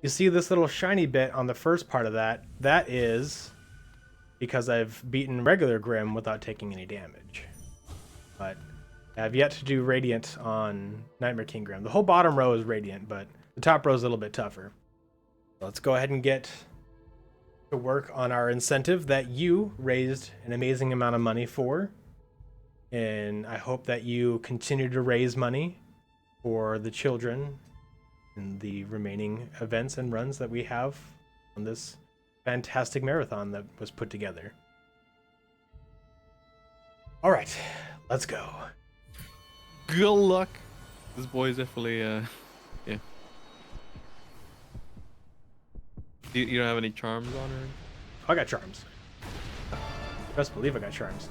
You see this little shiny bit on the first part of that? That is because I've beaten regular Grim without taking any damage. But I have yet to do Radiant on Nightmare King Grim. The whole bottom row is Radiant, but the top row is a little bit tougher. Let's go ahead and get to work on our incentive that you raised an amazing amount of money for. And I hope that you continue to raise money for the children and the remaining events and runs that we have on this fantastic marathon that was put together. All right, let's go. Good luck. This boy is definitely, yeah. You don't have any charms on her? I got charms. Best believe I got charms.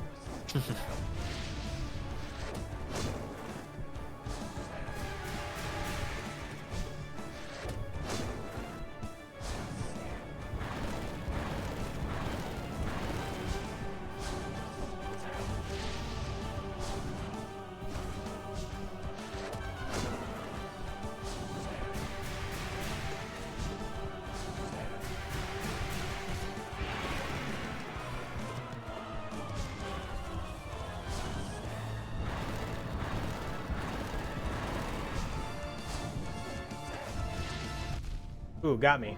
Ooh, got me.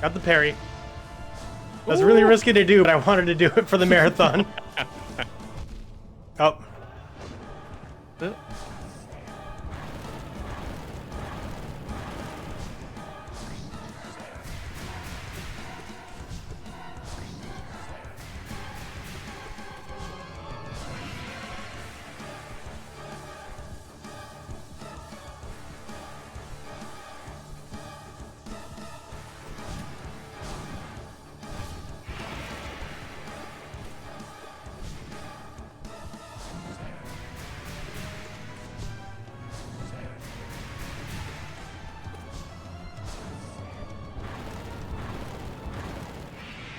Got the parry. That's really risky to do, but I wanted to do it for the marathon. Oh.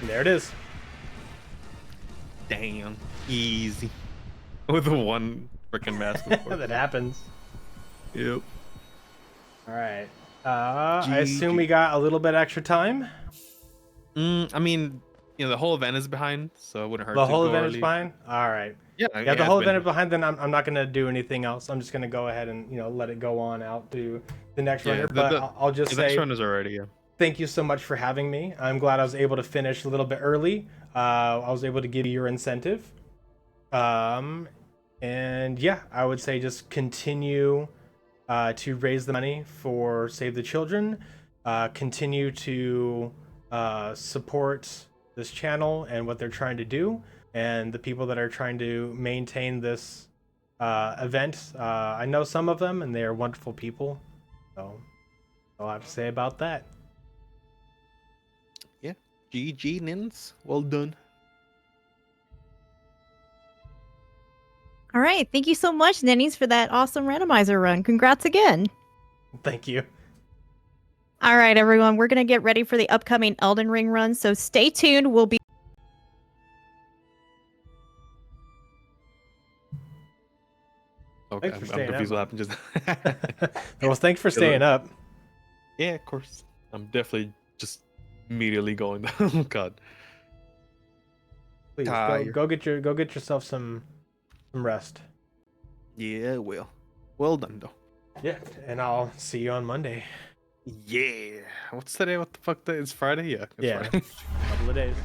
There it is. Damn. Easy. With the one freaking mask. That happens. Yep. All right. I assume we got a little bit extra time. I mean, you know, the whole event is behind, so it wouldn't hurt. The to whole go event early. is behind. All right. Yeah. Yeah, the whole event is behind. Then I'm not gonna do anything else. I'm just gonna go ahead and let it go on out to the next runner. But I'll just say the next runners already. Yeah. thank you so much for having me. I'm glad I was able to finish a little bit early. I was able to give you your incentive. And yeah, I would say just continue to raise the money for Save the Children. Continue to support this channel and what they're trying to do, and the people that are trying to maintain this event. I know some of them, and they are wonderful people. So that's all I have to say about that. Yeah. GG, Ninnyz. Well done. All right. Thank you so much, Ninnyz, for that awesome randomizer run. Congrats again. Thank you. All right, everyone. We're going to get ready for the upcoming Elden Ring run, so stay tuned. We'll be Okay, Thanks for I'm staying confused up. what happened just. Well, thanks for staying up. Yeah, of course. I'm definitely just immediately going down. God. Please Tired. go get yourself some rest. Yeah, well done though. Yeah, and I'll see you on Monday. Yeah. What's today? What the fuck? It's Friday? Yeah. It's Yeah, Friday. couple of days.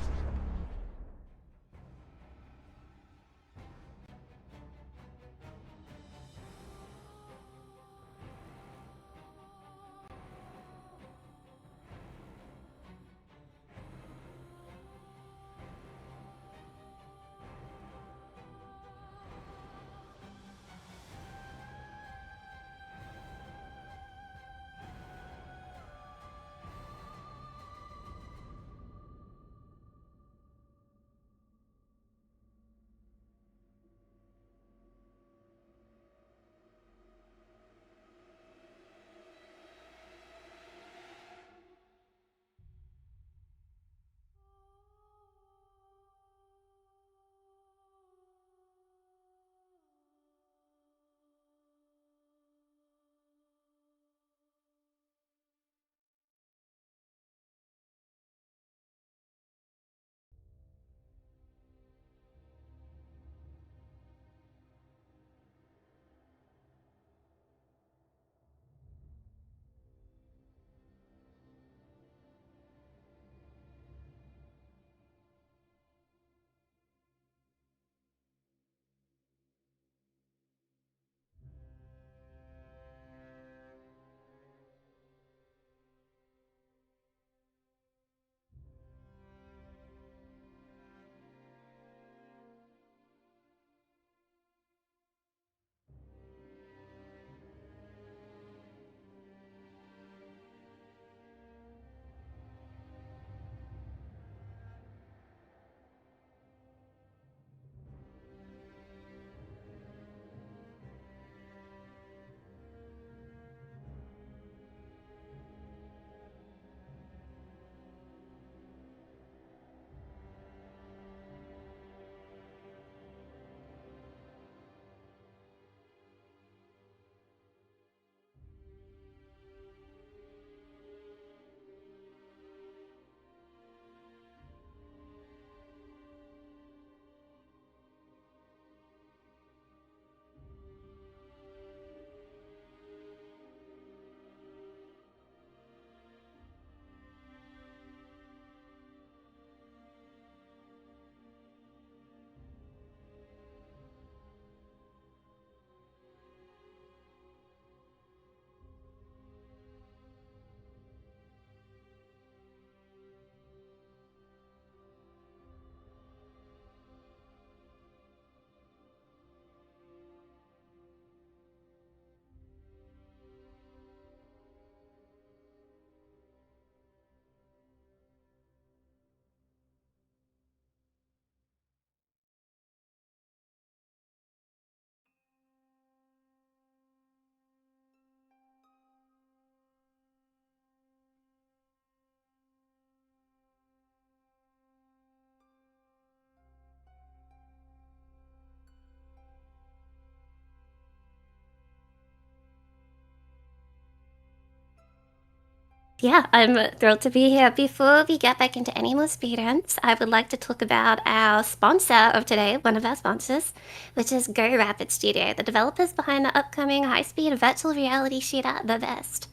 Yeah, I'm thrilled to be here. Before we get back into any more speedruns, I would like to talk about our sponsor of today, one of our sponsors, which is Go Rapid Studio, the developers behind the upcoming high-speed virtual reality shooter, The Best.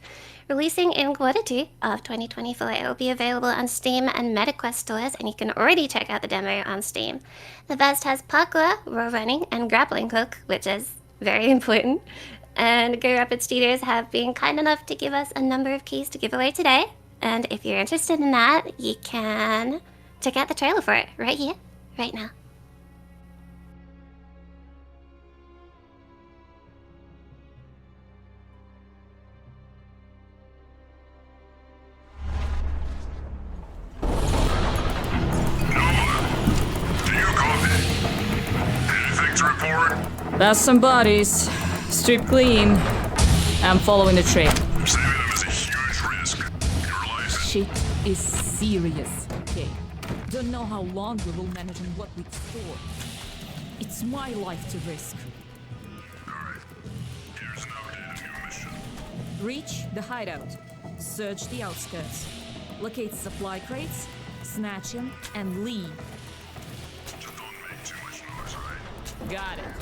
Releasing in Q2 of 2024, it will be available on Steam and MetaQuest stores, and you can already check out the demo on Steam. The Best has parkour, wall running, and grappling hook, which is very important. And Go Rapid Studios have been kind enough to give us a number of keys to give away today. And if you're interested in that, you can check out the trailer for it right here, right now. Do you copy? Anything to report? That's some bodies. Strip clean. I'm following the trail. Saving them is a huge risk. Your life is... Shit is serious, okay? Don't know how long we will manage and what we store. It's my life to risk. Alright. Here's an updated new mission. Reach the hideout. Search the outskirts. Locate supply crates, snatch him, and leave. Just don't make too much noise, right? Got it.